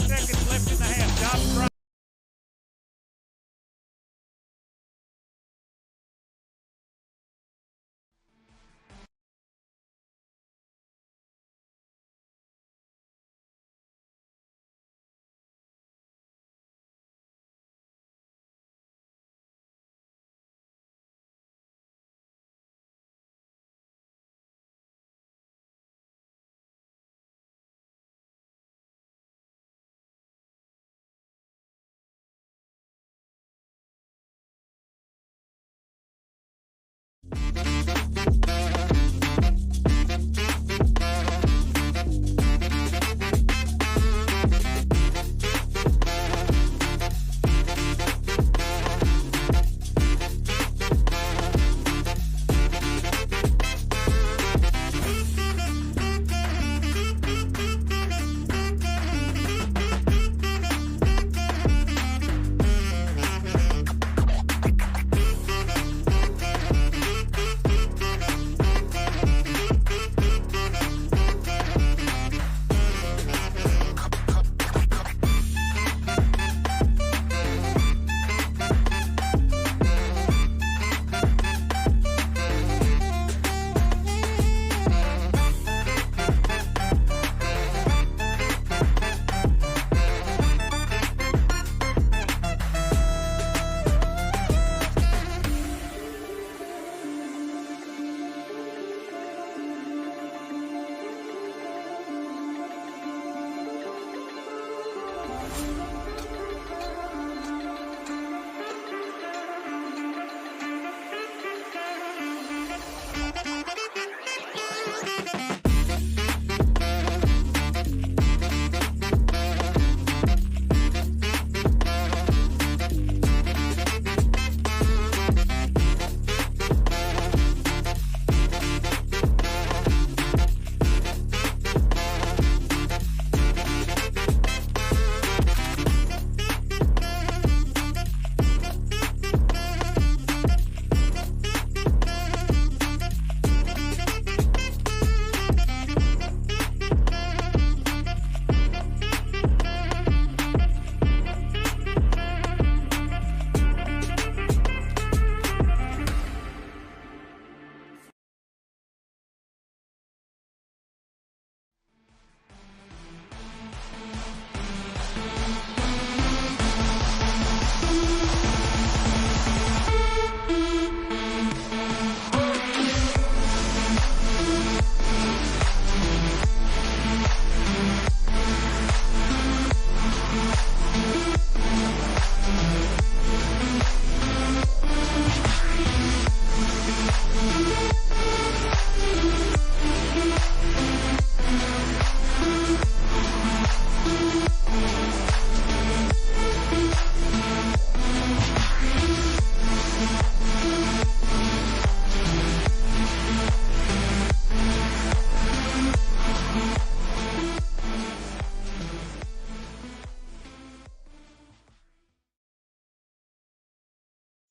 Seconds left in the half. Job right.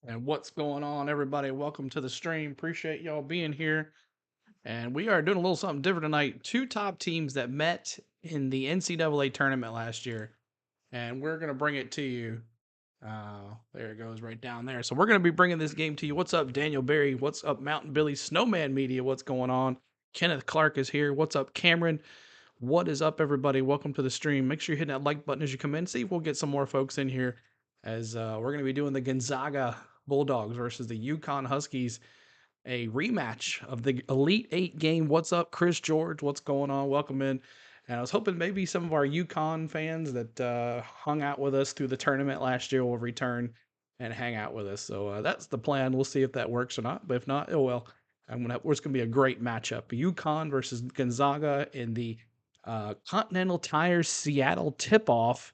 And what's going on, everybody? Welcome to the stream. Appreciate y'all being here. And we are doing a little something different tonight. Two top teams that met in the NCAA tournament last year. And we're going to bring it to you. There it goes right down there. So we're going to be bringing this game to you. What's up, Daniel Berry? What's up, Mountain Billy Snowman Media? What's going on? Kenneth Clark is here. What's up, Cameron? What is up, everybody? Welcome to the stream. Make sure you hit that like button as you come in. See if we'll get some more folks in here as we're going to be doing the Gonzaga Bulldogs versus the UCONN Huskies, a rematch of the Elite 8 game. What's up, Chris George? What's going on? Welcome in. And I was hoping maybe some of our UConn fans that hung out with us through the tournament last year will return and hang out with us. So that's the plan. We'll see if that works or not. But if not, oh well. It's going to be a great matchup. UConn versus Gonzaga in the Continental Tire Seattle tip-off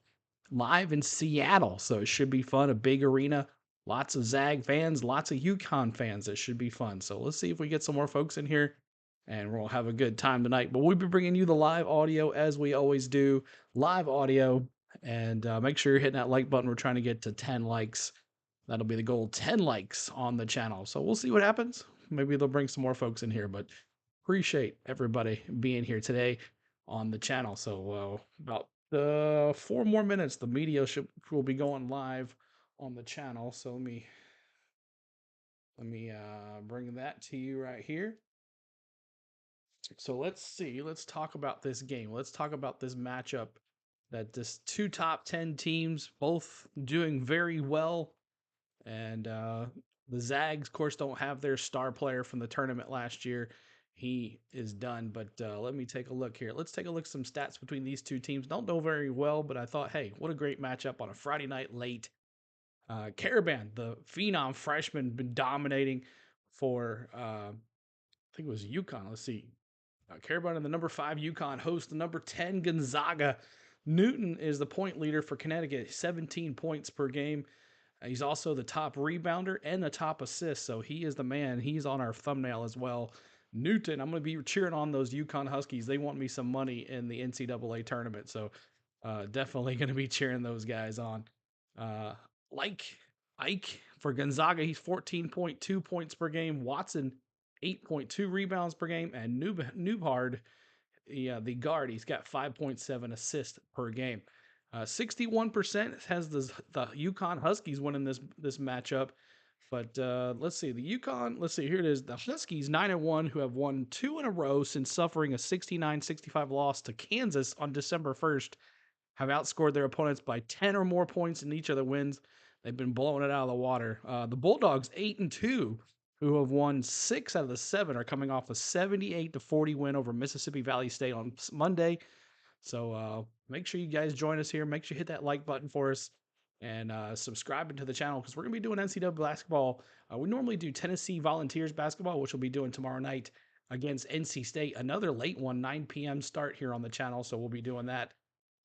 live in Seattle. So it should be fun. A big arena. Lots of Zag fans, lots of UConn fans. It should be fun. So let's see if we get some more folks in here, and we'll have a good time tonight. But we'll be bringing you the live audio as we always do. Live audio. And make sure you're hitting that like button. We're trying to get to 10 likes. That'll be the goal. 10 likes on the channel. So we'll see what happens. Maybe they'll bring some more folks in here. But appreciate everybody being here today on the channel. So about 4 more minutes, the media will be going live on the channel. So let me bring that to you right here. So let's see. Let's talk about this game. Let's talk about this matchup. That this 2 top 10 teams, both doing very well, and the Zags, of course, don't have their star player from the tournament last year. He is done. But let me take a look here. Let's take a look at some stats between these two teams. Don't know very well, but I thought, hey, what a great matchup on a Friday night late. Caravan, the phenom freshman, been dominating for, I think it was UConn. Let's see. Caravan and the number 5 UConn host the number 10 Gonzaga. Newton is the point leader for Conneticut, 17 points per game. He's also the top rebounder and the top assist, so he is the man. He's on our thumbnail as well. Newton, I'm going to be cheering on those UConn Huskies. They want me some money in the NCAA tournament, so definitely going to be cheering those guys on. Like Ike for Gonzaga, he's 14.2 points per game. Watson, 8.2 rebounds per game. And Newhard, the guard, he's got 5.7 assists per game. 61% has the UConn Huskies winning this matchup. But let's see, here it is. The Huskies, 9-1, who have won 2 in a row since suffering a 69-65 loss to Kansas on December 1st, have outscored their opponents by 10 or more points in each of the wins. They've been blowing it out of the water. The Bulldogs, 8-2, who have won 6 out of the 7, are coming off a 78-40 win over Mississippi Valley State on Monday. So make sure you guys join us here. Make sure you hit that like button for us and subscribe to the channel, because we're going to be doing NCAA basketball. We normally do Tennessee Volunteers basketball, which we'll be doing tomorrow night against NC State. Another late one, 9 p.m. start here on the channel, so we'll be doing that.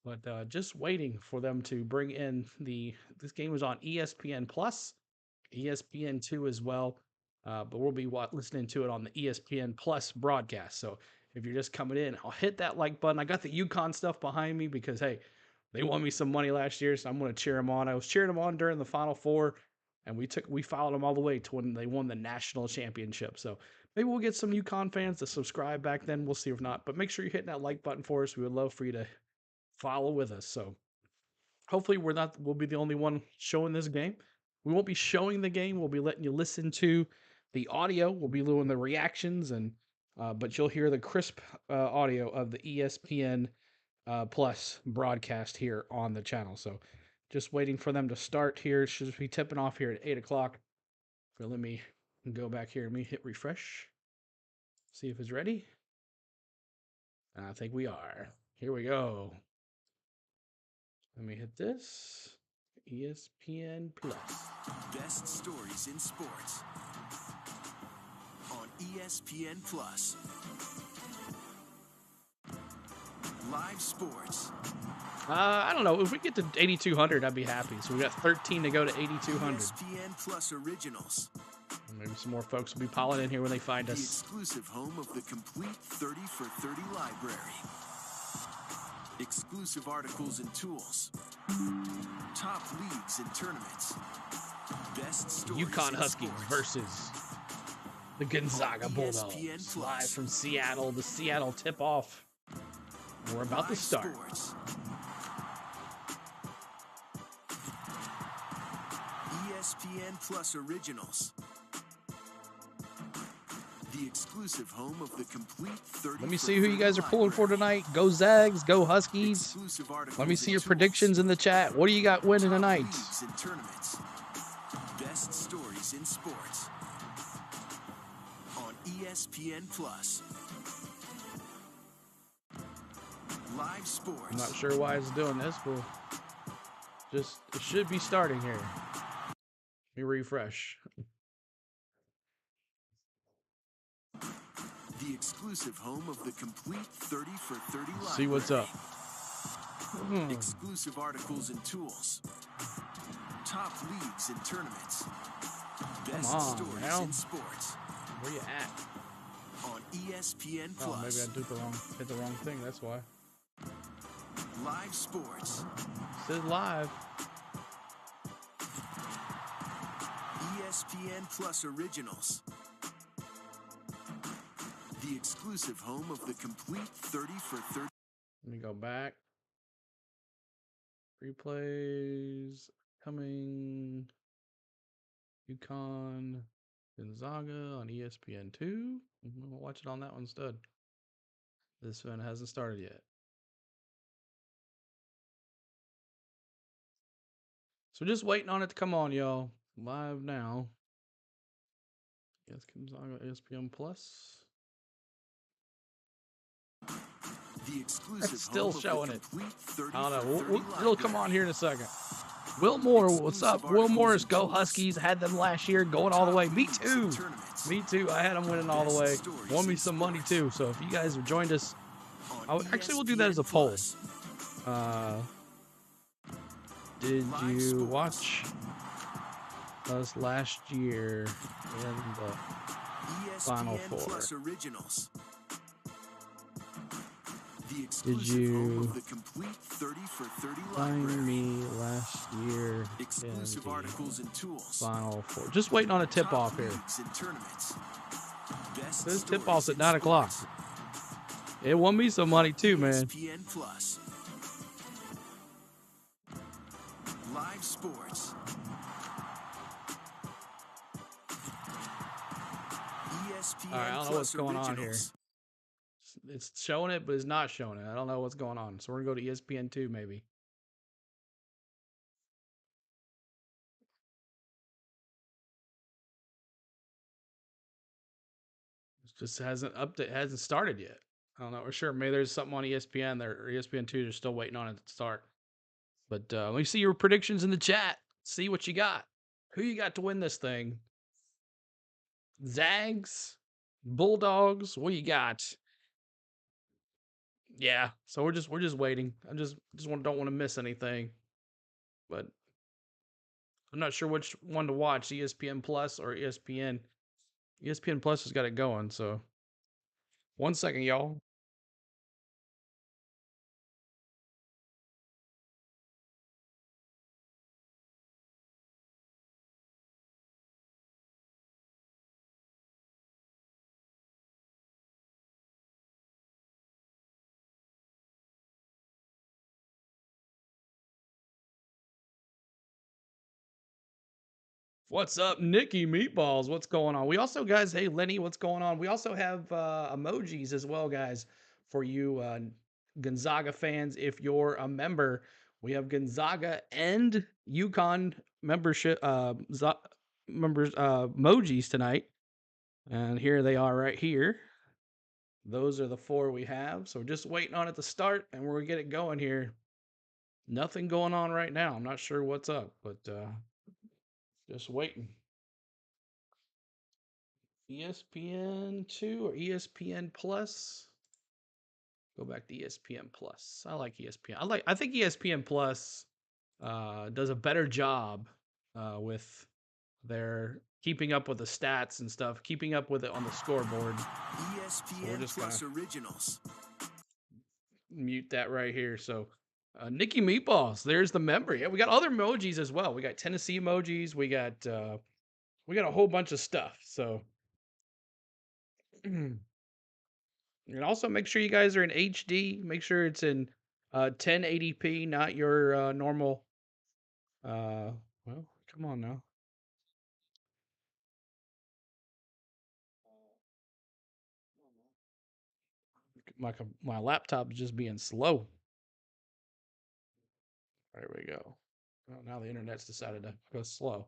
But just waiting for them to bring in this game was on ESPN Plus, ESPN2 as well. But we'll be listening to it on the ESPN Plus broadcast. So if you're just coming in, I'll hit that like button. I got the UConn stuff behind me because, hey, they won me some money last year, so I'm going to cheer them on. I was cheering them on during the Final Four, and we followed them all the way to when they won the national championship. So maybe we'll get some UConn fans to subscribe back then. We'll see if not. But make sure you're hitting that like button for us. We would love for you to follow with us. So hopefully we'll be the only one showing this game. We won't be showing the game. We'll be letting you listen to the audio. We'll be doing the reactions, but you'll hear the crisp audio of the ESPN Plus broadcast here on the channel. So just waiting for them to start here. It should be tipping off here at 8 o'clock. So let me go back here. Let me hit refresh. See if it's ready. I think we are. Here we go. Let me hit this. ESPN Plus. Best stories in sports on ESPN Plus. Live sports. I don't know. If we get to 8,200, I'd be happy. So we got 13 to go to 8,200. ESPN Plus Originals. Maybe some more folks will be piling in here when they find The us. exclusive home of the complete 30 for 30 library. Exclusive articles and tools. Top leagues and tournaments. Best stories UConn in Huskies sports. versus the Gonzaga Bulldogs. ESPN Live Plus. from Seattle, the Seattle tip-off. We're about to Live start. Sports. ESPN Plus Originals. The exclusive home of the complete 30. Let me see who you guys are pulling for tonight. Go Zags, go Huskies. Exclusive Let me articles see and your tools. predictions in the chat. What do you got winning Top tonight? leagues and tournaments. best stories in sports on ESPN Plus. Live sports. I'm not sure why it's doing this, but it should be starting here. Let me refresh. The exclusive home of the complete 30 for 30 library. See what's up. Exclusive articles and tools. Top leagues and tournaments. Best stories in sports. Where you at? On ESPN Oh, Plus. maybe I hit the wrong thing. That's why. Live sports. It says live. ESPN Plus Originals. The exclusive home of the complete 30 for 30. Let me go back. Replays coming. UCONN Gonzaga on ESPN2. We'll watch it on that one instead. This one hasn't started yet. So just waiting on it to come on, y'all. Live now. Yes, Gonzaga ESPN Plus. The exclusive It's still home showing of it. the complete 30 I don't for know. 30 It'll come on here in a second. Will Moore, what's up? Will Morris, go Huskies. Had them last year, going all the way. Me too. Me too. I had them winning all the way. Won me some money too. So if you guys have joined us, actually we'll do that as a poll. Did you watch us last year in the Final Four? Originals. Did you the complete 30 for 30 find me last year exclusive in the articles and tools. Final Four? Just waiting on a tip-off here. This tip-off's at 9 o'clock. It won me some money too, man. ESPN Plus. Live sports. ESPN All right, I don't know what's going on here. It's showing it, but it's not showing it. I don't know what's going on. So we're going to go to ESPN2 maybe. It just hasn't started yet. I don't know. We're sure. Maybe there's something on ESPN there, or ESPN2. They're still waiting on it to start. But let me see your predictions in the chat. See what you got. Who you got to win this thing? Zags? Bulldogs? What you got? Yeah, so we're just waiting. I don't want to miss anything. But I'm not sure which one to watch, ESPN Plus or ESPN. ESPN Plus has got it going, so 1 second, y'all. What's up, Nikki Meatballs? What's going on? We also, guys, hey, Lenny, what's going on? We also have emojis as well, guys, for you Gonzaga fans. If you're a member, we have Gonzaga and UConn membership members emojis tonight. And here they are right here. Those are the 4 we have. So we're just waiting on it to start, and we're going to get it going here. Nothing going on right now. I'm not sure what's up, but just waiting. ESPN2 or ESPN Plus? Go back to ESPN Plus. I like ESPN. I think ESPN Plus does a better job with their keeping up with the stats and stuff, keeping up with it on the scoreboard. ESPN Plus Originals. Mute that right here. So Nikki Meatballs, there's the member. Yeah, we got other emojis as well. We got Tennessee emojis. We got a whole bunch of stuff. So and also make sure you guys are in HD. Make sure it's in 1080p, not your normal. Well, come on now. My laptop is just being slow. There we go. Oh, now the internet's decided to go slow.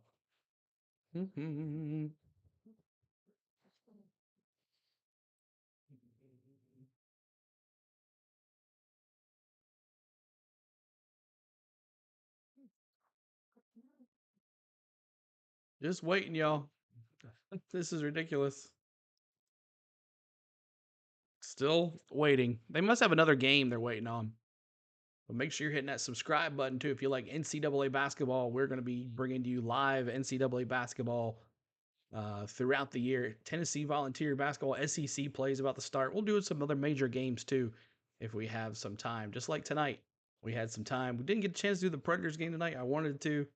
Just waiting, y'all. This is ridiculous. Still waiting. They must have another game they're waiting on. But make sure you're hitting that subscribe button too. If you like NCAA basketball, we're going to be bringing to you live NCAA basketball throughout the year. Tennessee Volunteer Basketball SEC plays about to start. We'll do some other major games too if we have some time. Just like tonight, we had some time. We didn't get a chance to do the Predators game tonight. I wanted to,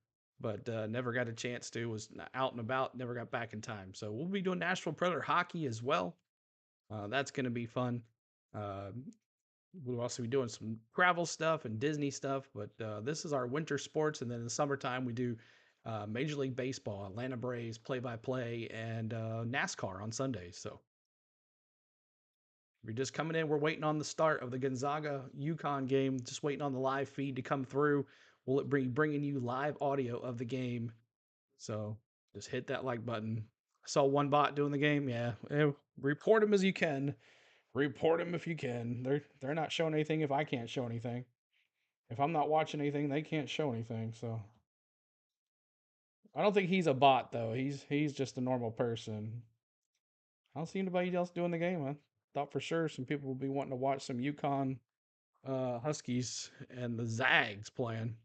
but never got a chance to. Was out and about, never got back in time. So we'll be doing Nashville Predator hockey as well. That's going to be fun. We'll also be doing some travel stuff and Disney stuff, but this is our winter sports. And then in the summertime, we do Major League Baseball, Atlanta Braves, play-by-play, and NASCAR on Sundays. So we're just coming in. We're waiting on the start of the Gonzaga UConn game, just waiting on the live feed to come through. We'll be bringing you live audio of the game. So just hit that like button. I saw one bot doing the game. Yeah, report them as you can. Report them if you can. They're not showing anything if I can't show anything. If I'm not watching anything, they can't show anything. So I don't think he's a bot though. He's just a normal person. I don't see anybody else doing the game. I thought for sure some people would be wanting to watch some UConn Huskies and the Zags playing.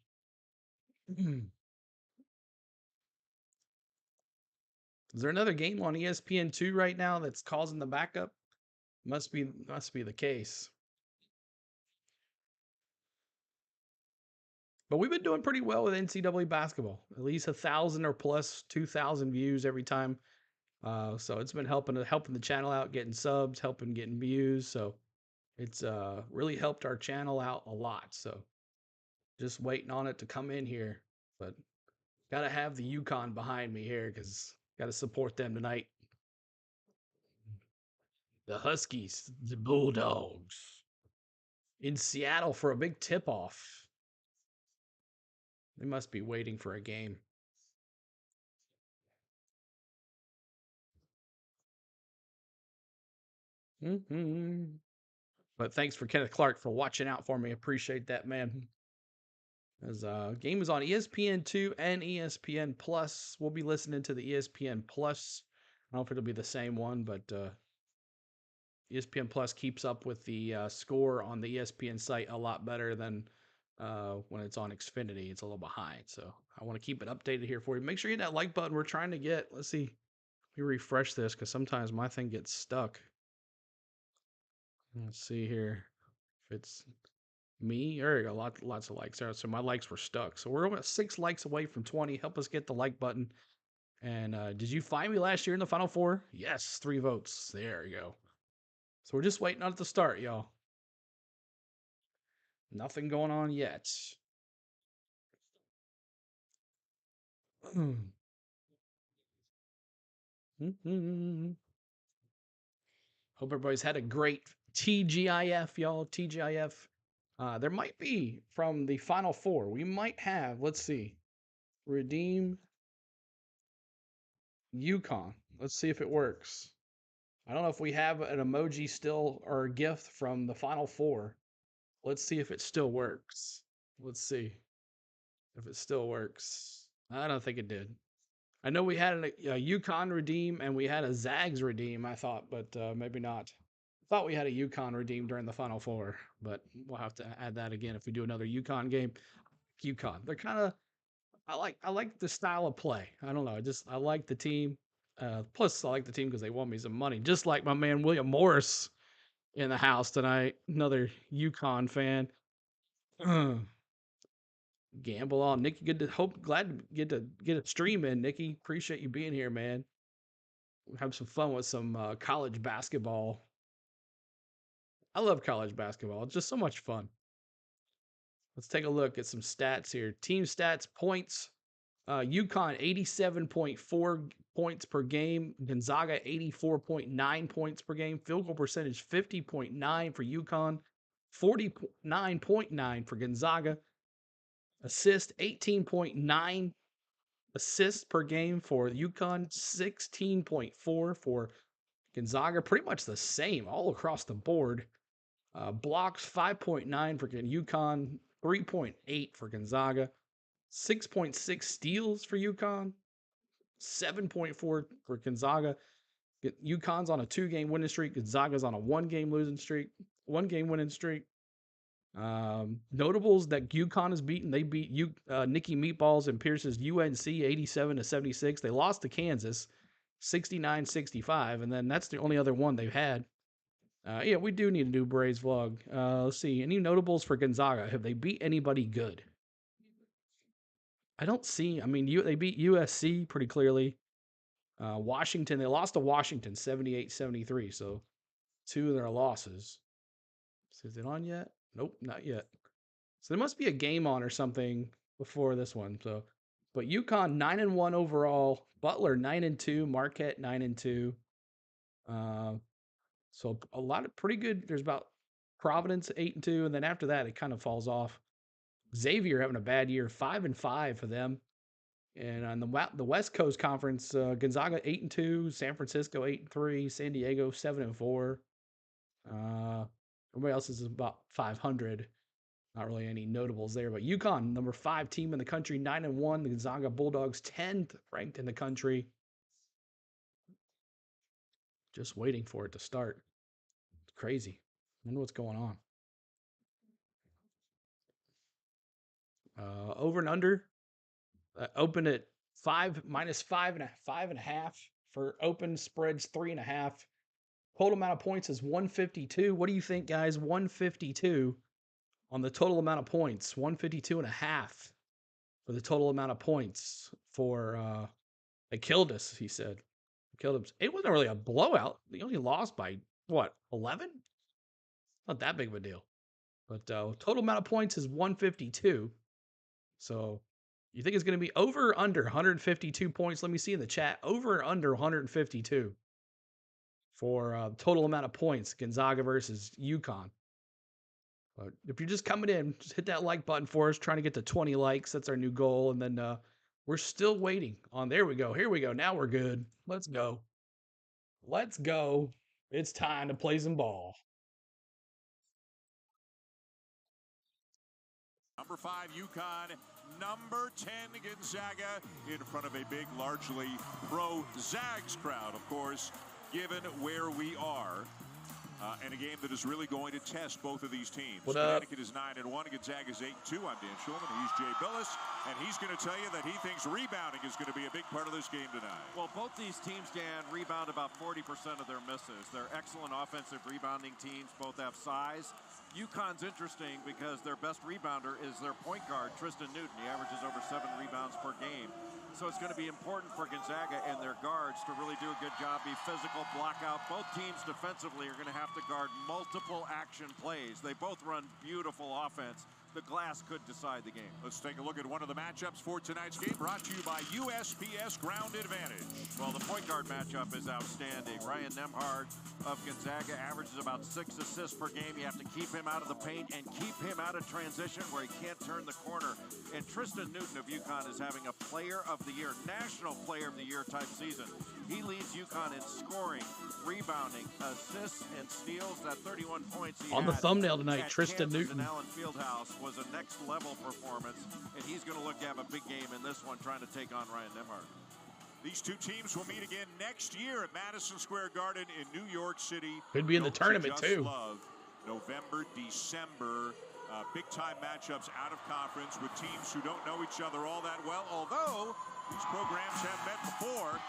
Is there another game on ESPN2 right now that's causing the backup? Must be the case. But we've been doing pretty well with NCAA basketball. At least 1,000 or plus 2,000 views every time. So it's been helping the channel out, getting subs, getting views. So it's really helped our channel out a lot. So just waiting on it to come in here. But gotta have the UConn behind me here because gotta support them tonight. The Huskies, the Bulldogs, in Seattle for a big tip-off. They must be waiting for a game. But thanks for Kenneth Clark for watching out for me. Appreciate that, man. As game is on ESPN2 and ESPN Plus. We'll be listening to the ESPN Plus. I don't know if it'll be the same one, but ESPN Plus keeps up with the score on the ESPN site a lot better than when it's on Xfinity. It's a little behind. So I want to keep it updated here for you. Make sure you hit that like button. We're trying to get, let's see, let me refresh this because sometimes my thing gets stuck. Let's see here if it's me. There you go. Lots of likes there. So my likes were stuck. So we're about 6 likes away from 20. Help us get the like button. And did you find me last year in the Final Four? Yes, 3 votes. There you go. So we're just waiting on it to start, y'all. Nothing going on yet. Hope everybody's had a great TGIF, y'all. TGIF. There might be from the Final Four. We might have, let's see, redeem UConn. Let's see if it works. I don't know if we have an emoji still or a gift from the Final Four. Let's see if it still works. Let's see if it still works. I don't think it did. I know we had a UConn redeem and we had a Zags redeem, I thought, but maybe not. I thought we had a UConn redeem during the Final Four, but we'll have to add that again if we do another UConn game. UConn, they're kind of I like the style of play. I don't know, I like the team. Plus, I like the team because they won me some money, just like my man William Morris in the house tonight. Another UConn fan. Gamble on Nikki. Glad to get a stream in, Nikki. Appreciate you being here, man. We'll have some fun with some college basketball. I love college basketball. It's just so much fun. Let's take a look at some stats here. Team stats, points. UConn 87.4 points per game. Gonzaga 84.9 points per game. Field goal percentage 50.9 for UConn, 49.9 for Gonzaga. Assist 18.9 Assists per game for UConn, 16.4 for Gonzaga. Pretty much the same all across the board. Blocks, 5.9 for UConn, 3.8 for Gonzaga. 6.6 steals for UConn, 7.4 for Gonzaga. UConn's on a 2-game winning streak. Gonzaga's on a 1-game losing streak, 1-game winning streak. Notables that UConn has beaten. They beat Nicky Meatballs and Pierce's UNC 87-76. They lost to Kansas 69-65, and then that's the only other one they've had. Yeah, we do need a new Braves vlog. Let's see. Any notables for Gonzaga? Have they beat anybody good? I don't see. I mean, they beat USC pretty clearly. Washington, they lost to Washington 78-73. So 2 of their losses. Is it on yet? Nope, not yet. So there must be a game on or something before this one. So, but UConn 9-1 overall. Butler 9-2. Marquette 9-2. So a lot of pretty good. There's about Providence 8-2, and then after that it kind of falls off. Xavier having a bad year, 5-5 for them. And on the West Coast Conference, Gonzaga 8-2, San Francisco 8-3, San Diego 7-4. Everybody else is about 500. Not really any notables there, but UConn, number 5 team in the country, 9-1. The Gonzaga Bulldogs, 10th ranked in the country. Just waiting for it to start. It's crazy. I wonder what's going on. Over and under. Open at -5.5 for open spreads 3.5. Total amount of points is 152. What do you think, guys? 152 on the total amount of points. 152.5 for the total amount of points for they killed us, he said. Killed him. It wasn't really a blowout. They only lost by what, 11? Not that big of a deal. But total amount of points is 152. So you think it's going to be over or under 152 points? Let me see in the chat. Over or under 152 for total amount of points, Gonzaga versus UConn. But if you're just coming in, just hit that like button for us. Trying to get to 20 likes. That's our new goal. And then we're still waiting on. There we go. Here we go. Now we're good. Let's go. Let's go. It's time to play some ball. Number 5, UConn. Number 10, Gonzaga, in front of a big, largely pro-Zags crowd, of course, given where we are. And a game that is really going to test both of these teams. What up? Connecticut is 9-1, Gonzaga's 8-2. I'm Dan Schulman. He's Jay Billis, and he's going to tell you that he thinks rebounding is going to be a big part of this game tonight. Well, both these teams, Dan, rebound about 40% of their misses. They're excellent offensive rebounding teams. Both have size. UConn's interesting because their best rebounder is their point guard, Tristan Newton. He averages over 7 rebounds per game. So it's going to be important for Gonzaga and their guards to really do a good job, be physical, block out. Both teams defensively are going to have to guard multiple action plays. They both run beautiful offense. The glass could decide the game. Let's take a look at one of the matchups for tonight's game, brought to you by USPS Ground Advantage. Well, the point guard matchup is outstanding. Ryan Nembhard of Gonzaga averages about 6 assists per game. You have to keep him out of the paint and keep him out of transition where he can't turn the corner. And Tristan Newton of UConn is having a Player of the Year, National Player of the Year type season. He leads UConn in scoring, rebounding, assists, and steals. That 31 points he on the had thumbnail tonight, at Tristan Kansas Newton. and Allen Fieldhouse was a next level performance, and he's going to look to have a big game in this one, trying to take on Ryan Nembhard. These two teams will meet again next year at Madison Square Garden in New York City. Could be in the tournament too. Love, November, December. Big-time matchups out of conference with teams who don't know each other all that well, although these programs have met before.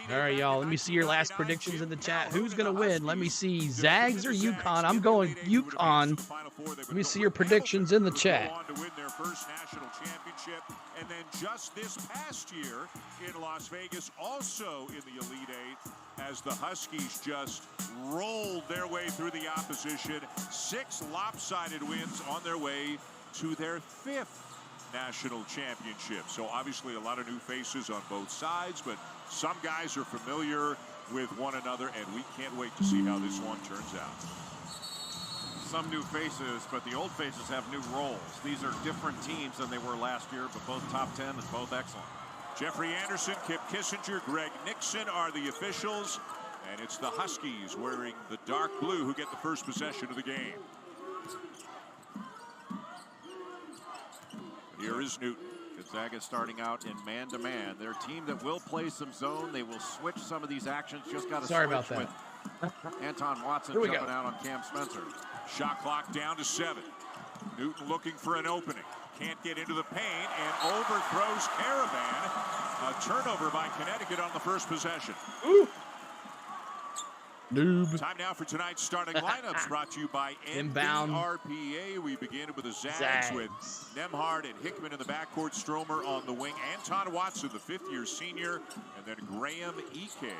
All right, y'all, let me see your last predictions in the chat. Who's going to win? Let me see. Zags or UConn? I'm going UConn. Let me see your predictions in the chat. To win their first national championship, and then just this past year in Las Vegas, also in the Elite Eight, as the Huskies just rolled their way through the opposition. 6 lopsided wins on their way to their 5th national championship. So obviously a lot of new faces on both sides, but some guys are familiar with one another, and we can't wait to see how this one turns out. Some new faces, but the old faces have new roles. These are different teams than they were last year, but both top 10 and both excellent. Jeffrey Anderson, Kip Kissinger, Greg Nixon are the officials. And it's the Huskies wearing the dark blue who get the first possession of the game. Here is Newton. Gonzaga starting out in man-to-man. They're a team that will play some zone. They will switch some of these actions. Just got to switch about that. with Anton Watson jumping out on Cam Spencer. Shot clock down to 7. Newton looking for an opening. Can't get into the paint and overthrows Caravan. A turnover by Conneticut on the first possession. Ooh. Noob. Time now for tonight's starting lineups, brought to you by Inbound. NBRPA. We begin with the Zags with Nemhard and Hickman in the backcourt, Stromer on the wing, Anton Watson, the fifth-year senior, and then Graham Ike,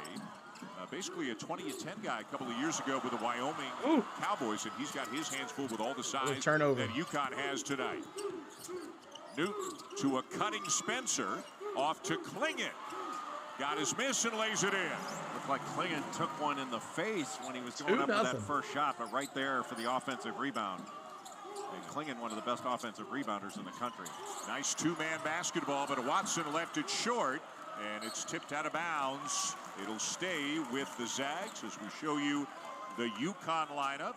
basically a 20-10 guy a couple of years ago with the Wyoming Cowboys, and he's got his hands full with all the size that UConn has tonight. Newton to a cutting Spencer, off to Klingon. Got his miss and lays it in. Looked like Klingon took one in the face when he was going up with that first shot, but right there for the offensive rebound. And Klingon, one of the best offensive rebounders in the country. Nice two-man basketball, but Watson left it short, and it's tipped out of bounds. It'll stay with the Zags as we show you the UConn lineup.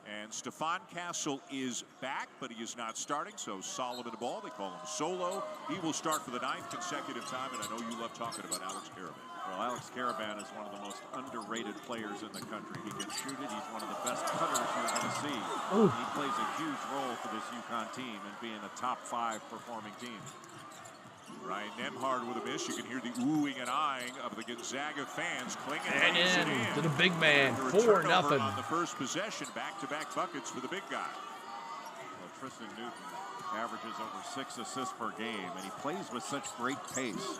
And Stefan Castle is back, but he is not starting, so Solomon Ball, they call him Solo. He will start for the 9th consecutive time, and I know you love talking about Alex Caravan. Well, Alex Caravan is one of the most underrated players in the country. He can shoot it. He's one of the best cutters you're going to see. He plays a huge role for this UConn team and being a top 5 performing team. Ryan Nemhard with a miss. You can hear the oohing and eyeing of the Gonzaga fans. Klingon and lays it in to the big man. 4-0 on the first possession. Back-to-back buckets for the big guy. Well, Tristan Newton averages over 6 assists per game, and he plays with such great pace.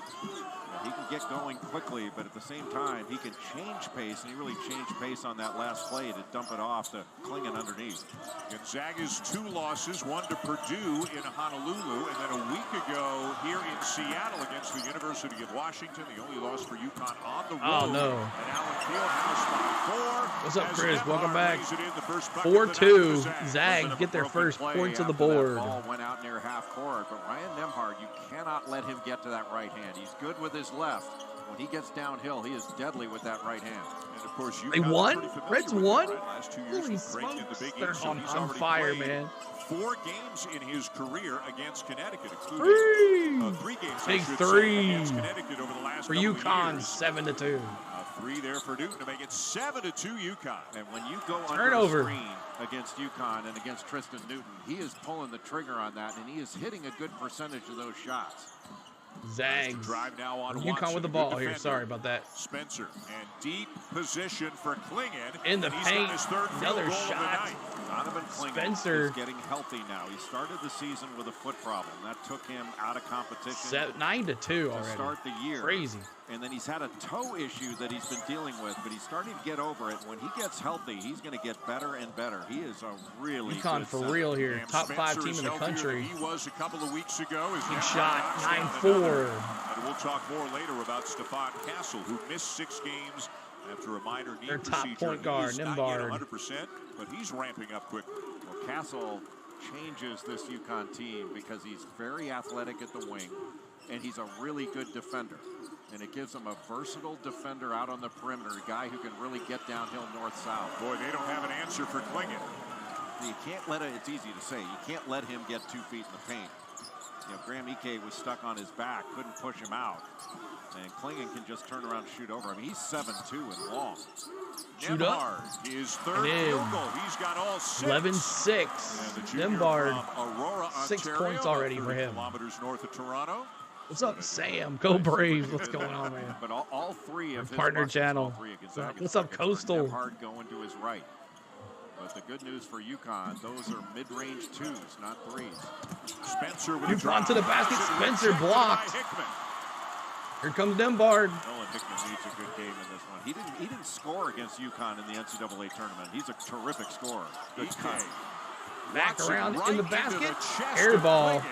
He can get going quickly, but at the same time, he can change pace, and he really changed pace on that last play to dump it off to Klingon underneath. Gonzaga's 2 losses, one to Purdue in Honolulu, and then a week ago here in Seattle against the University of Washington. The only loss for UConn on the road. Oh, no. And Allen Fieldhouse by 4. What's up, Chris? Welcome back. 4-2. Zags get their first points of the board. That ball went out near half court, but Ryan Nemhard, you cannot let him get to that right hand. He's good with his left. When he gets downhill, he is deadly with that right hand. And of course, they won? Reds won? Last 2 years Holy smokes, they're on fire, man. 4 games in his career against Conneticut, including 3 games Big 3 against Conneticut over the last for UConn, 7-2. 3 there for Newton to make it 7-2 UConn. And when you go turnover under the screen against UConn and against Tristan Newton, he is pulling the trigger on that, and he is hitting a good percentage of those shots. Zags. Drive now on UConn Watson, with the ball here. Sorry about that. Spencer and deep position for Klingon. In the paint. Another shot. Donovan Klingon Spencer is getting healthy now. He started the season with a foot problem. That took him out of competition. 9-2 already. To start the year. Crazy. And then he's had a toe issue that he's been dealing with, but he's starting to get over it. When he gets healthy, he's going to get better and better. He is a really UConn good for center. real here. Top Spencer 5 team in the country. He was a couple of weeks ago. Big shot, 9-4. And we'll talk more later about Stefan Castle, who missed 6 games after a minor knee Their top procedure. point guard, He is not Nemhard. yet 100%, but he's ramping up quickly. Well, Castle changes this UConn team because he's very athletic at the wing, and he's a really good defender. And it gives him a versatile defender out on the perimeter, a guy who can really get downhill north-south. Boy, they don't have an answer for Klingon. You can't let it, it's easy to say, you can't let him get 2 feet in the paint. You know, Graham Ike was stuck on his back, couldn't push him out. And Klingon can just turn around and shoot over. I mean, he's 7'2" and long. Shoot Nemhard, his 3rd field goal. He's got all 6. 11-6. Nemhard, 6 points already for him. Kilometers north of Toronto. What's up, Sam? Go Braves. What's going on, man? But all 3 of his partner buckets, channel. all 3 of Gonzaga's What's up, buckets, Coastal? Nemhard going to his right. But the good news for UConn, those are mid-range 2s, not 3s. Spencer with UConn to the basket. Spencer blocked. Here comes Nemhard. Nolan Hickman needs a good game in this one. He didn't score against UConn in the NCAA tournament. He's a terrific scorer. Good cut. Back around in the basket. Air ball.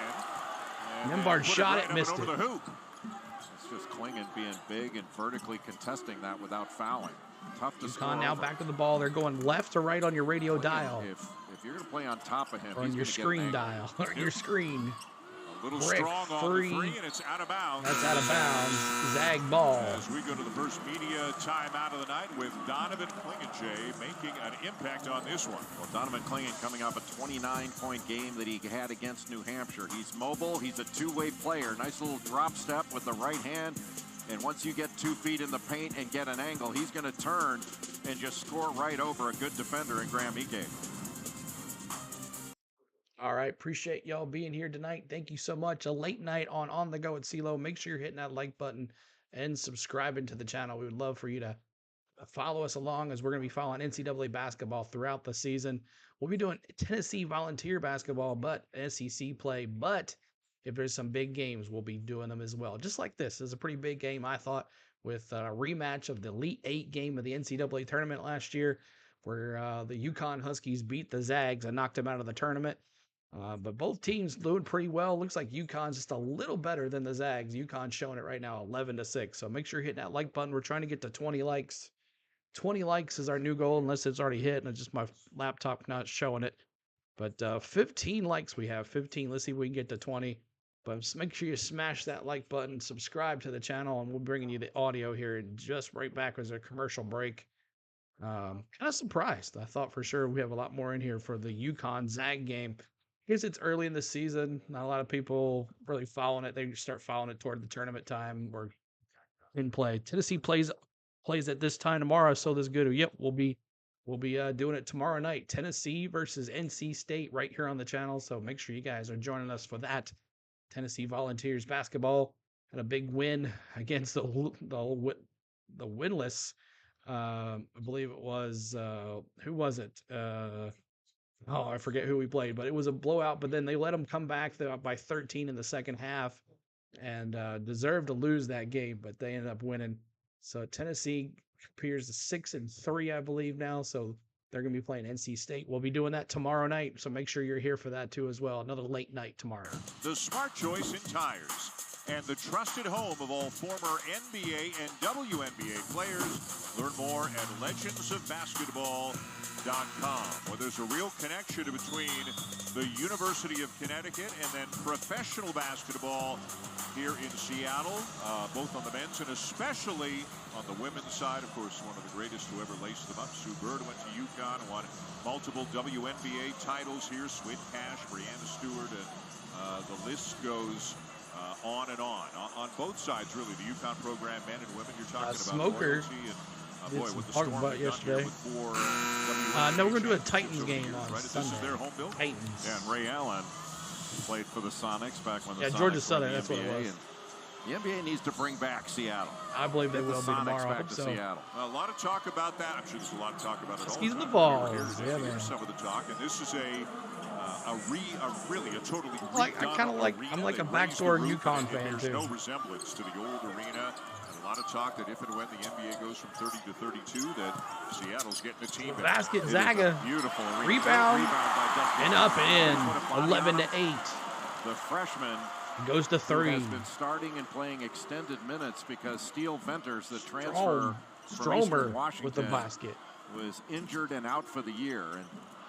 Nemhard shot it, missed it. It's just Klingon being big and vertically contesting that without fouling. Tough to score. UConn now back to the ball. They're going left to right on your radio dial. If you're going to play on top of him, Or on your screen dial. Or your screen. A little Brick strong on the free, and it's out of bounds. That's out of bounds. Zag ball. As we go to the first media timeout of the night with Donovan Klingenjay making an impact on this one. Well, Donovan Klingen coming off a 29-point game that he had against New Hampshire. He's mobile. He's a two-way player. Nice little drop step with the right hand. And once you get 2 feet in the paint and get an angle, he's going to turn and just score right over a good defender in Graham Ike. All right, appreciate y'all being here tonight. Thank you so much. A late night on the go at CeeLo. Make sure you're hitting that like button and subscribing to the channel. We would love for you to follow us along as we're going to be following NCAA basketball throughout the season. We'll be doing Tennessee volunteer basketball, but SEC play. But if there's some big games, we'll be doing them as well. Just like this is a pretty big game, I thought, with a rematch of the Elite 8 game of the NCAA tournament last year, where the UCONN Huskies beat the Zags and knocked them out of the tournament. But both teams doing pretty well. Looks like UConn's just a little better than the Zags. UConn's showing it right now, 11-6. So make sure you're hitting that like button. We're trying to get to 20 likes. 20 likes is our new goal, unless it's already hit, and it's just my laptop not showing it. But 15 likes we have. 15. Let's see if we can get to 20. But just make sure you smash that like button, subscribe to the channel, and we'll bring you the audio here just right back as a commercial break. Kind of surprised. I thought for sure we have a lot more in here for the UConn Zag game. I guess it's early in the season. Not a lot of people really following it. They start following it toward the tournament time or in play. Tennessee plays at this time tomorrow, so this good. Yep, we'll be doing it tomorrow night. Tennessee versus NC State right here on the channel. So make sure you guys are joining us for that. Tennessee Volunteers basketball had a big win against the winless. I believe it was who was it? I forget who we played, but it was a blowout. But then they let them come back by 13 in the second half and deserved to lose that game, but they ended up winning. So Tennessee appears to 6-3, I believe now. So they're going to be playing NC State. We'll be doing that tomorrow night. So make sure you're here for that too as well. Another late night tomorrow. The smart choice in tires and the trusted home of all former NBA and WNBA players. Learn more at legendsofbasketball.com, where there's a real connection between the University of Connecticut and then professional basketball here in Seattle, both on the men's and especially on the women's side. Of course, one of the greatest who ever laced them up, Sue Bird, went to UConn, won multiple WNBA titles here, Swin Cash, Breanna Stewart, and the list goes on and on both sides, really. The UConn program, men and women, you're talking about Smoker loyalty and did with some the hard Storm butt yesterday. No, we're going to do a Titans game on Sunday. This is their home build. Titans. And Ray Allen played for the Sonics back when the Sonics Georgia were Southern, in the that's what it NBA, was. and the NBA needs to bring back Seattle. I believe they Get the will be Sonics tomorrow. I back hope to so. Seattle. A lot of talk about that. I'm sure there's a lot of talk about it all Huskies the and the time. Balls. Here's Yeah, man. some of the talk, and this is really a totally I'm like a backdoor UConn fan There's too. no resemblance to the old arena. And a lot of talk that if and when the NBA goes from 30 to 32, that Seattle's getting a team. Basket, Zaga. Beautiful rebound by Dustin. And up and Put a in, body on 11-8. The freshman Goes to who 3. has been starting and playing extended minutes because Steele Venters, the transfer from Stromer Eastern Washington, with the basket. was injured and out for the year. And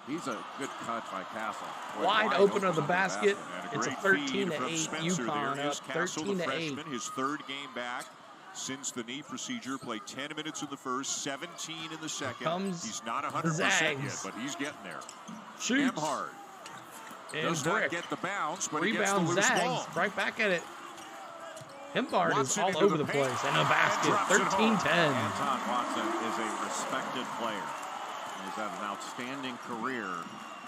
he's a good cut by Castle. Boy, Wide open of the basket. And It's a great feed 13-8 from Spencer UConn there. up. Is Castle, the 13-8. freshman, his third game back since the knee procedure. Played 10 minutes in the first, 17 in the second. He's not 100% yet, but he's getting there. Shoots. Hard. And Does Brick. not get the bounce, but Rebound he gets the loose Zags. ball. Right back at it. Hempard is Watson all into over the the paint place. And a basket. and drops it home. 13-10. Anton Watson is a respected player. He's had an outstanding career.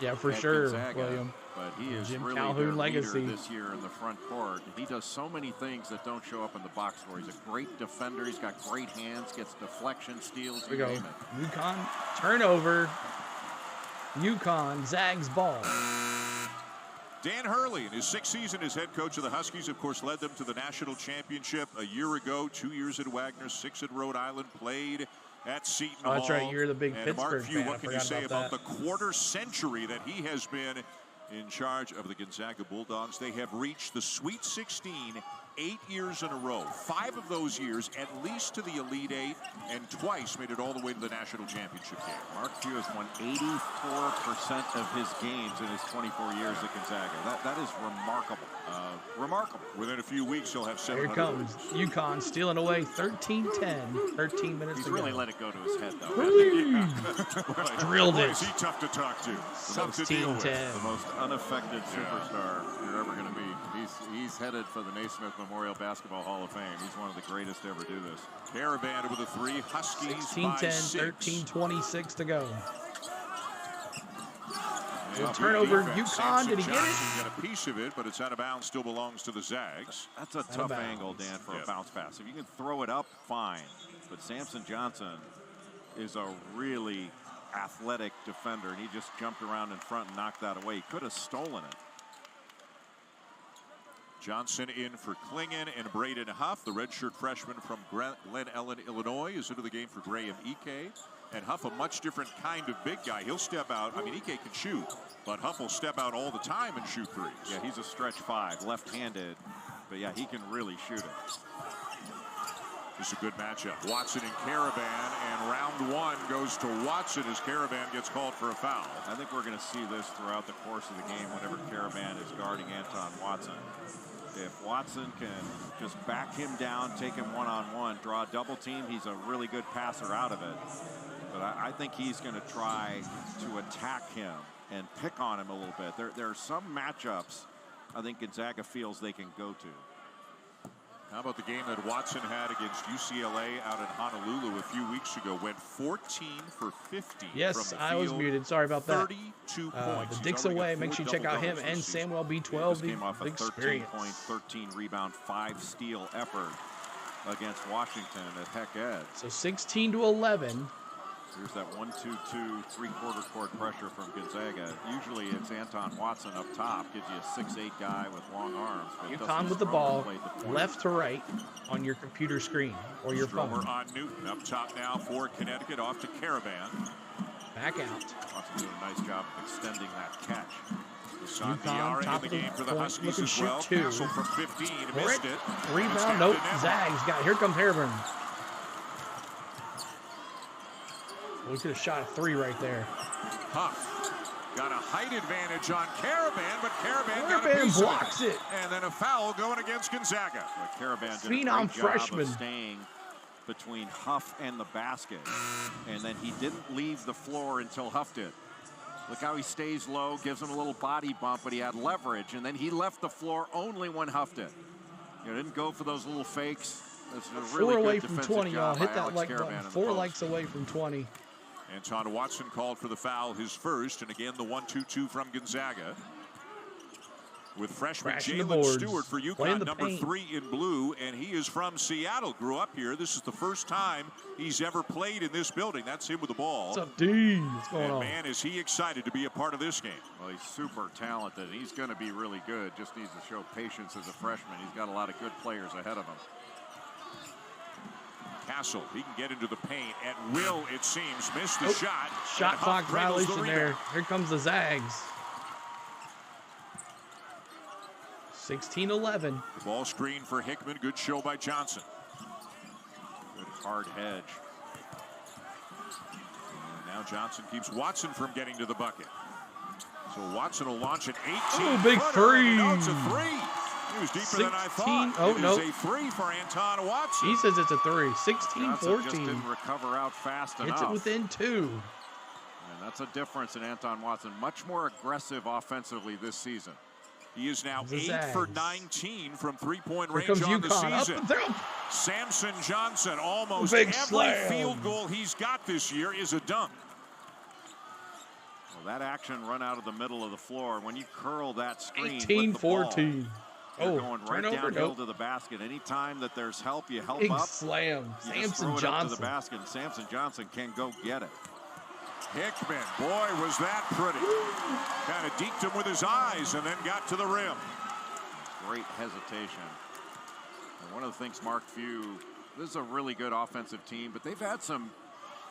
Yeah, for at sure, Gonzaga, William. But he is Jim really Calhoun their legacy. leader this year in the front court. He does so many things that don't show up in the box score. He's a great defender. He's got great hands, gets deflection, steals, Here we you go. name it. UConn turnover. UConn Zags ball. Dan Hurley, in his 6th season as head coach of the Huskies, of course, led them to the national championship a year ago. 2 years at Wagner, 6 at Rhode Island, played at Seton Hall. That's right. You're the big and Pittsburgh Mark Few, fan. what I can you forgot say about about that. the quarter century that he has been in charge of the Gonzaga Bulldogs? They have reached the Sweet 16 8 years in a row. 5 of those years at least to the Elite Eight, and twice made it all the way to the national championship game. Mark Few has won 84% of his games in his 24 years at Gonzaga. That is remarkable. Remarkable. Within a few weeks, he'll have 700. Here comes UConn stealing away 13-10. 13 minutes He's to really go. let it go to his head, though. Drilled Boy, it. is he tough to talk to. Tough to deal with. 16-10. The most unaffected superstar you're ever going to meet. He's headed for the Naismith Memorial Basketball Hall of Fame. He's one of the greatest to ever do this. Caravan with a 3. Huskies 16-10, 13-26 to go. Good turnover, defense. UConn, did he Samson get it? Johnson got a piece of it, but it's out of bounds, still belongs to the Zags. That's a tough angle, Dan, for a bounce pass. If you can throw it up, fine. But Samson Johnson is a really athletic defender, and he just jumped around in front and knocked that away. He could have stolen it. Johnson in for Klingon and Braden Huff. The redshirt freshman from Glen Ellen, Illinois, is into the game for Graham Ike. And Huff, a much different kind of big guy. He'll step out. I mean, Ike can shoot, but Huff will step out all the time and shoot threes. Yeah, he's a stretch 5, left-handed. But, yeah, he can really shoot it. This is a good matchup. Watson and Caravan, and round 1 goes to Watson as Caravan gets called for a foul. I think we're going to see this throughout the course of the game whenever Caravan is guarding Anton Watson. If Watson can just back him down, take him one-on-one, draw a double team, he's a really good passer out of it. But I think he's going to try to attack him and pick on him a little bit. There are some matchups I think Gonzaga feels they can go to. How about the game that Watson had against UCLA out in Honolulu a few weeks ago? Went 14 for 50. Yes, from the I was field, muted. Sorry about that. 32 points. The Dick's away. Make sure you check out him and Samuel B12. Came off a experience. 13-point, 13-rebound, 5-steal effort against Washington at Heck Ed. So 16-11. Here's that 1-2-2 3/4 court pressure from Gonzaga. Usually it's Anton Watson up top, gives you a 6'8" guy with long arms. UConn with the ball, left to right on your computer screen or your phone. Stromer on Newton up top now for Connecticut, off to Caravan. Back out. Watson doing a nice job of extending that catch. UConn, top in of the game for the point, Huskies looking as shoot well. 2. Castle from 15, missed it. Rebound, nope. Zags got it. Here comes Herburn. We could have shot a 3 right there. Huff got a height advantage on Caravan, but Caravan blocks it. And then a foul going against Gonzaga. But Caravan did Phenom a great freshman. job of staying between Huff and the basket. And then he didn't leave the floor until Huff did. Look how he stays low, gives him a little body bump, but he had leverage. And then he left the floor only when Huff did. You know, didn't go for those little fakes. That's a really 4 away good from defensive 20, y'all. job Hit by that Alex like Caravan button. in the 4 post. likes away from 20. Anton Watson called for the foul, his first, and again the 1-2-2 from Gonzaga. With freshman Crashing the Jalen boards. Stewart for Playing UConn, the number paint. 3 in blue, and he is from Seattle, grew up here. This is the first time he's ever played in this building. That's him with the ball. What's up, D? What's going And on? man, is he excited to be a part of this game. Well, he's super talented. He's going to be really good. Just needs to show patience as a freshman. He's got a lot of good players ahead of him. Castle, he can get into the paint at will, it seems. Missed the shot. Shot and clock Huff cradles the violation rebound. there. Here comes the Zags. 16-11. The ball screen for Hickman. Good show by Johnson. Good hard hedge. And now Johnson keeps Watson from getting to the bucket. So Watson will launch an 18. Oh, big three. No, it's a 3. He was deeper than I 16. thought. Oh, it no. is a 3 for Anton Watson. He says it's a 3. Johnson just 16-14. didn't recover out fast Hits enough. it within 2. And that's a difference in Anton Watson. Much more aggressive offensively this season. He is now The 8 Zags. for 19 from three-point Here range comes on the UConn. Up season. and through. Samson Johnson, almost Big every slam. field goal he's got this year is a dunk. Well, that action run out of the middle of the floor. When you curl that screen with the ball, 18-14. you're going right turnover, downhill nope. to the basket. Anytime that there's help, you help Big up. slam. You just throw Samson it up to Johnson. the basket, and Samson Johnson can go get it. Hickman, boy, was that pretty. Kind of deked him with his eyes and then got to the rim. Great hesitation. And one of the things Mark Few, this is a really good offensive team, but they've had some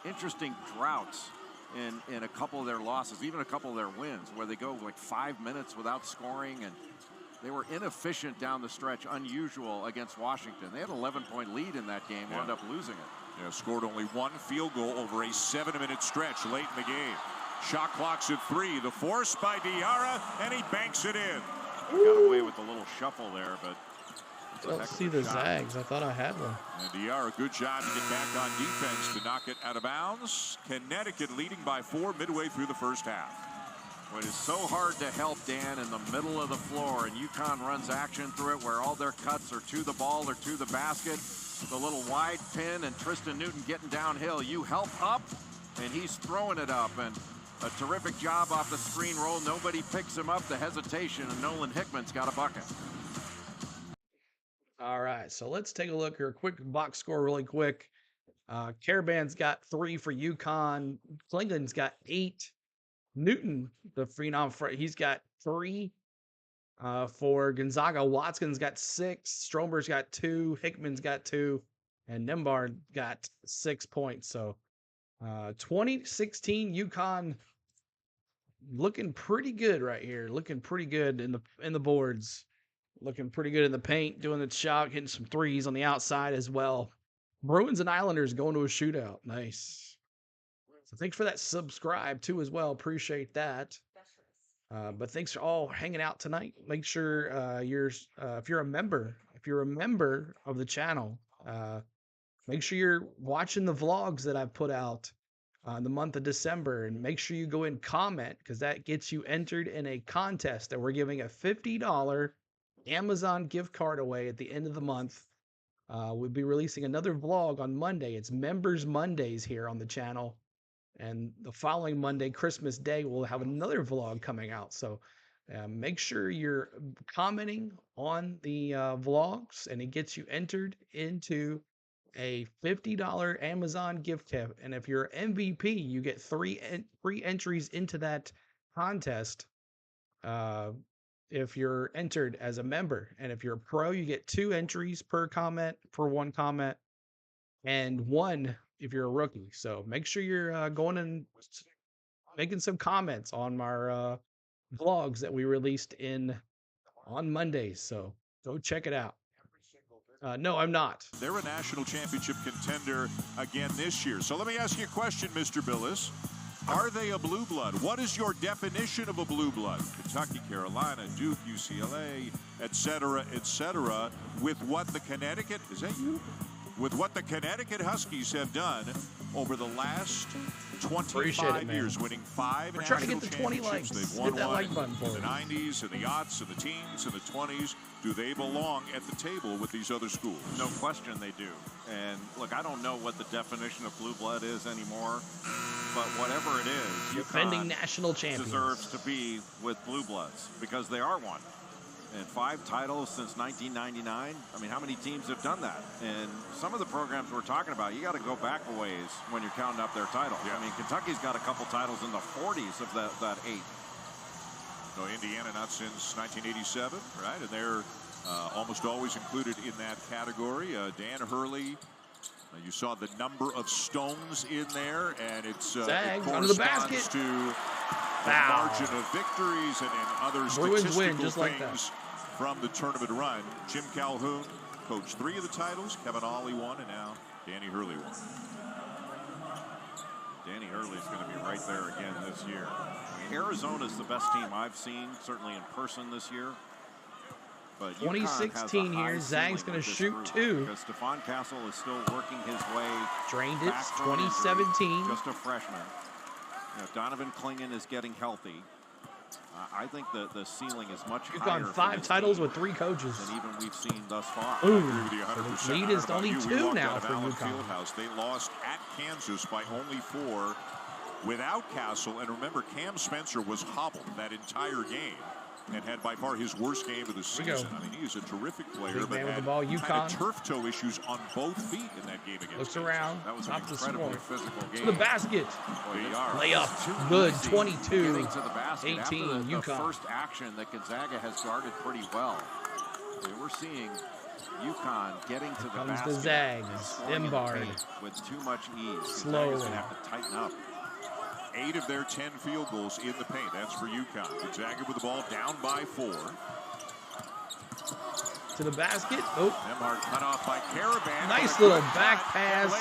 interesting droughts in a couple of their losses, even a couple of their wins, where they go like 5 minutes without scoring, and They were inefficient down the stretch, unusual against Washington. They had an 11-point lead in that game, wound up losing it. Yeah, scored only one field goal over a 7-minute stretch late in the game. Shot clock's at 3. The force by Diarra, and he banks it in. He got away with a little shuffle there, but I don't see the Zags. I thought I had one. And Diarra, good job to get back on defense to knock it out of bounds. Conneticut leading by 4 midway through the first half. Well, it is so hard to help, Dan, in the middle of the floor, and UConn runs action through it where all their cuts are to the ball or to the basket. The little wide pin and Tristan Newton getting downhill. You help up, and he's throwing it up. And a terrific job off the screen roll. Nobody picks him up. The hesitation, and Nolan Hickman's got a bucket. All right, so let's take a look here. Quick box score really quick. Caravan's got 3 for UConn. Klingon's got 8. Newton, the phenom, he's got 3 for Gonzaga. Watson's got 6. Stromer's got 2. Hickman's got 2. And Nembhard got 6 points. So 2016 UConn looking pretty good right here. Looking pretty good in the boards. Looking pretty good in the paint, doing the shot, hitting some threes on the outside as well. Bruins and Islanders going to a shootout. Nice. So thanks for that subscribe too as well. Appreciate that. But thanks for all hanging out tonight. Make sure if you're a member of the channel, make sure you're watching the vlogs that I've put out in the month of December, and make sure you go and comment, because that gets you entered in a contest that we're giving a $50 Amazon gift card away at the end of the month. We'll be releasing another vlog on Monday. It's Members Mondays here on the channel. And the following Monday, Christmas Day, we'll have another vlog coming out. So make sure you're commenting on the vlogs, and it gets you entered into a $50 Amazon gift card. And if you're MVP, you get 3 free entries into that contest. If you're entered as a member, and if you're a pro, you get 2 entries per comment, for 1 comment, and 1 if you're a rookie. So make sure you're going and making some comments on our vlogs that we released on Mondays. So go check it out. No, I'm not. They're a national championship contender again this year. So let me ask you a question, Mr. Billis. Are they a blue blood? What is your definition of a blue blood? Kentucky, Carolina, Duke, UCLA, et cetera, with what the Conneticut, is that you? With what the Conneticut Huskies have done over the last 25 years, winning 5 We're trying to national get to 20 championships. likes. They've won Hit that one like button for in the it. 90s, and the aughts, and the teens, and the 20s. Do they belong at the table with these other schools? No question they do. And look, I don't know what the definition of blue blood is anymore, but whatever it is, Defending UConn national champions deserves to be with blue bloods, because they are one. And 5 titles since 1999. I mean, how many teams have done that? And some of the programs we're talking about, you got to go back a ways when you're counting up their titles. Yeah. I mean, Kentucky's got a couple titles in the 40s of that 8. No, Indiana not since 1987, right? And they're almost always included in that category. Dan Hurley, you saw the number of stones in there, and it's it under the basket to the margin of victories and other Bruins win statistical just like things from the tournament run. Jim Calhoun coached 3 of the titles. Kevin Ollie won, and now Danny Hurley won. Danny Hurley's going to be right there again this year. I mean, Arizona's the best team I've seen, certainly in person this year. But 2016 here, Zag's going to shoot 2. Because Stephon Castle is still working his way. Drained it. Back from 2017. injury, just a freshman. You know, Donovan Clingan is getting healthy. I think the ceiling is much higher. UConn 5 titles with 3 coaches. Than even we've seen thus far. Ooh, So the lead is only 2 now for UConn. Fieldhouse. They lost at Kansas by only 4 without Castle. And remember, Cam Spencer was hobbled that entire game and had by far his worst game of the season. I mean, he is a terrific player, Big but man with had the ball, kind UConn. of turf toe issues on both feet in that game against Looks Kansas. around. That was an Top of the incredibly score. physical To game. the basket. Layup. Good. 22. Getting to the basket 18. after the UConn. first action that Gonzaga has guarded pretty well. We're seeing UConn getting to the comes basket. the Zags. and scoring in the Nembhard. paint with too much ease. Slow. Gonzaga's going to have to tighten up. 8 of their 10 field goals in the paint. That's for UConn. Gonzaga with the ball down by 4. to the basket. Oh, Nemhard cut off by Caravan. nice little back pass.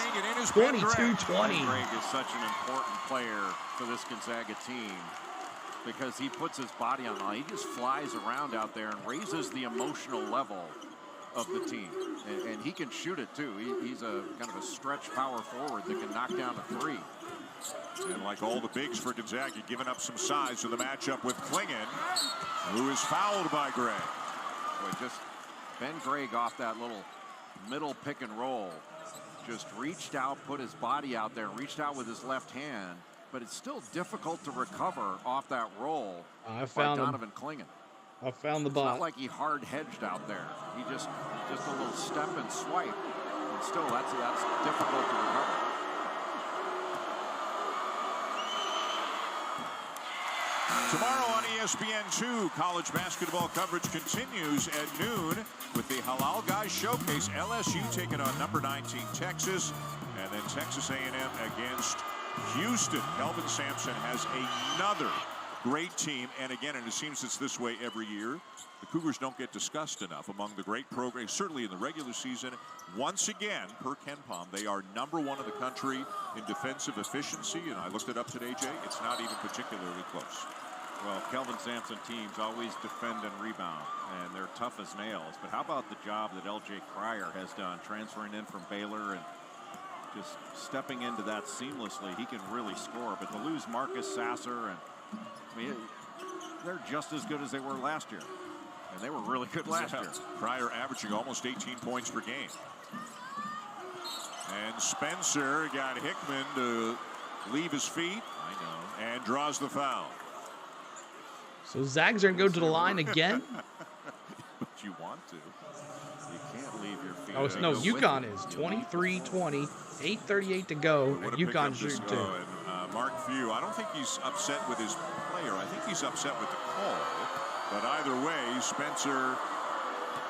22-20. Greg is such an important player for this Gonzaga team because he puts his body on the line. He just flies around out there and raises the emotional level of the team. And he can shoot it too. He's a kind of a stretch power forward that can knock down a three. And like all the bigs for Gonzaga, giving up some size to the matchup with Klingon, who is fouled by Gregg. Boy, just Ben Gregg off that little middle pick and roll. Just reached out, put his body out there, reached out with his left hand, but it's still difficult to recover off that roll I found by Donovan Klingon. I found the It's ball. not like he hard hedged out there. He just a little step and swipe, and still that's difficult to recover. Tomorrow on ESPN2, college basketball coverage continues at noon with the Halal Guys Showcase. LSU taking on number 19 Texas, and then Texas A&M against Houston. Kelvin Sampson has another great team, and again, and it seems it's this way every year. The Cougars don't get discussed enough among the great programs, certainly in the regular season. Once again, per KenPom, they are number 1 in the country in defensive efficiency, and I looked it up today, Jay. It's not even particularly close. Well, Kelvin Sampson teams always defend and rebound, and they're tough as nails. But how about the job that L.J. Cryer has done, transferring in from Baylor and just stepping into that seamlessly? He can really score. But to lose Marcus Sasser, and I mean, they're just as good as they were last year, and they were really good last year. Cryer averaging almost 18 points per game. And Spencer got Hickman to leave his feet. I know. And draws the foul. So Zags are going to go to the line again. But you want to. You can't leave your feet. Oh, no, UConn is 23-20, 8:38 to go, and UConn shooting too. And, Mark Few, I don't think he's upset with his player. I think he's upset with the call. But either way, Spencer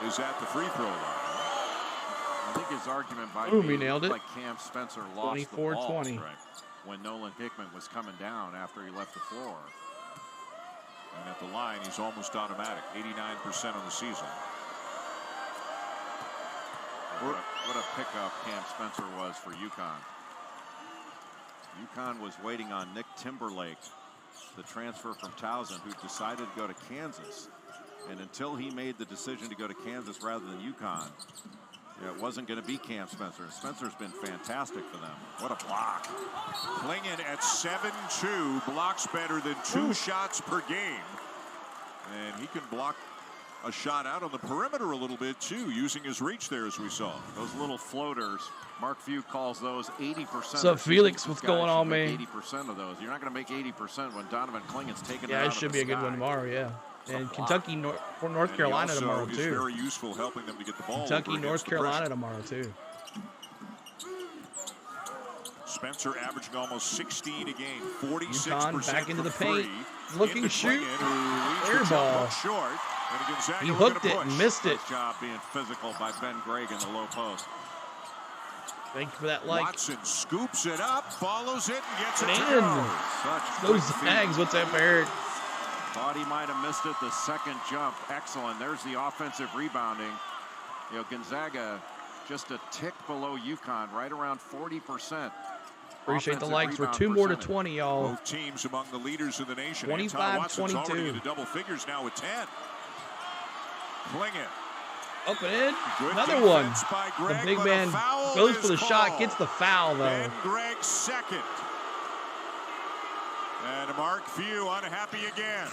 is at the free throw line. I think his argument might Ooh, be we nailed it. like Cam Spencer lost the ball 24-20. right, when Nolan Hickman was coming down after he left the floor. And at the line, he's almost automatic, 89% on the season. What a pickup Cam Spencer was for UConn. UConn was waiting on Nick Timberlake, the transfer from Towson, who decided to go to Kansas. And until he made the decision to go to Kansas rather than UConn, it wasn't going to be Cam Spencer. And Spencer's been fantastic for them. What a block. Klingon at 7-2, blocks better than 2 shots per game. And he can block a shot out on the perimeter a little bit, too, using his reach there, as we saw. Those little floaters, Mark Few calls those 80%. What's up, Felix? What's going on, man? 80% of those. You're not going to make 80% when Donovan Klingon's taking it out Yeah, of it should the be a good sky. one tomorrow, yeah. And block. Kentucky, North Carolina tomorrow, Is too. very useful helping them to get the ball. Kentucky, over North against the Carolina pressure. tomorrow, too. Spencer averaging almost 16 a game, 46% UConn back into the from paint, three. looking Into shoot, Klingon, who leaves air the jump ball. hook short. And Gonzaga He looking hooked to it push. and missed it. Nice job being physical by Ben Gregg in the low post. Thank you for that like. Watson scoops it up, follows it, and gets it Get to in. go. Such Those good feet. Zags, what's up, Eric? Thought he might have missed it the second jump. Excellent. There's the offensive rebounding. You know, Gonzaga just a tick below UConn, right around 40%. Appreciate the offensive likes. We're rebound 2 more to percentage. 20, y'all. Both teams among the leaders in the nation. 25, Anton Watson's already 22. into double figures now with 10. Klingon. Up and in. Good Another one. defense by The Gregg, big but a man foul goes is for the shot, called. gets the foul, though. Ben Gregg second. And Mark Few unhappy again.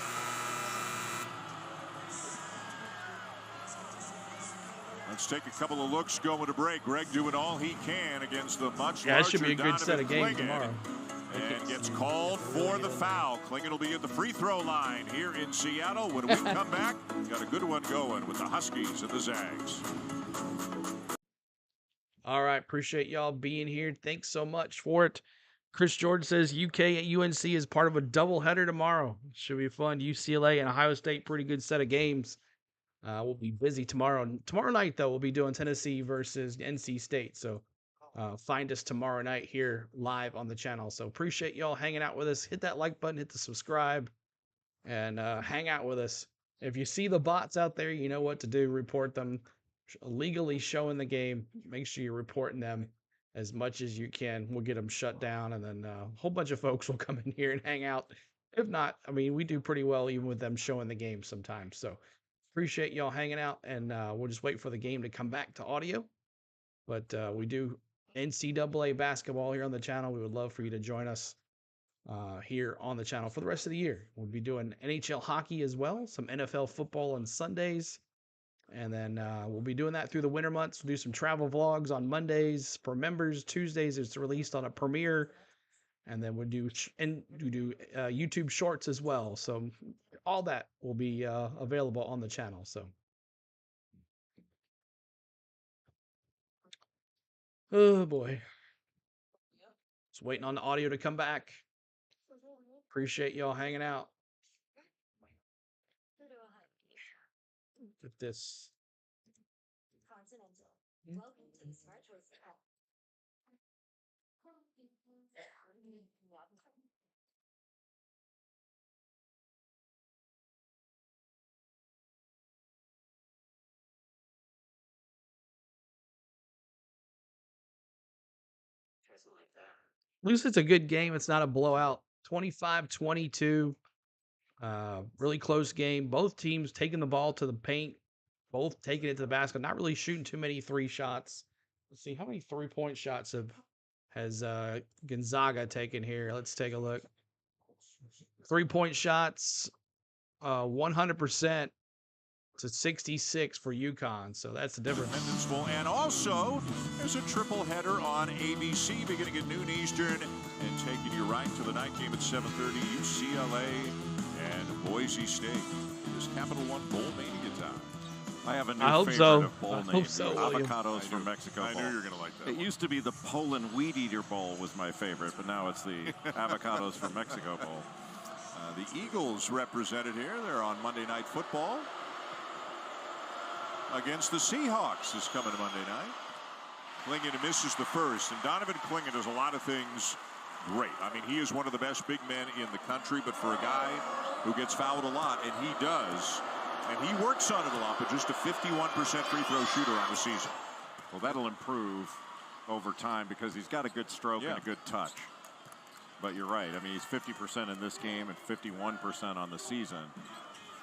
Let's take a couple of looks going to break. Gregg doing all he can against the much Yeah, it larger should be a good set of Donovan games Klingon. tomorrow. And gets called for the foul. Klingon will be at the free throw line here in Seattle. When we come back, got a good one going with the Huskies and the Zags. All right, appreciate y'all being here. Thanks so much for it. Chris Jordan says UK at UNC is part of a doubleheader tomorrow. Should be fun. UCLA and Ohio State, pretty good set of games. We'll be busy tomorrow. Tomorrow night, though, we'll be doing Tennessee versus NC State. So find us tomorrow night here live on the channel. So appreciate y'all hanging out with us. Hit that like button, hit the subscribe, and hang out with us. If you see the bots out there, you know what to do. Report them. illegally showing the game, make sure you're reporting them as much as you can. We'll get them shut down, and then a whole bunch of folks will come in here and hang out. If not, I mean, we do pretty well even with them showing the game sometimes. So appreciate y'all hanging out, and we'll just wait for the game to come back to audio. But we do NCAA basketball here on the channel. We would love for you to join us here on the channel for the rest of the year. We'll be doing NHL hockey as well, some NFL football on Sundays. And then we'll be doing that through the winter months. We'll do some travel vlogs on Mondays for members. Tuesdays it's released on a premiere. And then we'll do YouTube shorts as well. So all that will be available on the channel. So, oh boy, just waiting on the audio to come back. Appreciate y'all hanging out. If this. Welcome to the Smart Choice app. At least it's a good game. It's not a blowout. 25-22. Really close game. Both teams taking the ball to the paint. Both taking it to the basket. Not really shooting too many 3 shots. Let's see, how many 3-point shots has Gonzaga taken here? Let's take a look. 3-point shots, 100% to 66 for UConn. So that's the difference. And also, there's a triple header on ABC beginning at noon Eastern and taking you right to the night game at 7:30. UCLA and Boise State. Is Capital One Bowl Mania time? I have a new I hope favorite so. of bowl I names. hope so, William. Avocados from Mexico I Bowl. knew you were going to like that It one. used to be the Poland Weed Eater Bowl was my favorite, but now it's the Avocados from Mexico Bowl. The Eagles represented here. They're on Monday Night Football against the Seahawks this coming Monday night. Clingan misses the first, and Donovan Clingan does a lot of things great. I mean, he is one of the best big men in the country, but for a guy who gets fouled a lot, and he does, and he works on it a lot, but just a 51% free throw shooter on the season. Well, that'll improve over time because he's got a good stroke and a good touch. But you're right. I mean, he's 50% in this game and 51% on the season.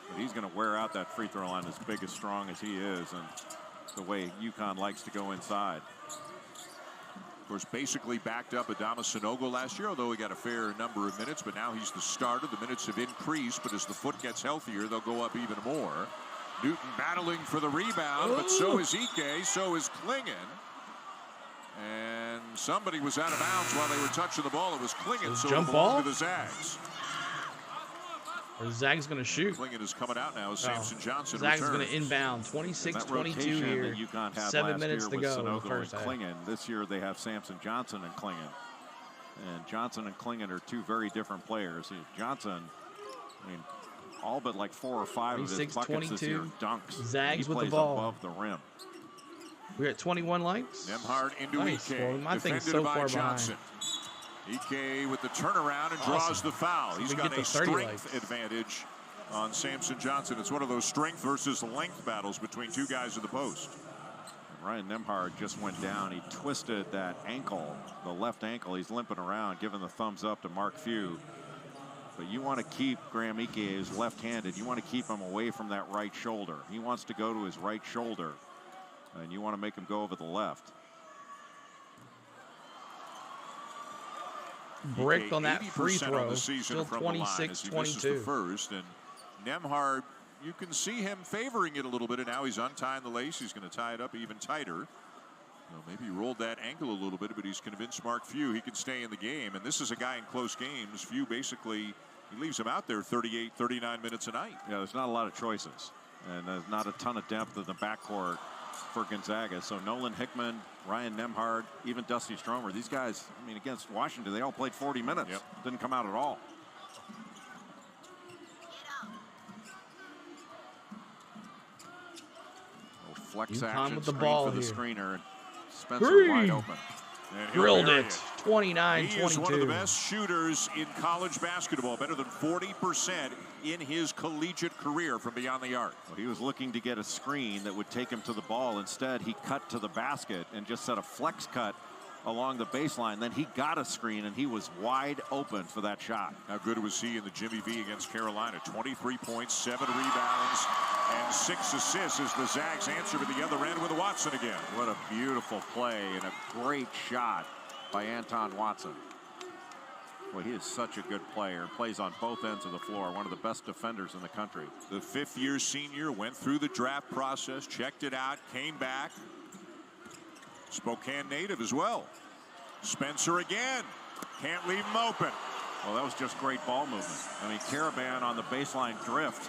But he's going to wear out that free throw line as big, as strong as he is, and the way UConn likes to go inside. Of course, basically backed up Adama Sanogo last year, although he got a fair number of minutes, but now he's the starter. The minutes have increased, but as the foot gets healthier, they'll go up even more. Newton battling for the rebound, but so is Ike, so is Clingan. And somebody was out of bounds while they were touching the ball. It was Clingan, so jump it ball? belonged to the Zags. Or Zag's going to shoot. Clingan is coming out now as Samson Johnson Zag's returns. going to inbound. 26-22 here. That UConn had 7 minutes last to year with go in the Sanogo first and half. Clingan. This year they have Samson Johnson and Clingan. And Johnson and Clingan are 2 very different players. Johnson, I mean, all but like 4 or 5 of his buckets this year dunks. Zags he with the plays ball. above the rim. We're at 21 likes. Nemhard into Nice. Ike. Well, my thing's Defended so by far Johnson. Ike with the turnaround and draws the foul. He's We got get the a 30 strength likes. advantage on Samson Johnson. It's one of those strength versus length battles between 2 guys in the post. And Ryan Nemhard just went down. He twisted that ankle, the left ankle. He's limping around, giving the thumbs up to Mark Few. But you want to keep Graham Ike, who's left-handed. You want to keep him away from that right shoulder. He wants to go to his right shoulder, and you want to make him go over the left. Brick on that free 80% on throw. the season Still from the line as he misses the 26-22. first, and Nemhard, you can see him favoring it a little bit, and now he's untying the lace. He's going to tie it up even tighter. Well, maybe he rolled that ankle a little bit, but he's convinced Mark Few he can stay in the game. And this is a guy in close games. Few basically, he leaves him out there 38, 39 minutes a night. Yeah, there's not a lot of choices, and there's not a ton of depth in the backcourt for Gonzaga. So Nolan Hickman, Ryan Nemhard, even Dusty Stromer, these guys, I mean, against Washington, they all played 40 minutes. Yep. Didn't come out at all. Flex UConn action with the screen ball for the here. screener. Spencer wide open. And he'll Drilled bury it. 29-22. He is one of the best shooters in college basketball, better than 40% in his collegiate career from beyond the arc. Well, he was looking to get a screen that would take him to the ball. Instead, he cut to the basket and just set a flex cut along the baseline. Then he got a screen, and he was wide open for that shot. How good was he in the Jimmy V against Carolina? 23 points, 7 rebounds, and 6 assists as the Zags answer at the other end with Watson again. What a beautiful play and a great shot by Anton Watson. Well, he is such a good player. Plays on both ends of the floor. One of the best defenders in the country. The fifth-year senior went through the draft process, checked it out, came back. Spokane native as well. Spencer again. Can't leave him open. Well, that was just great ball movement. I mean, Caravan on the baseline drift.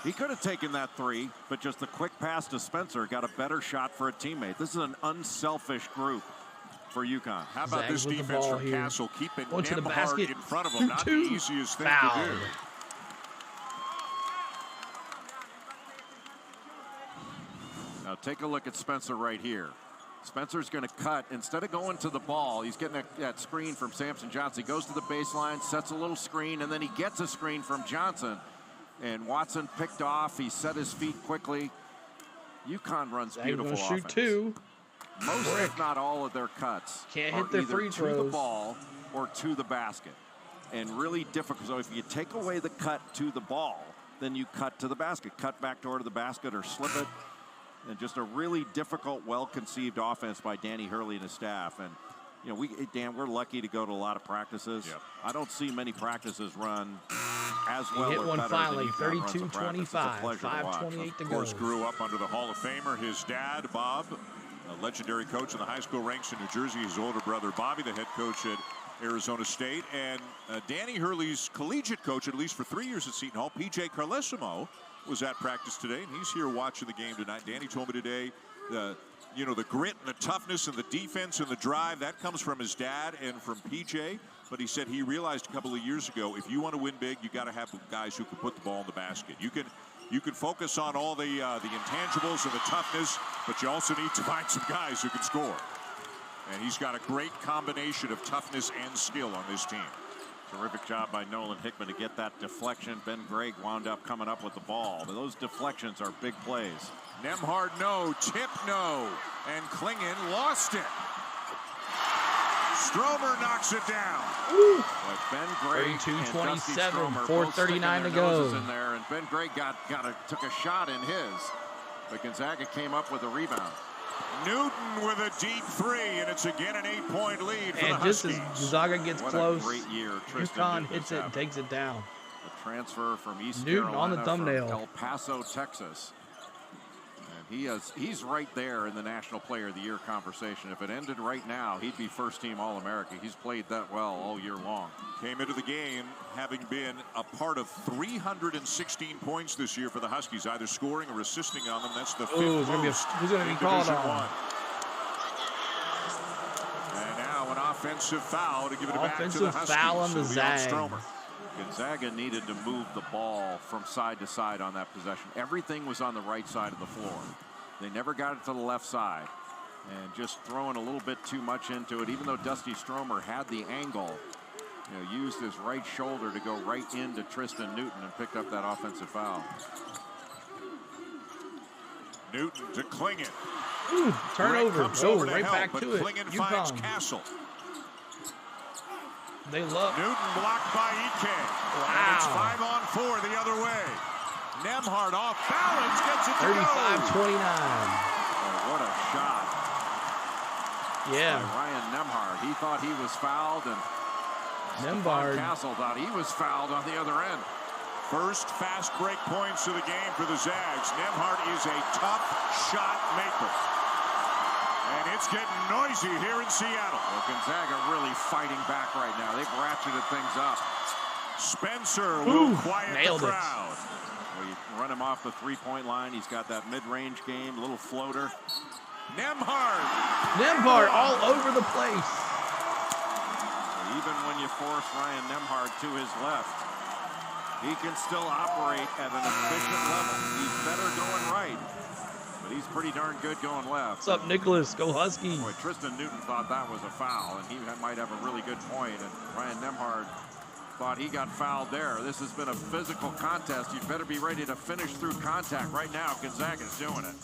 He could have taken that three, but just the quick pass to Spencer got a better shot for a teammate. This is an unselfish group for UConn. How about Zags this with the defense ball from here. Castle, keeping Going to the Nemhard basket. in front of him? Not the easiest thing Foul. to do. Now take a look at Spencer right here. Spencer's going to cut. Instead of going to the ball, he's getting that screen from Samson Johnson. He goes to the baseline, sets a little screen, and then he gets a screen from Johnson. And Watson picked off. He set his feet quickly. UConn runs beautiful offense. Shoot two. Most, if not all, of their cuts Can't are hit their either free to the throws. ball or to the basket. And really difficult. So if you take away the cut to the ball, then you cut to the basket. Cut back door to the basket or slip it. And just a really difficult, well-conceived offense by Danny Hurley and his staff. And, you know, Dan, we're lucky to go to a lot of practices. Yep. I don't see many practices run as He well hit or one better finally, than UConn runs a practice. It's a 32-25, pleasure to watch. 5:28 to Of go. course, grew up under the Hall of Famer. His dad, Bob, a legendary coach in the high school ranks in New Jersey. His older brother, Bobby, the head coach at Arizona State. And Danny Hurley's collegiate coach, at least for 3 years at Seton Hall, P.J. Carlesimo, was at practice today, and he's here watching the game tonight. Danny told me today, the grit and the toughness and the defense and the drive, that comes from his dad and from PJ. But he said he realized a couple of years ago, if you want to win big, you got to have guys who can put the ball in the basket. You can focus on all the intangibles and the toughness, but you also need to find some guys who can score. And he's got a great combination of toughness and skill on this team. Terrific job by Nolan Hickman to get that deflection. Ben Gregg wound up coming up with the ball. But those deflections are big plays. Nemhard, no. Tip, no. And Klingon lost it. Stromer knocks it down. But Ben Gregg and Dusty 32-27, Stromer both sticking 4:39 their to go. noses in there, and Ben Gregg took a shot in his. But Gonzaga came up with a rebound. Newton with a deep three, and it's again an 8-point lead for And the just Huskies. as Gonzaga gets What close, a great year Tristan UConn Newton hits is it and having. takes it down. A transfer from East Newton Carolina on the thumbnail. from El Paso, Texas. And he's right there in the National Player of the Year conversation. If it ended right now, he'd be first-team All-America. He's played that well all year long. Came into the game having been a part of 316 points this year for the Huskies, either scoring or assisting on them. That's the fifth Ooh, most who's gonna be in called Division on? I. And now an offensive foul to give it back to the Offensive Huskies. foul on the It'll be Zags. Stromer. Gonzaga needed to move the ball from side to side on that possession. Everything was on the right side of the floor. They never got it to the left side. And just throwing a little bit too much into it, even though Dusty Stromer had the angle, used his right shoulder to go right into Tristan Newton and picked up that offensive foul. Newton to Klingon. Ooh, turnover. Comes Go over to right help, back but to it. Klingon finds UConn. Castle. They love. Newton blocked by Ike. Wow. And it's 5-on-4 the other way. Nemhard off balance, gets it to 35-29. Oh, what a shot Yeah. by Ryan Nemhard. He thought he was fouled, and Nemhard. Castle thought he was fouled on the other end. First fast break points of the game for the Zags. Nemhard is a tough shot maker. And it's getting noisy here in Seattle. Well, Gonzaga really fighting back right now. They've ratcheted things up. Spencer will quiet nailed the it. crowd. Well, you run him off the three-point line. He's got that mid-range game, little floater. Nemhard all over the place. Even when you force Ryan Nemhard to his left, he can still operate at an efficient level. He's better going right. But he's pretty darn good going left. What's up, Nicholas? Go Huskies. Boy, Tristan Newton thought that was a foul, and he might have a really good point. And Ryan Nemhard thought he got fouled there. This has been a physical contest. You'd better be ready to finish through contact. Right now, Gonzaga's doing it.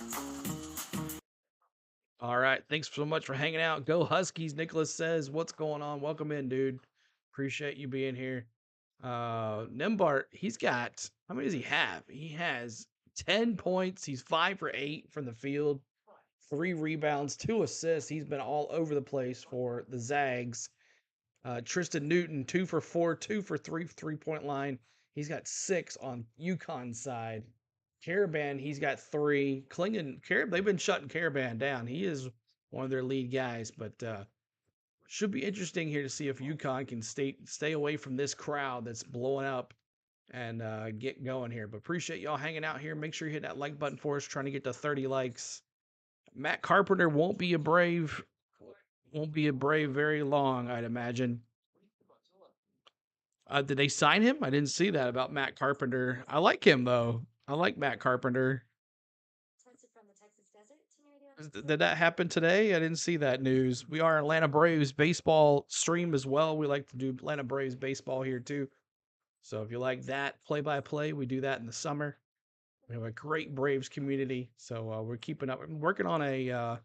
All right. Thanks so much for hanging out. Go Huskies. Nicholas says, what's going on? Welcome in, dude. Appreciate you being here. Nembart, he's got, how many does he have? He has 10 points. He's 5 for 8 from the field, 3 rebounds, 2 assists. He's been all over the place for the Zags. Tristan Newton, 2 for 4, 2 for 3, 3-point line. He's got 6 on UConn side. Caravan, he's got 3. Klingon, they've been shutting Caravan down. He is one of their lead guys, but should be interesting here to see if UConn can stay away from this crowd that's blowing up and get going here. But appreciate y'all hanging out here. Make sure you hit that like button for us, trying to get to 30 likes. Matt Carpenter won't be a Brave very long, I'd imagine. Did they sign him? I didn't see that about Matt Carpenter. I like him, though. I like Matt Carpenter. Tested from the Texas desert to near the Did that happen today? I didn't see that news. We are Atlanta Braves baseball stream as well. We like to do Atlanta Braves baseball here, too. So if you like that play-by-play, we do that in the summer. We have a great Braves community. So we're keeping up. I'm working on a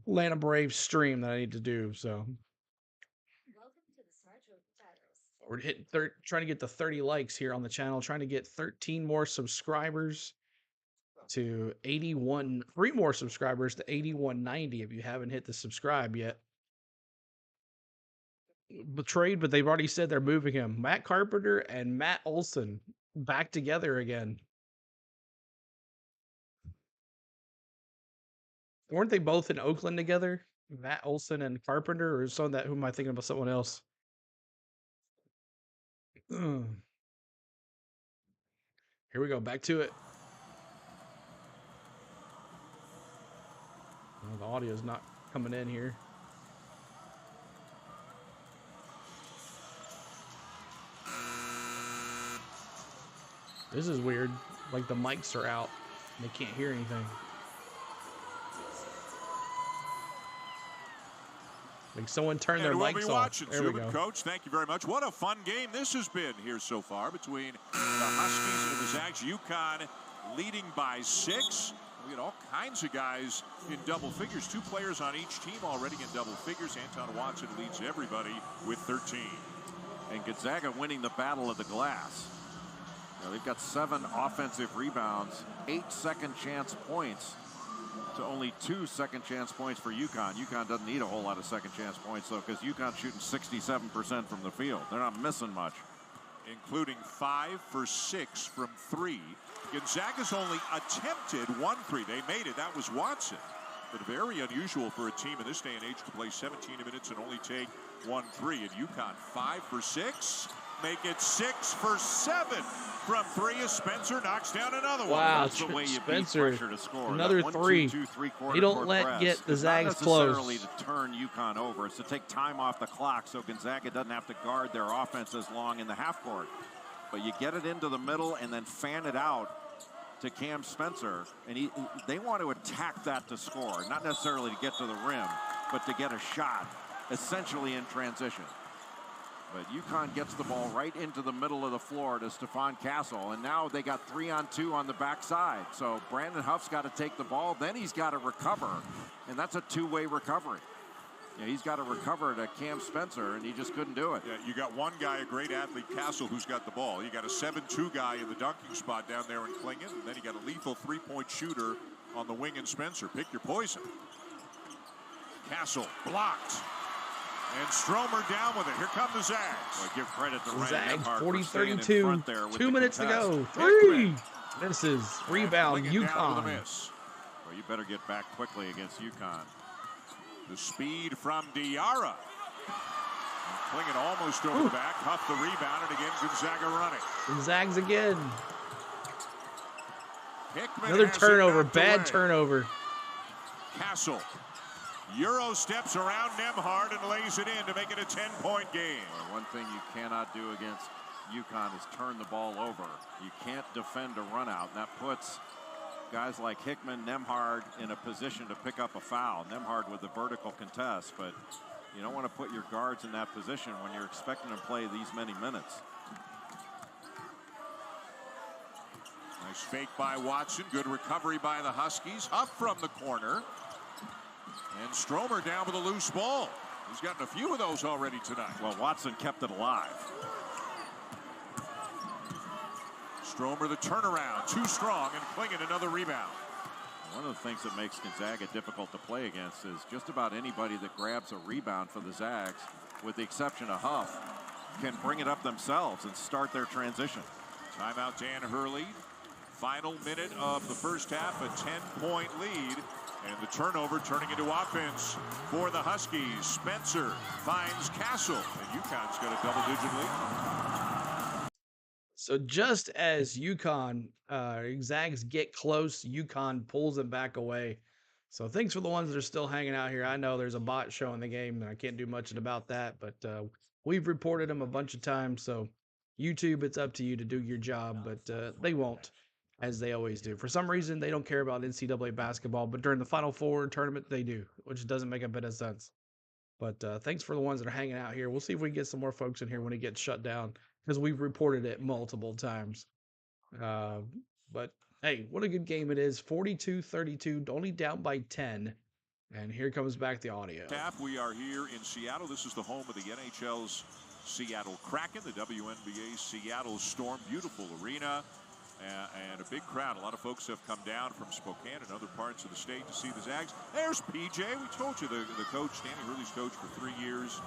Atlanta Braves stream that I need to do. So Welcome to the Smart Road Battles. we're hitting trying to get to 30 likes here on the channel, trying to get 13 more subscribers to 81, 3 more subscribers to 8190 if you haven't hit the subscribe yet. Betrayed, but they've already said they're moving him. Matt Carpenter and Matt Olson back together again. Weren't they both in Oakland together? Matt Olson and Carpenter, or some that? Who am I thinking about? Someone else. Here we go. Back to it. Oh, the audio's not coming in here. This is weird. Like the mics are out. They can't hear anything. Like someone turned their mics off. There we go. Coach, thank you very much. What a fun game this has been here so far between the Huskies and the Zags. UConn leading by 6. We had all kinds of guys in double figures. 2 players on each team already in double figures. Anton Watson leads everybody with 13. And Gonzaga winning the battle of the glass. You know, they've got 7 offensive rebounds, 8 second chance points to only 2 second chance points for UConn. UConn doesn't need a whole lot of second chance points, though, because UConn's shooting 67% from the field. They're not missing much. Including 5 for 6 from 3. Gonzaga's only attempted 1 3. They made it. That was Watson. But very unusual for a team in this day and age to play 17 minutes and only take 1 3. And UConn 5 for 6. Make it 6 for 7 from 3 as Spencer knocks down another one. Wow, That's the way you beat Spencer, pressure to score. another That 3. 1-2-2 3/4 You don't court let press. get the It's Zags not close. necessarily to turn UConn over. It's to take time off the clock so Gonzaga doesn't have to guard their offense as long in the half court. But you get it into the middle and then fan it out to Cam Spencer, and they want to attack that to score, not necessarily to get to the rim, but to get a shot, essentially in transition. But UConn gets the ball right into the middle of the floor to Stephon Castle, and now they got 3-on-2 on the backside. So Brandon Huff's got to take the ball, then he's got to recover, and that's a 2-way recovery. Yeah, he's got to recover to Cam Spencer, and he just couldn't do it. Yeah, you got one guy, a great athlete, Castle, who's got the ball. You got a 7-2 guy in the dunking spot down there in Klingon, and then you got a lethal 3-point shooter on the wing in Spencer. Pick your poison. Castle blocked. And Stromer down with it. Here come the Zags. Well, give credit to Ryan Zags, Nemhard for staying in 40-32. front there with 2 the minutes to contest. go. 3. Misses. Rebound, Klingon down with a UConn. miss. Well, you better get back quickly against UConn. The speed from Diarra. And Klingon almost over the back. Huff the rebound, and again Gonzaga running. Zags again. Hickman Another has it turnover. knocked Bad away. turnover. Castle. Euro steps around Nemhard and lays it in to make it a 10-point game. Well, one thing you cannot do against UConn is turn the ball over. You can't defend a run out, and that puts guys like Hickman, Nembhard in a position to pick up a foul. Nembhard with the vertical contest, but you don't want to put your guards in that position when you're expecting them to play these many minutes. Nice fake by Watson. Good recovery by the Huskies. Up from the corner. And Stromer down with a loose ball. He's gotten a few of those already tonight. Well, Watson kept it alive. Stromer the turnaround. Too strong, and Klingon another rebound. One of the things that makes Gonzaga difficult to play against is just about anybody that grabs a rebound for the Zags, with the exception of Huff, can bring it up themselves and start their transition. Timeout Dan Hurley. Final minute of the first half, a 10-point lead. And the turnover turning into offense for the Huskies. Spencer finds Castle, and UConn's got a double-digit lead. So just as UConn, Zags get close, UConn pulls them back away. So thanks for the ones that are still hanging out here. I know there's a bot showing the game, and I can't do much about that, but we've reported them a bunch of times. So YouTube, it's up to you to do your job, but they won't, as they always do. For some reason, they don't care about NCAA basketball, but during the Final Four tournament, they do, which doesn't make a bit of sense. But thanks for the ones that are hanging out here. We'll see if we can get some more folks in here when it gets shut down, because we've reported it multiple times. But hey, what a good game it is. 42-32, only down by 10. And here comes back the audio. We are here in Seattle. This is the home of the NHL's Seattle Kraken, the WNBA Seattle Storm. Beautiful arena. And a big crowd. A lot of folks have come down from Spokane and other parts of the state to see the Zags. There's PJ. We told you the coach, Danny Hurley's coach for 3 years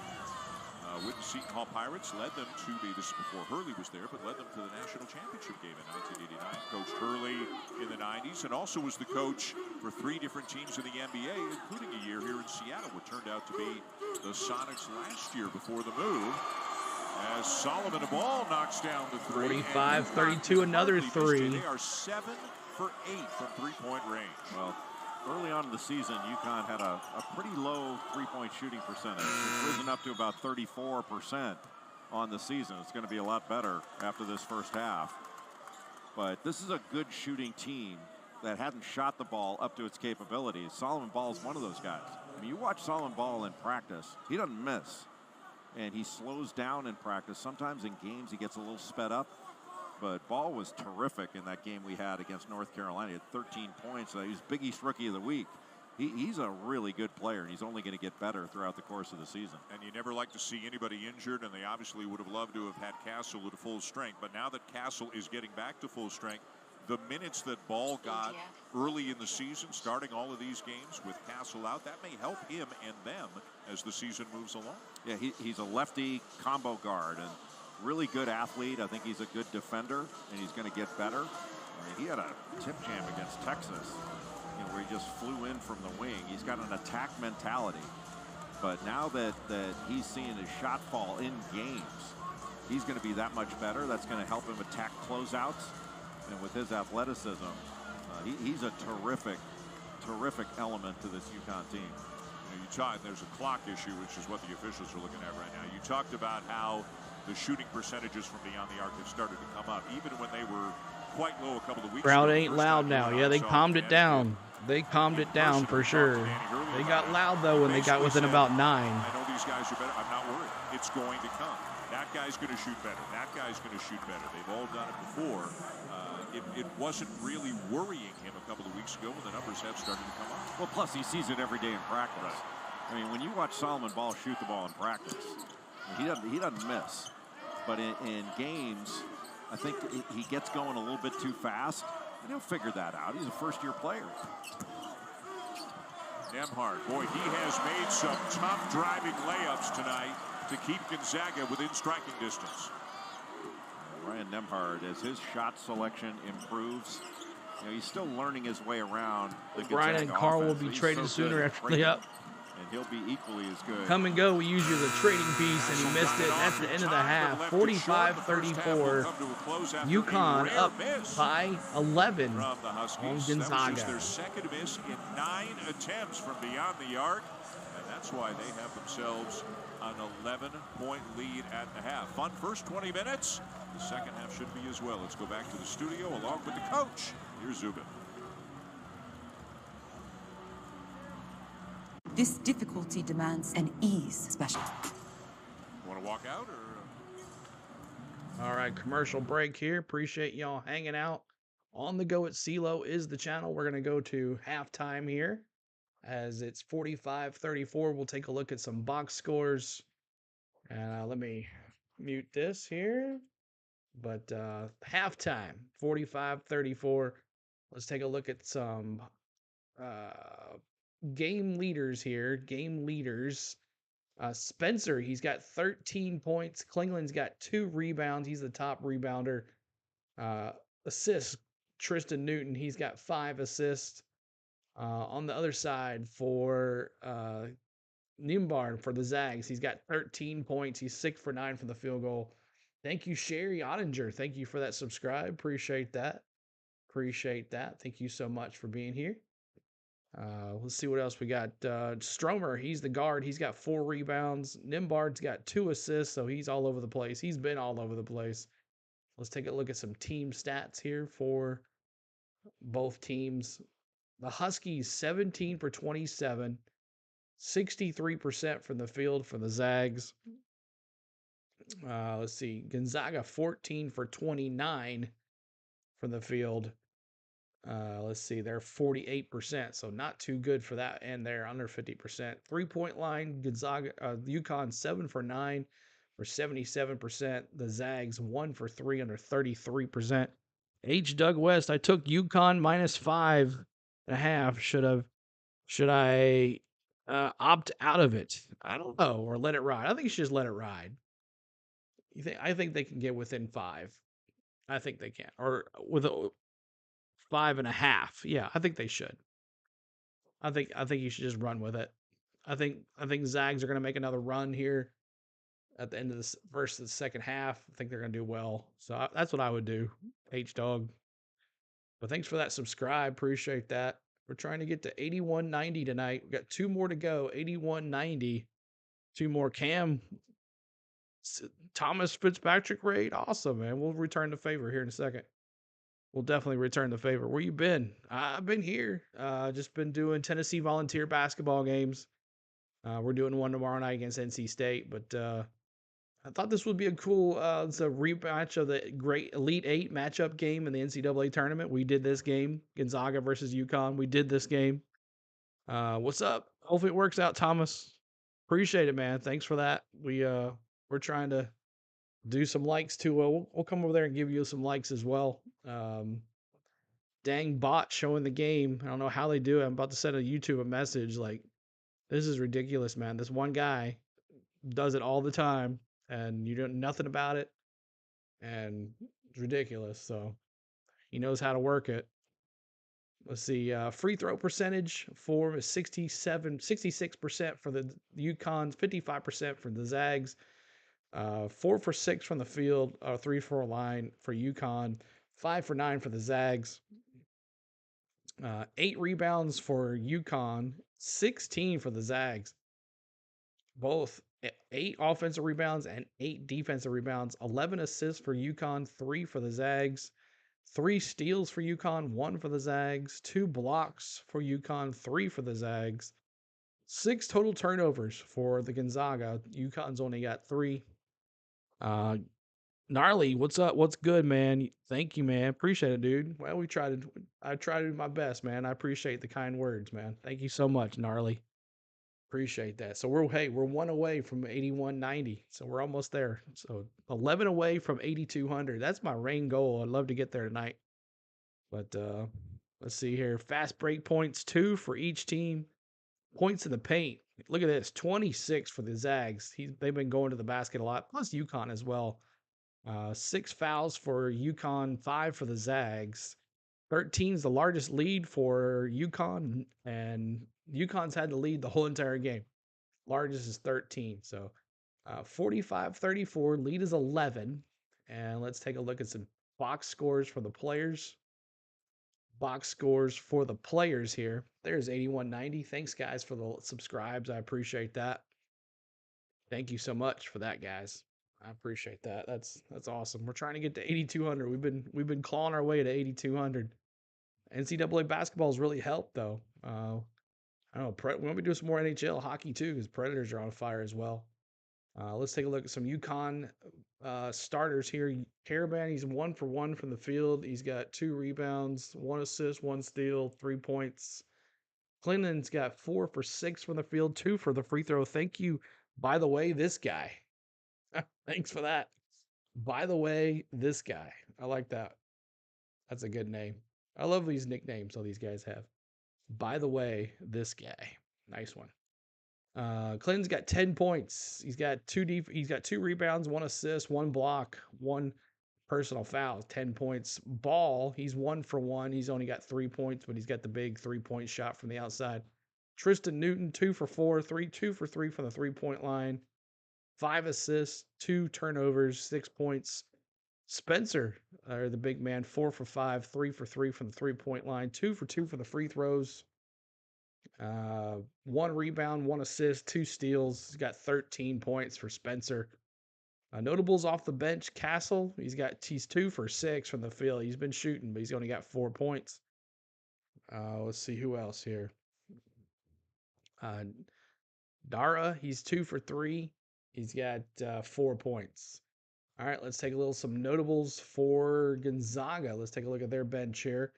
with the Seton Hall Pirates. Led them to this before Hurley was there, but led them to the national championship game in 1989. Coached Hurley in the 90s and also was the coach for 3 different teams in the NBA, including a year here in Seattle, what turned out to be the Sonics last year before the move. As Solomon the ball knocks down the 3. 45-32, another 3. They are 7 for 8 from three-point range. Well, early on in the season, UConn had a pretty low three-point shooting percentage. It's risen up to about 34% on the season. It's going to be a lot better after this first half. But this is a good shooting team that hadn't shot the ball up to its capabilities. Solomon Ball is one of those guys. I mean, you watch Solomon Ball in practice, he doesn't miss. And he slows down in practice. Sometimes in games he gets a little sped up. But Ball was terrific in that game we had against North Carolina. He had 13 points. He was Big East Rookie of the Week. He's a really good player, and he's only going to get better throughout the course of the season. And you never like to see anybody injured, and they obviously would have loved to have had Castle at full strength. But now that Castle is getting back to full strength, the minutes that Ball got early in the season, starting all of these games with Castle out, that may help him and them as the season moves along. Yeah, he's a lefty combo guard and really good athlete. I think he's a good defender, and he's going to get better. I mean, he had a tip jam against Texas, where he just flew in from the wing. He's got an attack mentality. But now that he's seeing his shot fall in games, he's going to be that much better. That's going to help him attack closeouts. And with his athleticism, he's a terrific element to this UConn team. You talk, there's a clock issue, which is what the officials are looking at right now. You talked about how the shooting percentages from beyond the arc have started to come up, even when they were quite low a couple of weeks ago. Crowd ain't loud now. Yeah, they calmed it down. They calmed it down for sure. They got loud, though, when they got within about 9. I know these guys are better. I'm not worried. It's going to come. That guy's going to shoot better. That guy's going to shoot better. They've all done it before. It wasn't really worrying him a couple of weeks ago when the numbers have started to come up. Well, plus he sees it every day in practice. Right. I mean, when you watch Solomon Ball shoot the ball in practice, he doesn't miss. But in games, I think he gets going a little bit too fast, and he'll figure that out. He's a first-year player. Nembhard, boy, he has made some tough driving layups tonight to keep Gonzaga within striking distance. Ryan Nembhard, as his shot selection improves, he's still learning his way around the Brian Gonzaga and Carl offense. will be He's traded so sooner good at after trading, the up. and he'll be equally as good. Come and go. We use you as a trading piece, and he missed it at the end of the half. 45-34. UConn up by 11 on Gonzaga. That was their second miss in 9 attempts from beyond the arc, and that's why they have themselves an 11-point lead at the half. Fun first 20 minutes. The second half should be as well. Let's go back to the studio along with the coach. Here's Zubin. This difficulty demands an ease special. Want to walk out or? All right, commercial break here. Appreciate y'all hanging out. On the Go at CeeLo is the channel. We're going to go to halftime here as it's 45-34. We'll take a look at some box scores. Let me mute this here. But halftime, 45-34. Let's take a look at some game leaders here. Game leaders. Spencer, he's got 13 points. Klingland's got 2 rebounds. He's the top rebounder. Assists, Tristan Newton, he's got 5 assists. On the other side for Nimbard for the Zags, he's got 13 points. He's 6 for 9 from the field goal. Thank you, Sherry Ottinger. Thank you for that subscribe. Appreciate that. Thank you so much for being here. Let's see what else we got. Stromer, he's the guard. He's got 4 rebounds. Nimbard's got 2 assists, so he's all over the place. He's been all over the place. Let's take a look at some team stats here for both teams. The Huskies, 17 for 27, 63% from the field for the Zags. Let's see. Gonzaga, 14 for 29 from the field. Let's see, they're 48%, so not too good for that, and they're under 50%. 3-point line, Gonzaga, UConn 7 for 9 for 77%. The Zags 1 for 3 under 33%. Doug West, I took UConn minus 5.5. Should I opt out of it? I don't know, or let it ride. I think you should just let it ride. I think they can get within 5. I think they can, or with a 5.5. Yeah, I think they should. I think you should just run with it. I think Zags are going to make another run here at the end of the first and second half. I think they're going to do well. So that's what I would do, Dog. But thanks for that subscribe. Appreciate that. We're trying to get to 81.90 tonight. We got 2 more to go. 81.90. 2 more. Cam Thomas Fitzpatrick raid. Awesome, man. We'll return the favor here in a second. We'll definitely return the favor. Where you been? I've been here. Just been doing Tennessee volunteer basketball games. We're doing one tomorrow night against NC State, but I thought this would be a cool it's a rematch of the great Elite 8 matchup game in the NCAA tournament. We did this game, Gonzaga versus UConn. We did this game. What's up? Hopefully it works out, Thomas. Appreciate it, man. Thanks for that. We're trying to do some likes too. We'll come over there and give you some likes as well. Dang bot showing the game. I don't know how they do it. I'm about to send a YouTube a message like, this is ridiculous, man. This one guy does it all the time, and you do nothing about it, and it's ridiculous. So he knows how to work it. Let's see. Free throw percentage for 66% for the UConn, 55% for the Zags. 4 for 6 from the field, 3 for a line for UConn, 5 for 9 for the Zags. 8 rebounds for UConn, 16 for the Zags. Both 8 offensive rebounds and 8 defensive rebounds. 11 assists for UConn, 3 for the Zags. 3 steals for UConn, 1 for the Zags. 2 blocks for UConn, 3 for the Zags. 6 total turnovers for the Gonzaga. UConn's only got 3. Gnarly, what's up? What's good, man? Thank you, man. Appreciate it, dude. Well, I try to do my best, man. I appreciate the kind words, man. Thank you so much, Gnarly. Appreciate that. So we're 1 away from 81.90. So we're almost there. So 11 away from 8,200. That's my rain goal. I'd love to get there tonight. But let's see here. Fast break points, 2 for each team. Points in the paint. Look at this, 26 for the Zags. They've been going to the basket a lot, plus UConn as well. 6 fouls for UConn, 5 for the Zags. 13 is the largest lead for UConn, and UConn's had the lead the whole entire game. Largest is 13. So 45-34, lead is 11. And let's take a look at some box scores for the players. Box scores for the players here. There's 81.90. Thanks, guys, for the subscribes. I appreciate that. Thank you so much for that, guys. I appreciate that. That's awesome. We're trying to get to 8,200. We've been clawing our way to 8,200. NCAA basketball has really helped, though. I don't know. We want to do some more NHL hockey too, because Predators are on fire as well. Let's take a look at some UConn starters here. Caravan, he's 1 for 1 from the field. He's got 2 rebounds, 1 assist, 1 steal, 3 points. Clinton's got 4 for 6 from the field, 2 for the free throw. Thank you, by the way, this guy. Thanks for that. By the way, this guy. I like that. That's a good name. I love these nicknames all these guys have. By the way, this guy. Nice one. Clinton's got 10 points. He's got 2 rebounds, 1 assist, 1 block, 1 personal foul, 10 points. Ball, he's 1 for 1. He's only got 3 points, but he's got the big 3-point shot from the outside. Tristan Newton, 2 for 4, 2 for 3 from the 3-point line. 5 assists, 2 turnovers, 6 points. Spencer, the big man, 4 for 5, 3 for 3 from the 3-point line, 2 for 2 for the free throws. 1 rebound, 1 assist, 2 steals. He's got 13 points for Spencer. Notables off the bench, Castle. He's 2 for 6 from the field. He's been shooting, but he's only got 4 points. Let's see who else here. Dara, he's 2 for 3. He's got 4 points. All right, let's take some notables for Gonzaga. Let's take a look at their bench here.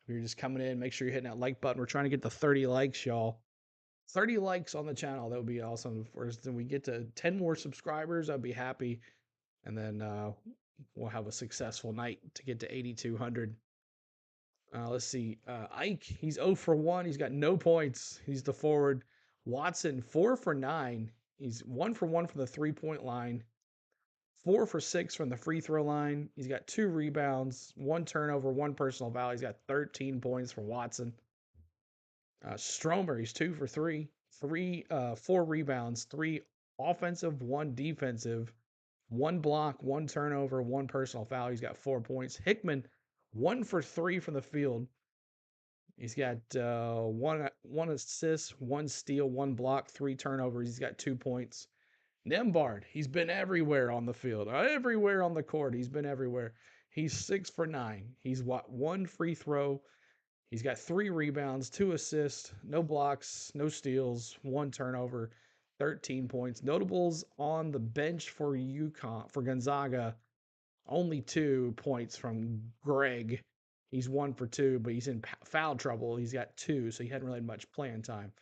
If you're just coming in, make sure you're hitting that like button. We're trying to get to 30 likes, y'all. 30 likes on the channel. That would be awesome. First, then we get to 10 more subscribers. I'd be happy. And then we'll have a successful night to get to 8,200. Let's see. Ike, he's 0 for 1. He's got no points. He's the forward. Watson, 4 for 9. He's 1 for 1 from the 3-point line. 4 for 6 from the free throw line. He's got 2 rebounds, 1 turnover, 1 personal foul. He's got 13 points for Watson. Stromer, he's 2 for 3. 4 rebounds, 3 offensive, 1 defensive, 1 block, 1 turnover, 1 personal foul. He's got 4 points. Hickman, 1 for 3 from the field. He's got 1 assist, 1 steal, 1 block, 3 turnovers. He's got 2 points. Nembhard, he's been everywhere on the field, everywhere on the court. He's been everywhere. He's 6 for 9. He's 1 free throw. He's got 3 rebounds, 2 assists, no blocks, no steals, 1 turnover, 13 points. Notables on the bench for Gonzaga, only 2 points from Greg. He's 1 for 2, but he's in foul trouble. He's got 2, so he hadn't really had much playing time.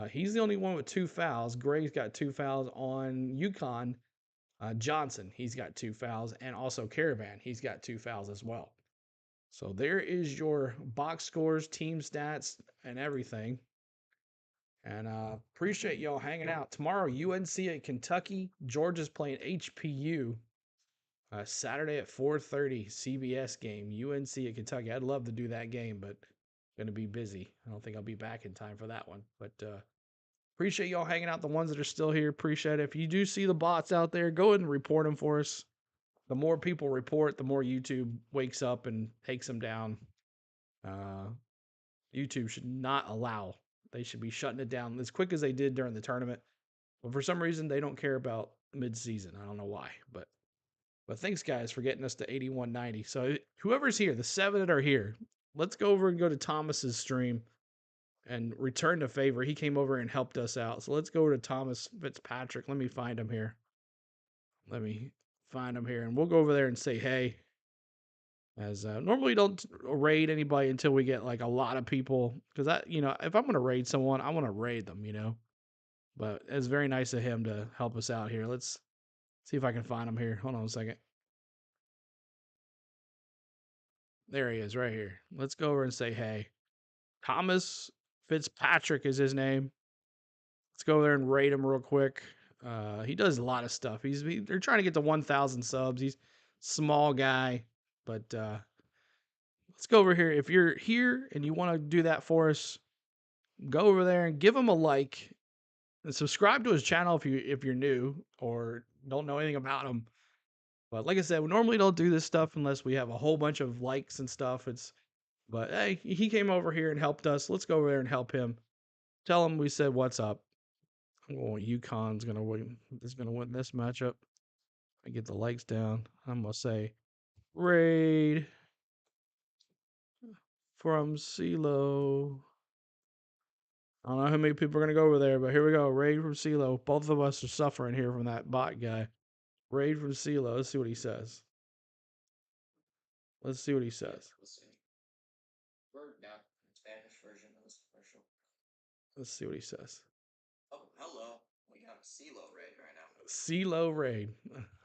He's the only one with 2 fouls. Greg's got 2 fouls on UConn. Johnson, he's got 2 fouls. And also Caravan, he's got 2 fouls as well. So there is your box scores, team stats, and everything. And appreciate y'all hanging out. Tomorrow, UNC at Kentucky. Georgia's playing HPU. Saturday at 4:30, CBS game. UNC at Kentucky. I'd love to do that game, but going to be busy. I don't think I'll be back in time for that one. But appreciate y'all hanging out. The ones that are still here, appreciate it. If you do see the bots out there, go ahead and report them for us. The more people report, the more YouTube wakes up and takes them down. YouTube should not allow. They should be shutting it down as quick as they did during the tournament. But for some reason, they don't care about mid-season. I don't know why. But thanks, guys, for getting us to 8190. So whoever's here, the 7 that are here, let's go over and go to Thomas's stream and return the favor. He came over and helped us out. So let's go over to Thomas Fitzpatrick. Let me find him here. And we'll go over there and say hey. As normally don't raid anybody until we get like a lot of people. Because if I'm going to raid someone, I want to raid them, But it's very nice of him to help us out here. Let's see if I can find him here. Hold on a second. There he is right here. Let's go over and say hey. Thomas Fitzpatrick is his name. Let's go there and rate him real quick. He does a lot of stuff. They're trying to get to 1,000 subs. He's a small guy, but let's go over here. If you're here and you want to do that for us, go over there and give him a like and subscribe to his channel if you're new or don't know anything about him. But like I said, we normally don't do this stuff unless we have a whole bunch of likes and stuff. But hey, he came over here and helped us. Let's go over there and help him. Tell him we said what's up. Oh, UConn's gonna win. Is gonna win this matchup. I get the likes down. I'm gonna say raid from CeeLo. I don't know how many people are going to go over there, but here we go. Raid from CeeLo. Both of us are suffering here from that bot guy. Raid from CeeLo. Let's see what he says. Let's see what he says. Spanish version of this commercial. Let's see what he says. Oh, hello. We got a CeeLo raid right now. CeeLo Raid.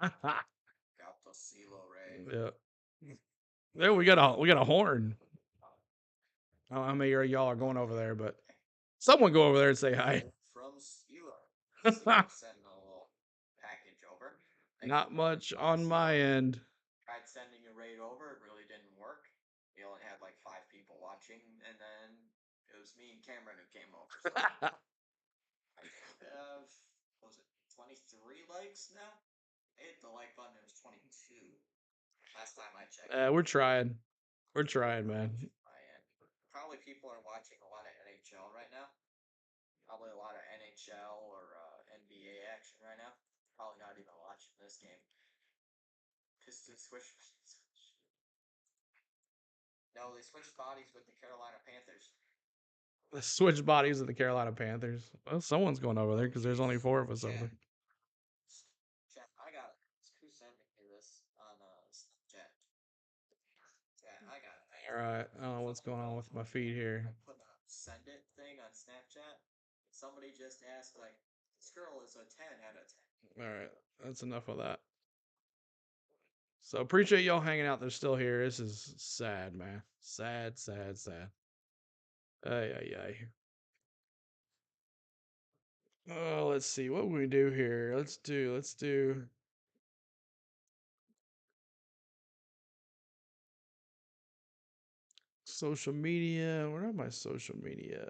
Got the CeeLo raid. Yeah. There we got a horn. I don't know how many of y'all are going over there, but someone go over there and say hi. From CeeLo. Sending a little package over. Not much on my end. Tried sending a raid over. It really didn't work. We only had like 5 people watching, and then it was me and Cameron who came over. So I have, what was it, 23 likes now? I hit the like button, it was 22. Last time I checked. We're trying. We're trying, man. Probably people are watching a lot of NHL right now. Probably a lot of NHL or NBA action right now. Probably not even watching this game. Because they switched. No, they switched bodies with the Carolina Panthers. Switch bodies of the Carolina Panthers. Well, someone's going over there because there's only 4 of us over there. Chat, I got it. Who sent me this on Snapchat? Chat, I got it. All right. I don't know what's going on with my feed here. I put a send it thing on Snapchat. Somebody just asked, like, this girl is a 10 out of 10. All right. That's enough of that. So appreciate y'all hanging out. They're still here. This is sad, man. Sad, sad, sad. Ay. Oh, let's see. What we do here? Let's do. Social media. Where are my social media?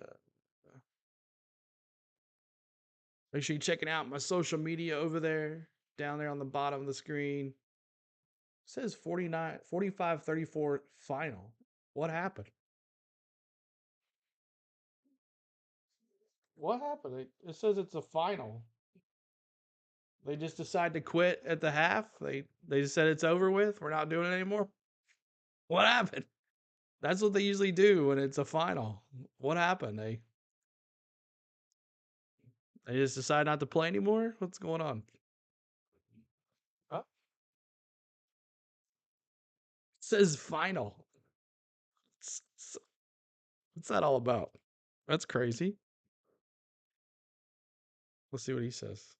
Make sure you're checking out my social media over there. Down there on the bottom of the screen. It says 45-34 final. What happened? What happened? It says it's a final. They just decide to quit at the half. They just said it's over with. We're not doing it anymore. What happened? That's what they usually do when it's a final. What happened? They just decide not to play anymore? What's going on? Huh? It says final. What's that all about? That's crazy. Let's see what he says.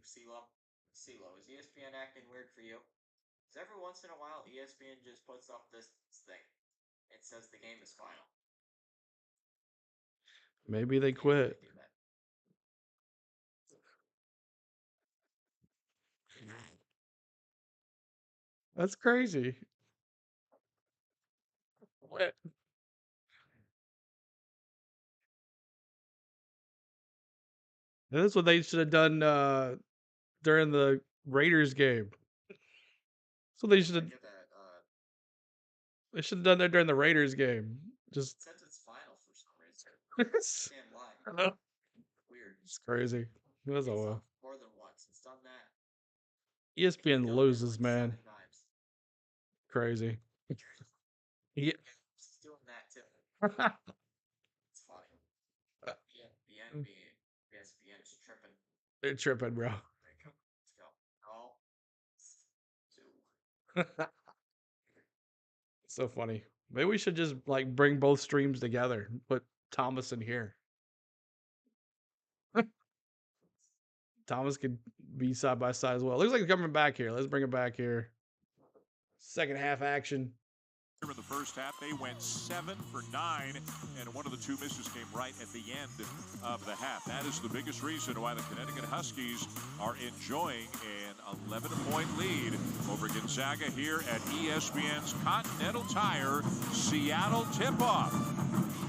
CeeLo, is ESPN acting weird for you? Because every once in a while, ESPN just puts up this thing. It says the game is final. Maybe they quit. That's crazy. What? That's what they should have done during the Raiders game. So they should have. They should have done that during the Raiders game. Just. It says it's final for some reason. Understand why. Weird. It's crazy. That's all. More than once. It's done that. ESPN loses, man. Crazy. Yeah. It's doing that too. It's funny. ESPN is tripping. They're tripping, bro. Let's go. 2. So funny. Maybe we should just like bring both streams together. Put Thomas in here. Thomas could be side by side as well. Looks like he's coming back here. Let's bring him back here. Second half action. In the first half, they went 7 for 9, and one of the 2 misses came right at the end of the half. That is the biggest reason why the Conneticut Huskies are enjoying an 11-point lead over Gonzaga here at ESPN's Continental Tire Seattle Tipoff.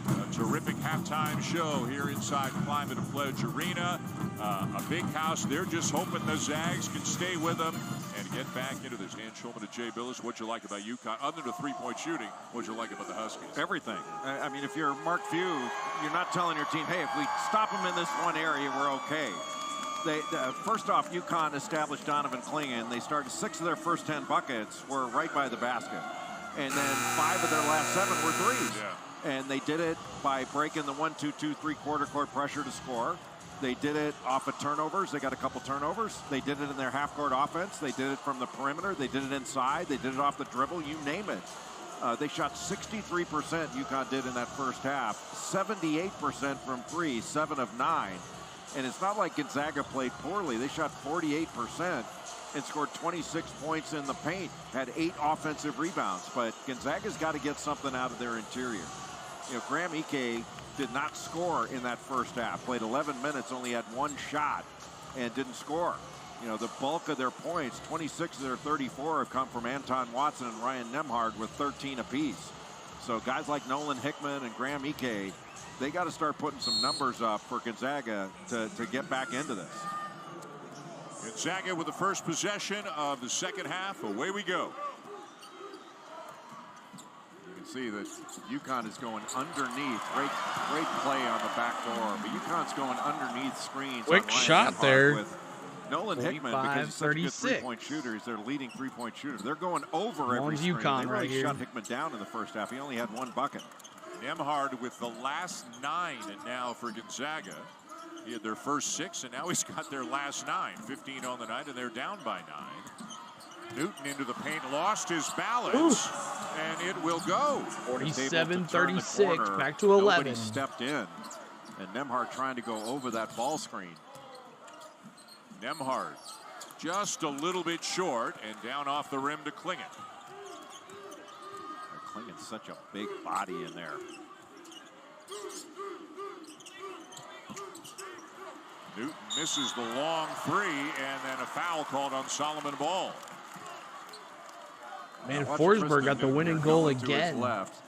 A terrific halftime show here inside Climate of Pledge Arena. A big house. They're just hoping the Zags can stay with them and get back into this. Dan Schulman and Jay Billis, what'd you like about UConn? Other than the 3-point shooting, what'd you like about the Huskies? Everything. I mean, if you're Mark Few, you're not telling your team, hey, if we stop them in this one area, we're okay. First off, UConn established Donovan Clingan. They started 6 of their first 10 buckets were right by the basket. And then 5 of their last 7 were threes. Yeah. And they did it by breaking the 1-2-2 3/4 court pressure to score. They did it off of turnovers. They got a couple turnovers. They did it in their half-court offense. They did it from the perimeter. They did it inside. They did it off the dribble. You name it. They shot 63%, UConn did in that first half. 78% from three, 7 of 9. And it's not like Gonzaga played poorly. They shot 48% and scored 26 points in the paint. Had 8 offensive rebounds. But Gonzaga's got to get something out of their interior. You know, Graham Ike did not score in that first half. Played 11 minutes, only had 1 shot, and didn't score. You know, the bulk of their points, 26 of their 34, have come from Anton Watson and Ryan Nembhard with 13 apiece. So guys like Nolan Hickman and Graham Ike, they got to start putting some numbers up for Gonzaga to get back into this. Gonzaga with the first possession of the second half. Away we go. See that UConn is going underneath. Great play on the back door, but UConn's going underneath screens. Quick shot there with Nolan Hickman, because he's such a good three-point shooter. He's their leading three-point shooter. They're going over every screen. UConn they really right here. shut Hickman down in the first half. He only had 1 bucket. Nembhard with the last 9, and now for Gonzaga. He had their first 6, and now he's got their last 9. 15 on the night, and they're down by 9. Newton into the paint, lost his balance, and it will go. 47-36, back to 11. Nobody stepped in, and Nembhard trying to go over that ball screen. Nembhard just a little bit short, and down off the rim to Klingin. Klingin's such a big body in there. Newton misses the long 3, and then a foul called on Solomon Ball. Man, Forsberg got the winning goal again. Left.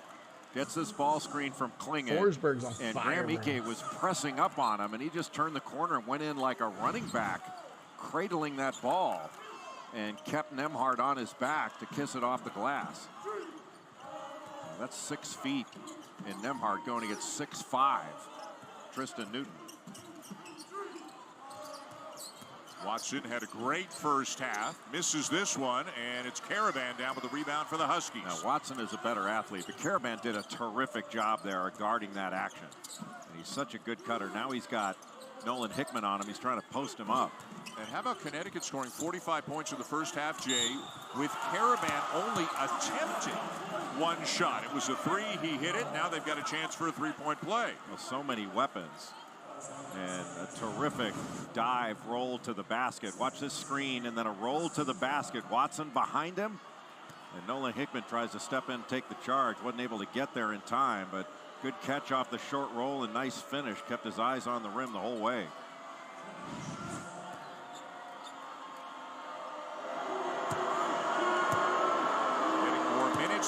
Gets this ball screen from Klingin. Forsberg's on and fire. And Graham Ike was pressing up on him, and he just turned the corner and went in like a running back, cradling that ball, and kept Nembhard on his back to kiss it off the glass. That's 6 feet, and Nembhard going to get 6'5". Tristan Newton. Watson had a great first half, misses this one, and it's Caravan down with the rebound for the Huskies. Now, Watson is a better athlete, but Caravan did a terrific job there guarding that action. And he's such a good cutter. Now he's got Nolan Hickman on him. He's trying to post him up. And how about Conneticut scoring 45 points in the first half, Jay, with Caravan only attempting 1 shot. It was a 3, he hit it. Now they've got a chance for a 3-point play. Well, so many weapons. And a terrific dive roll to the basket. Watch this screen and then a roll to the basket. Watson behind him. And Nolan Hickman tries to step in and take the charge. Wasn't able to get there in time, but good catch off the short roll and nice finish. Kept his eyes on the rim the whole way.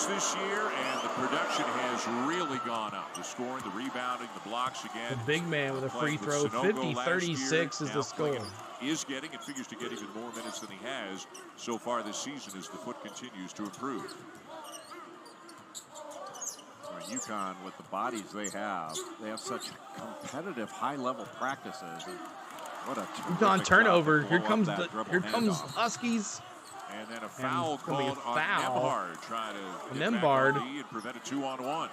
This year, and the production has really gone up. The scoring, the rebounding, the blocks again. The big man with a free throw. 50-36 is the score. Is getting and figures to get even more minutes than he has so far this season as the foot continues to improve. UConn, with the bodies they have such competitive high-level practices. And what a UConn turnover. Here comes Huskies. And then a foul called on Nembhard, trying to get back on the lead and prevent a 2-on-1.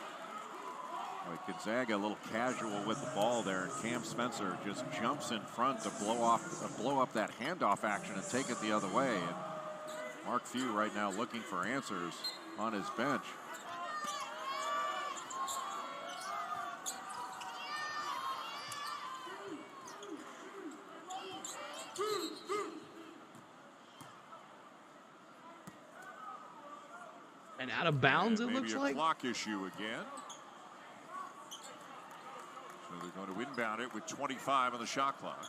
Gonzaga a little casual with the ball there, and Cam Spencer just jumps in front to blow up that handoff action and take it the other way. And Mark Few right now looking for answers on his bench. And out of bounds, it looks like. Maybe a clock issue again. So they're going to inbound it with 25 on the shot clock.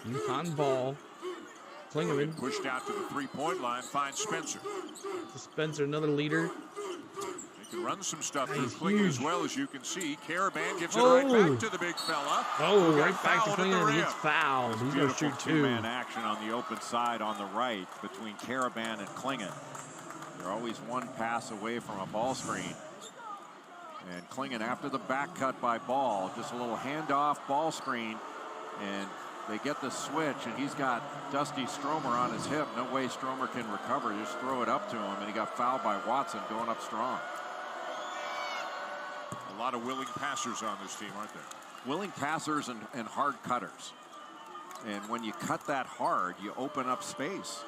UConn ball. Klingerman pushed out to the 3-point line, finds Spencer. Spencer, another leader. They can run some stuff through Klingerman as well, as you can see. Caravan gives it right back to the big fella. Oh, right back to Klingerman. He gets fouled. He's going to shoot 2. Two-man action on the open side on the right between Caravan and Klingon. They're always one pass away from a ball screen. And Klingon, after the back cut by Ball, just a little handoff ball screen. And They get the switch, and he's got Dusty Stromer on his hip. No way Stromer can recover. Just throw it up to him, and he got fouled by Watson going up strong. A lot of willing passers on this team, aren't there? Willing passers and hard cutters. And when you cut that hard, you open up space.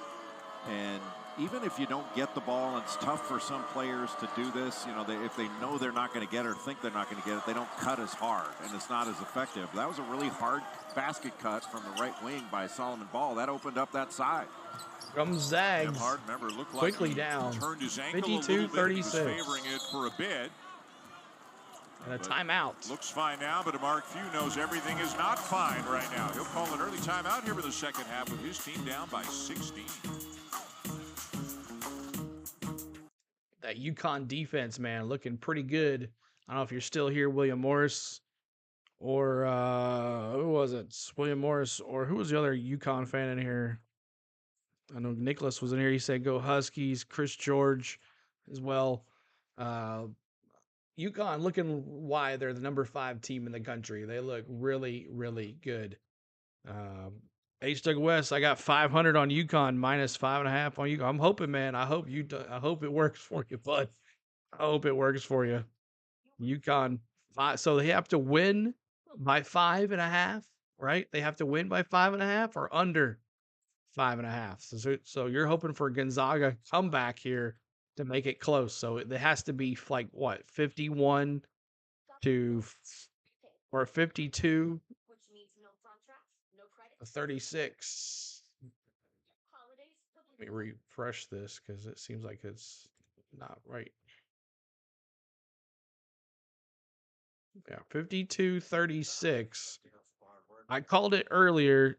And even if you don't get the ball, and it's tough for some players to do this, you know, if they know they're not going to get it or think they're not going to get it, they don't cut as hard, and it's not as effective. That was a really hard basket cut from the right wing by Solomon Ball. That opened up that side. From Zags. Hard, remember, looked like Quickly down. Turned his ankle 52-36. He was favoring it for a bit. And a timeout. Looks fine now, but Mark Few knows everything is not fine right now. He'll call an early timeout here for the second half with his team down by 16. That UConn defense, man, looking pretty good. I don't know if you're still here, William Morris, or who was it? William Morris, or who was the other UConn fan in here? I know Nicholas was in here. He said, "Go Huskies." Chris George as well. UConn looking why they're the number 5 team in the country. They look really, really good. H. Doug West, I got 500 on UConn, minus 5.5 on UConn. I'm hoping, man. I hope it works for you, bud. I hope it works for you. UConn, so they have to win by 5.5, right? They have to win by 5.5 or under 5.5. So you're hoping for Gonzaga comeback here to make it close. So it has to be like what, 51 to or 52. 36. Let me refresh this because it seems like it's not right. Yeah, 52-36. I called it earlier.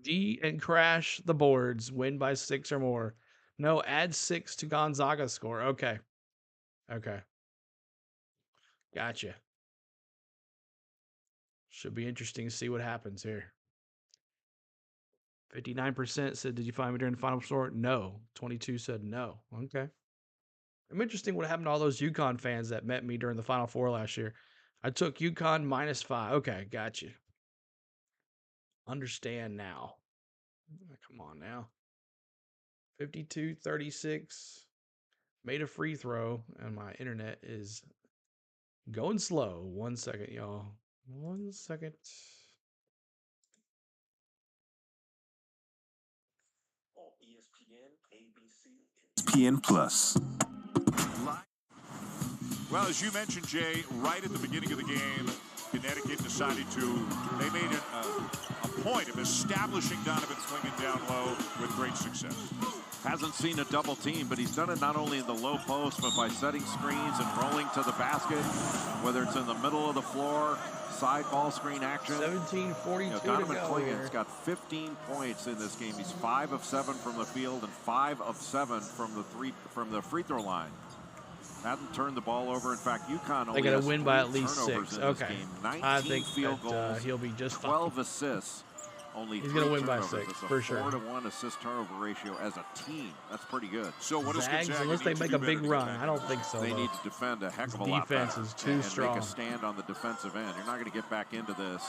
D and crash the boards. Win by 6 or more. No, add 6 to Gonzaga's score. Okay. Gotcha. Should be interesting to see what happens here. 59% said, "Did you find me during the final score?" No. 22 said no. Okay. I'm interested what happened to all those UConn fans that met me during the Final Four last year. I took UConn minus 5. Okay, got you. Understand now. Come on now. 52-36. Made a free throw, and my internet is going slow. 1 second, y'all. 1 second. ESPN Plus. Well, as you mentioned, Jay, right at the beginning of the game, Conneticut decided they made a point of establishing Donovan Clingan down low with great success. Hasn't seen a double team, but he's done it not only in the low post, but by setting screens and rolling to the basket, whether it's in the middle of the floor, side ball screen action. 17:42 Donovan to go Clingan's here. got 15 points in this game. He's 5 of 7 from the field and 5 of 7 from the free throw line. Hasn't turned the ball over. In fact, UConn only They got has to win by 3 at least turnovers 6. in this Okay. game. 19 I think field that, goals, he'll be just fine. 12 assists. Only He's 3 gonna win by turnovers. 6, It's a for sure. 4-to-1 assist turnover ratio as a team. That's pretty good. So what does Zags, Gonzaga unless they need to make do a big better to run. defend? I don't think so. They though. need to defend a heck of a This lot defense better is too and strong. make a stand on the defensive end. You're not going to get back into this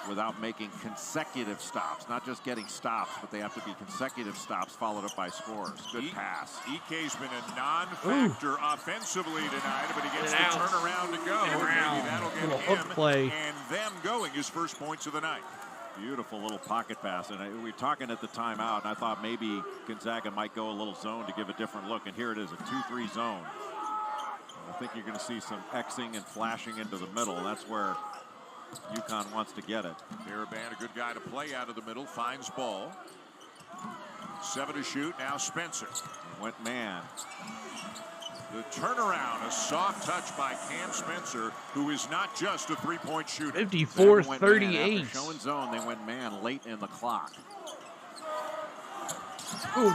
without making consecutive stops. Not just getting stops, but they have to be consecutive stops followed up by scores. Good pass. EK's been a non-factor offensively tonight, but he gets the out. turnaround to go. And Maybe around. that'll get Little him hook play. and them going his first points of the night. Beautiful little pocket pass. And we were talking at the timeout, and I thought maybe Gonzaga might go a little zone to give a different look. And here it is, a 2-3 zone. I think you're going to see some Xing and flashing into the middle. And that's where UConn wants to get it. Miraban, a good guy to play out of the middle, finds ball. 7 to shoot, now Spencer. Went man. The turnaround, a soft touch by Cam Spencer, who is not just a three-point shooter. 54-38. After showing zone, they went man late in the clock. Ooh,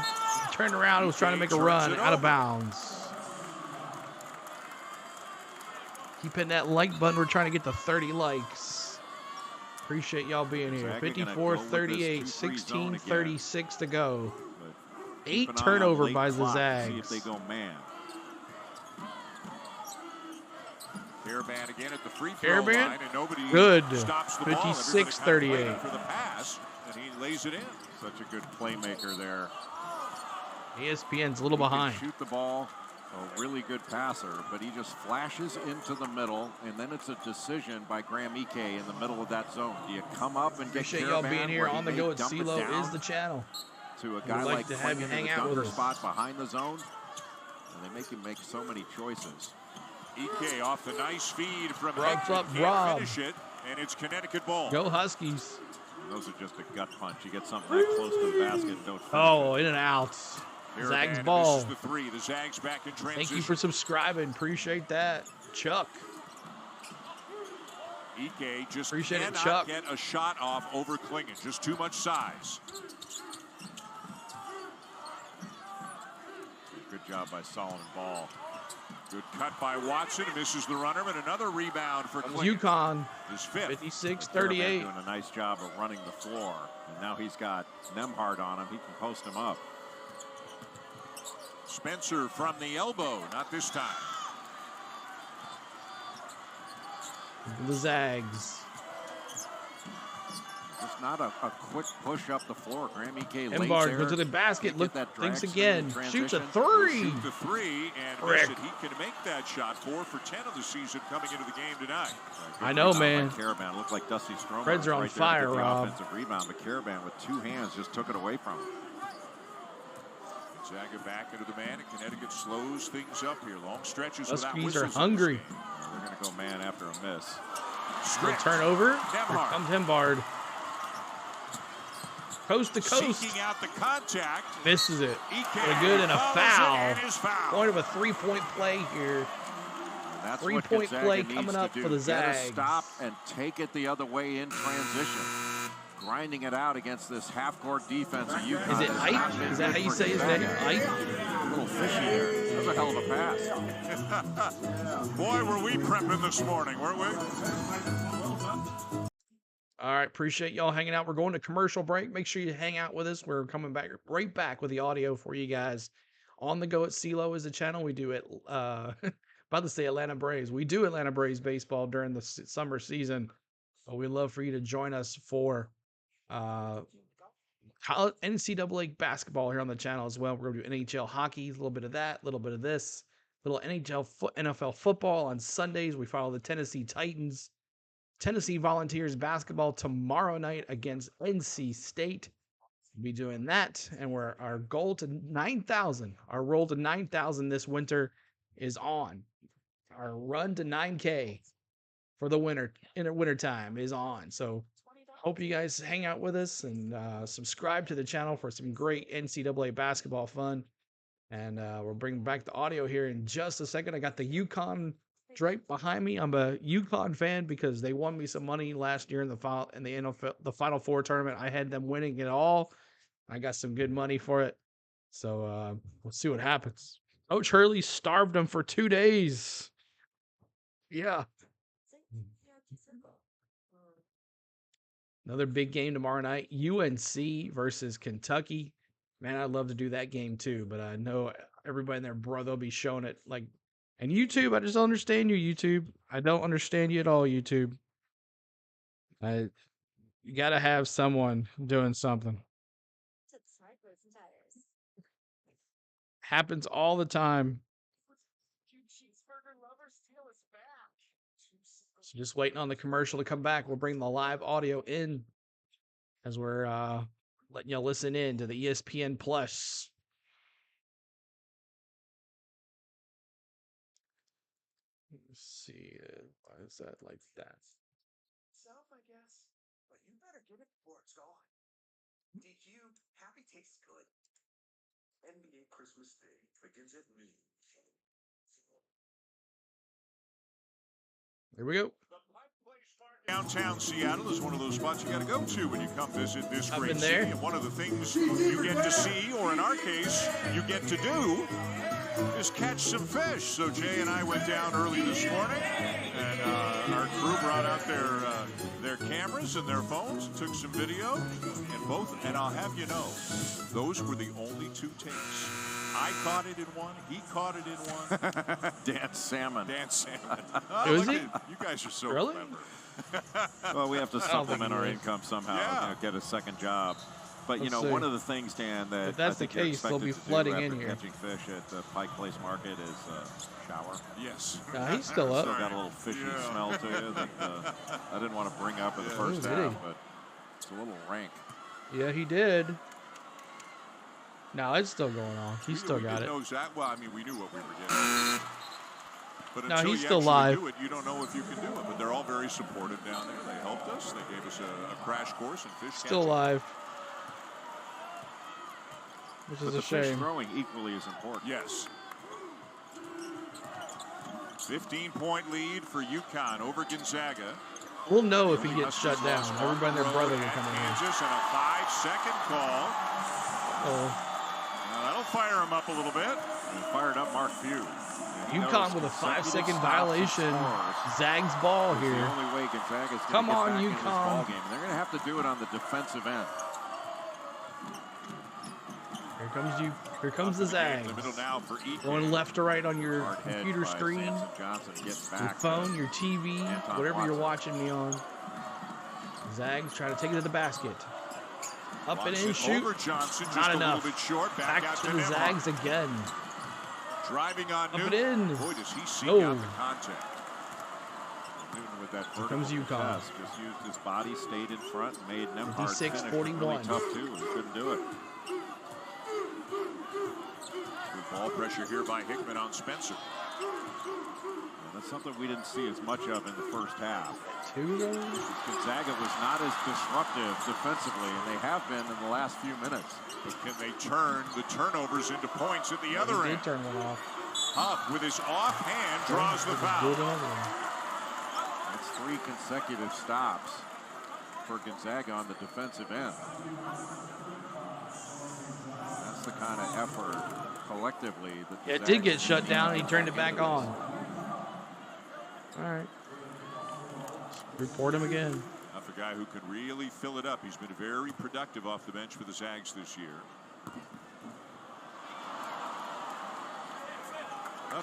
turned around. He was trying to make a run out of bounds. Keep hitting that like button. We're trying to get to 30 likes. Appreciate y'all being here. Zaga gonna 54-38, go with this 2-3 16:36 to go. But 8 keep an eye on turnover late by the clock to Zags. See if they go man. Fairbairn again at the free throw line, and nobody Good. stops the ball. 56-38. For the pass. and he lays it in. Such a good playmaker there. ESPN's a little He can behind. shoot the ball, a really good passer, but he just flashes into the middle, and then it's a decision by Graham Ike in the middle of that zone. Do you come up and get Appreciate y'all Caravan being here where he on the may go at dump it CeeLo down is the channel. to a We'd guy like like to have you Quinn hang in the out with dunker us. spot behind the zone? And they make him make so many choices. Ike off the nice feed from What's Hector. up, Can't Rob? finish it, and it's Connecticut ball. Go Huskies. Those are just a gut punch. You get something that close to the basket and don't finish Oh, it. in and out. Caravan, Zags and ball. This is the three. The Zags back in transition. Thank you for subscribing. Appreciate that. Chuck. Ike just Appreciate it, cannot Chuck. get a shot off over Klingon. Just too much size. Good job by Solomon Ball. Good cut by Watson. Misses the runner, but another rebound for Klingon. UConn. His fifth. 56-38. Doing a nice job of running the floor. And now he's got Nemhard on him. He can post him up. Spencer from the elbow. Not this time. The Zags. Just not a quick push up the floor. Graham Ike lays Embark there. goes to the basket. Can't Look, get that drag thinks swing in again. Shoots a transition. three. Shoot the three and Frick. miss it. He can make that shot. 4 for 10 of the season coming into the game tonight. I know, Rebound man. by Caravan looked like Dusty Stroman. Reds was are on right there to fire, get the Rob. Offensive rebound, but Caravan with two hands just took it away from him. Gonzaga back into the man, and Connecticut slows things up here. Long stretches without Huskies are whistles in this hungry. game. They're going to go man after a miss. Good Stretch. turnover. Here Nemhard. comes Hembard. Coast to coast. Seeking out the contact. Misses it. Ike What a good and a follows it foul. and is fouled. Point of a three-point play here. And that's what Three-point Gonzaga play needs coming to up do. for the Get a Zags. stop and take it the other way in transition. Grinding it out against this half-court defense of UConn. Is it has not Ike? been Is that good how you for say his Gonzaga. name? Ike? A little fishy there. That was a hell of a pass. Boy, were we prepping this morning, weren't we? All right, appreciate y'all hanging out. We're going to commercial break. Make sure you hang out with us. We're coming back right back with the audio for you guys. On the Go at CeeLo is the channel. We do it, about to say Atlanta Braves. We do Atlanta Braves baseball during the summer season. But we'd love for you to join us for NCAA basketball here on the channel as well. We're going to do NHL hockey, a little bit of that, a little bit of this, little NFL football on Sundays. We follow the Tennessee Titans. Tennessee Volunteers basketball tomorrow night against NC State. We'll be doing that, and our goal to 9,000, our roll to 9,000 this winter is on. Our run to 9K for the wintertime is on. So hope you guys hang out with us and subscribe to the channel for some great NCAA basketball fun. And we'll bring back the audio here in just a second. I got the UConn Drake behind me. I'm a UConn fan because they won me some money last year in the NFL, the Final Four tournament. I had them winning it all. I got some good money for it. So we'll see what happens. Coach Hurley starved them for 2 days. Yeah. Another big game tomorrow night. UNC versus Kentucky. Man, I'd love to do that game too, but I know everybody and their brother will be showing it. Like, and YouTube, I just don't understand you, YouTube. I don't understand you at all, YouTube. You got to have someone doing something. Happens all the time. So just waiting on the commercial to come back. We'll bring the live audio in as we're letting y'all listen in to the ESPN Plus. Let's see. Why is that like that? Self, I guess. But you better get it before it's gone. DQ, happy tastes good. NBA Christmas Day begins at noon. Here we go. Downtown Seattle is one of those spots you got to go to when you come visit this I've great been city. there. And one of the things you get to see, or in our case, you get to do, is catch some fish. So Jay and I went down early this morning, and our crew brought out their cameras and their phones and took some video. And I'll have you know, those were the only 2 takes. I caught it in one. He caught it in one. Dan Salmon. Dan Salmon. Was look he? at- You guys are so Really? clever. Well, we have to I don't think supplement he our is. income somehow, Yeah. get a second job. But, Let's one see. of the things, Dan, that If that's I think the you're case, they'll expected be to do flooding after in here. catching fish at the Pike Place Market is shower. Yes. Nah, he's still up. Still got a little fishy Yeah. smell to you that I didn't want to bring up in the first did half, he? but it's a little rank. Yeah, he did. No, it's still going on. He's still we got didn't it. know exactly. Well, I mean, we knew what we were getting. But No, until he's you still actually live. do it, you don't know if you can do it. But they're all very supportive down there. They helped us. They gave us a crash course in fish Still catching. live. Which But is the a fish shame. throwing equally is important. Yes. 15-point lead for UConn over Gonzaga. We'll know if he The gets shut Huskies down. lost Everybody and their on the brother road will at come in. Kansas and a 5-second call. Oh, Now that'll fire him up a little bit. And fired up Mark Few. UConn with a 5-second violation. Zags ball The here. only way Gonzaga's going Come to get on, back in this UConn. ball game. And they're going to have to do it on the defensive end. Here comes the Zags. In the middle now for Eaton. Going left to right on your Hard head computer by screen, Samson Johnson gets your back. phone, your TV, Anton whatever you're Watson. watching me on. Zags trying to take it to the basket. Up and in, Watson shoot. over Johnson, just Not a enough. little bit short. Back Back out to the Nemhard. Zags again. Driving on Up and Newton. in. Boy, does he seek No. out the contact. Newton with that Here vertical comes UConn. contest. Just used his body, stayed in front, and made Nemhard finish. 56-41. Really tough, too. He couldn't do it. Good ball pressure here by Hickman on Spencer. And that's something we didn't see as much of in the first half. Two goals? Gonzaga was not as disruptive defensively, and they have been in the last few minutes. But can they turn the turnovers into points at the other He end? did turn one off. Huff with his offhand draws the Do foul. another one. That's 3 consecutive stops for Gonzaga on the defensive end. That's the kind of effort collectively that Yeah, it Gonzaga did get shut down, and he turned it back on. All right. Report him again. That's a guy who could really fill it up. He's been very productive off the bench for the Zags this year.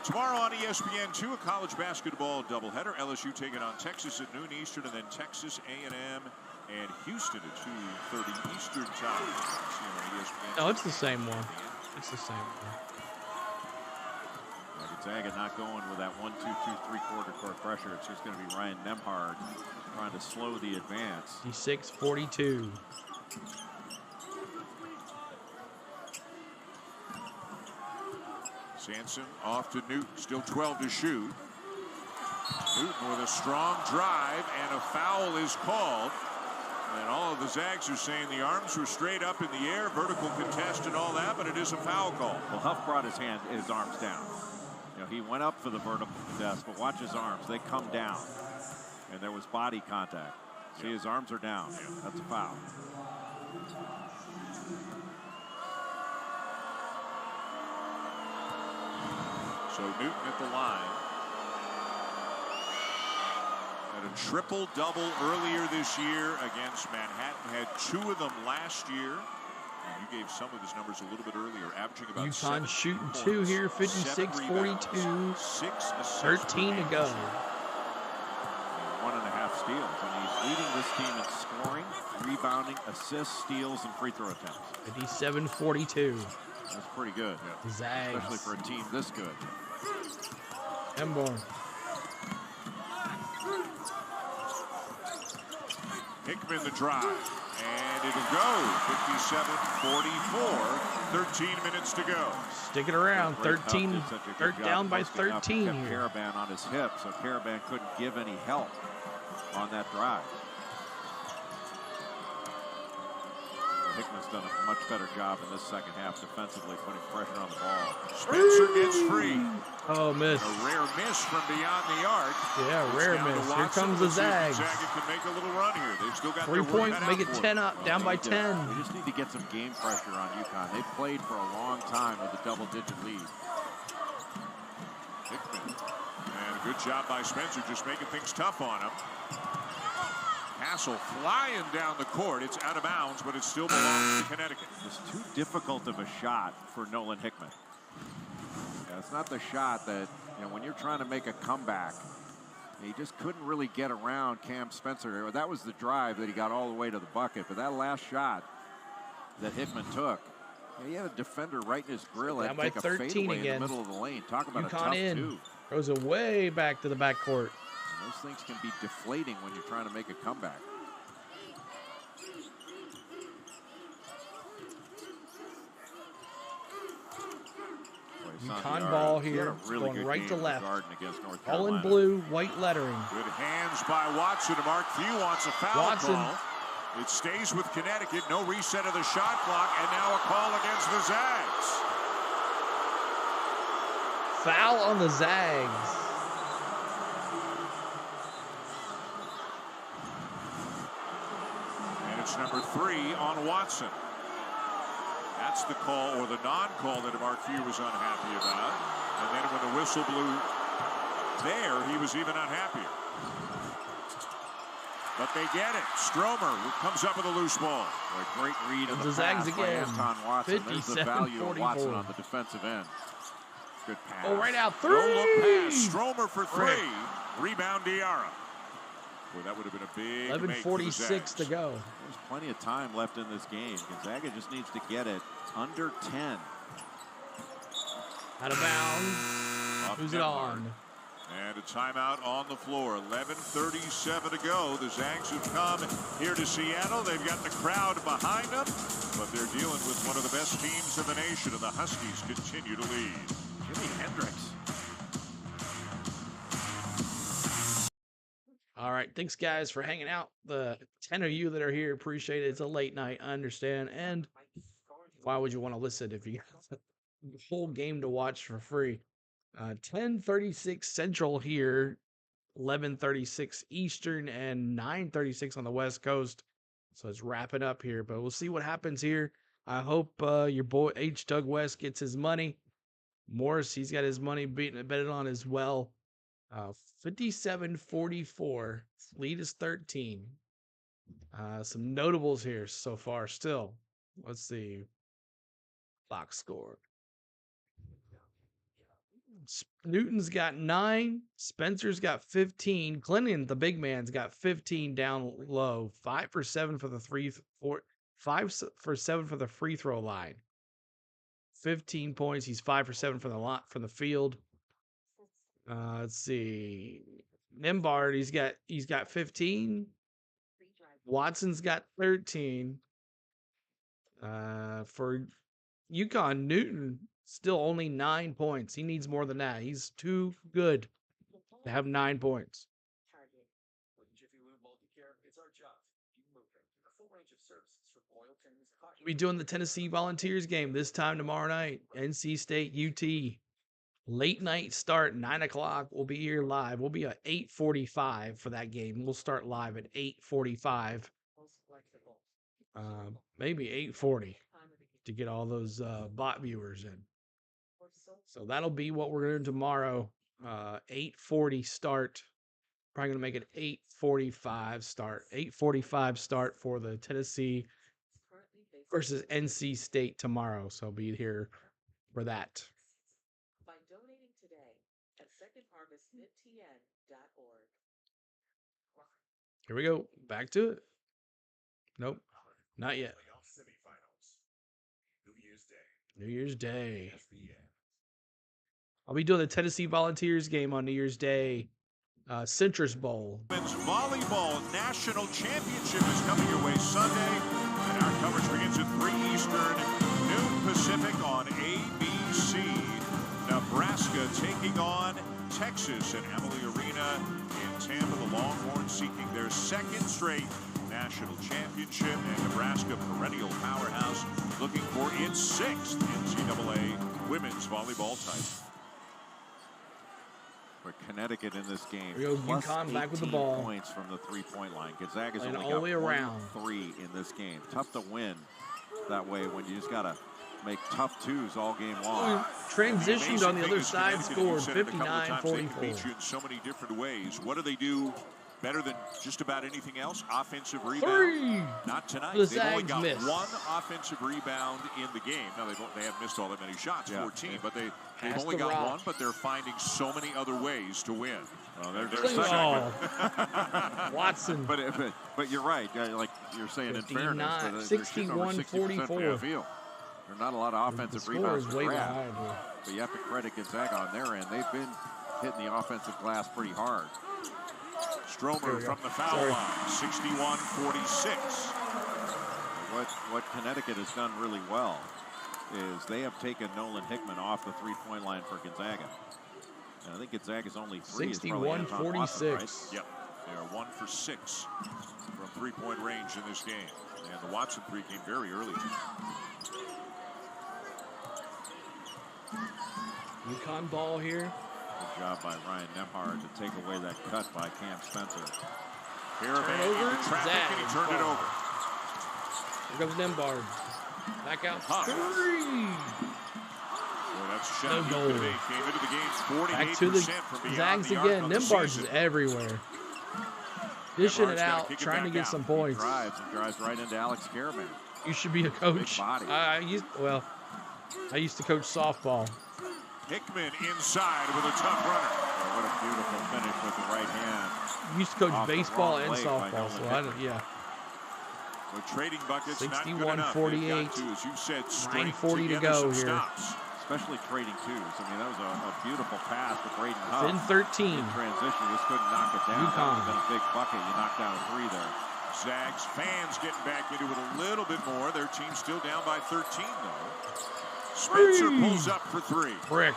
Tomorrow on ESPN2, a college basketball doubleheader. LSU taking on Texas at noon Eastern, and then Texas A&M and Houston at 2:30 Eastern time. See on ESPN. No, it's the same one. It's the same one. Gonzaga not going with that 1-2-2 3/4 court pressure. It's just going to be Ryan Nemhard trying to slow the advance. 56-42. Sanson off to Newton, still 12 to shoot. Newton with a strong drive, and a foul is called. And all of the Zags are saying the arms were straight up in the air, vertical contest and all that, but it is a foul call. Well, Huff brought his arms down. He went up for the vertical contest, but watch his arms. They come down, and there was body contact. See, his arms are down. That's a foul. So Newton at the line. Had a triple-double earlier this year against Manhattan. Had 2 of them last year. And you gave some of his numbers a little bit earlier, averaging about UConn 7 shooting points, 2 here, 7 rebounds, 56-42. 6 assists 13 to per go. game. 1.5 steals, and he's leading this team in scoring, rebounding, assists, steals, and free throw attempts. 57-42. That's pretty good, Zags. especially for a team this good. Emborn. Hickman the drive, and it'll go. 57-44, 13 minutes to go. Stick it around. Great 13. Huff did such a good They're job down by posting up. 13 Kept here. Caravan on his hip, so Caravan couldn't give any help on that drive. Hickman's done a much better job in this second half defensively, putting pressure on the ball. Spencer gets free. Oh, miss. A rare miss from beyond the arc. Yeah, It's rare down to miss. Here Watson. comes the Let's see if Zags. Gonzaga can make a little run here. They've still got 3 their work points, cut make out it for 10 them. up, down by 10. We just need to get some game pressure on UConn. They've played for a long time with a double-digit lead. Hickman. And a good job by Spencer, just making things tough on him. Hassel flying down the court. It's out of bounds, but it still belongs to Conneticut. It's too difficult of a shot for Nolan Hickman. It's not the shot that, when you're trying to make a comeback, He just couldn't really get around Cam Spencer. That was the drive that he got all the way to the bucket. But that last shot that Hickman took, he had a defender right in his grill. Down Had by to take a 13 fadeaway again. in the middle of the lane. Talk about a UConn tough in. two. Goes away back to the backcourt. And those things can be deflating when you're trying to make a comeback. UConn ball here, really going right to left. North All in Carolina. blue, white lettering. Good hands by Watson. Mark Few wants a foul Watson. call. It stays with Connecticut. No reset of the shot clock, and now a call against the Zags. Foul on the Zags. And it's number 3 on Watson. That's the call, or the non-call, that Mark Few was unhappy about. And then when the whistle blew there, he was even unhappier. But they get it. Stromer comes up with a loose ball. A great read of The the Zags pass by again. Anton Watson. There's the value of 57-44. Watson on the defensive end. Good pass. Oh, right out, 3. No look pass. Stromer for 3. Rebound Diarra. Boy, that would have been a big make for the 11:46 Zags. to go. There's plenty of time left in this game. Gonzaga just needs to get it under 10. Out of bounds. Off Who's it Nemhard. on? And a timeout on the floor. 11:37 to go. The Zags have come here to Seattle. They've got the crowd behind them, but they're dealing with one of the best teams in the nation, and the Huskies continue to lead. Jimmy Hendricks. All right, thanks guys for hanging out. The 10 of you that are here, appreciate it. It's a late night, I understand. And why would you want to listen if you got the whole game to watch for free? 10:36 Central here, 11:36 Eastern, and 9:36 on the West Coast. So it's wrapping up here, but we'll see what happens here. I hope your boy H. Doug West gets his money. Morris, he's got his money betted on as well. 57-44. Lead is 13. Some notables here so far still. Let's see. Box score. Newton's got 9. Spencer's got 15. Clinton, the big man's got 15 down low. 5 for 7 for the 5 for 7 for the free throw line. 15 points. He's 5 for 7 from the field. Let's see. Nembhard, he's got 15. Watson's got 13. For UConn, Newton still only 9 points. He needs more than that. He's too good to have 9 points. We'll be doing the Tennessee Volunteers game this time tomorrow night. NC State UT. Late night start, 9 o'clock. We'll be here live. We'll be at 8:45 for that game. We'll start live at 8:45. Maybe 8:40 to get all those bot viewers in. So that'll be what we're going to do tomorrow. 8:40 start. Probably going to make it 8:45 start. 8:45 start for the Tennessee versus NC State tomorrow. So be here for that. By donating today at secondharvestmidtn.org. Here we go. Back to it. Nope. Not yet. New Year's Day. I'll be doing the Tennessee Volunteers game on New Year's Day. Citrus Bowl. Women's Volleyball National Championship is coming your way Sunday, and our coverage begins at 3 Eastern, noon Pacific on ABC. Nebraska taking on Texas at Emily Arena in Tampa. The Longhorns seeking their 2nd straight national championship, and Nebraska, perennial powerhouse, looking for its 6th NCAA women's volleyball title. For Connecticut in this game, Here we go, plus UConn back with the 18 ball. points from the three-point line. Gonzaga's Playing only all the got way around. 3 in this game. Tough to win that way when you just got to make tough twos all game long. Transitioned on the Amazing other thing is side, Connecticut, scored you said it a couple of times, they can 59-44. beat you in so many different ways. What do they do better than just about anything else? Offensive rebound. Not tonight. The They've only Zags got missed. 1 offensive rebound in the game. Now, they haven't missed all that many shots, 14, but they've Pass only the got rock. 1, but they're finding so many other ways to win. Well, they're Watson. But you're right. Like you're saying, in fairness, they're shooting over 60% from the field. There are not a lot of offensive rebounds to grab. But you have to credit Gonzaga on their end. They've been hitting the offensive glass pretty hard. Stromer from the foul line, 61-46. What Conneticut has done really well is they have taken Nolan Hickman off the three-point line for Gonzaga. And I think Gonzaga's only 61-46. Right? Yep, they are 1 for 6 from three-point range in this game. And the Watson three came very early. UConn ball here. Good job by Ryan Nemhard to take away that cut by Cam Spencer. Caravan into traffic, and he turned it over. Here comes Nemhard. Back out. Well, that's a shot. No goal. Came into the game 48% Back to the from beyond Zags the arc again. on the Nemhard's season. everywhere. Dishing it out, trying to get some points. He drives right into Alex Caravan. You should be a coach. I used to coach softball. Hickman inside with a tough runner. Oh, what a beautiful finish with the right hand. I used to coach baseball and softball, so With trading buckets, 61-48. As you said, 9:40 to go here. Stops. Especially trading twos. I mean, that was a beautiful pass to Braden Huff. In 13. In transition, just couldn't knock it down. That would have been a big bucket. You knocked down a three there. Zags fans getting back into it a little bit more. Their team's still down by 13, though. Spencer pulls up for three. Brick.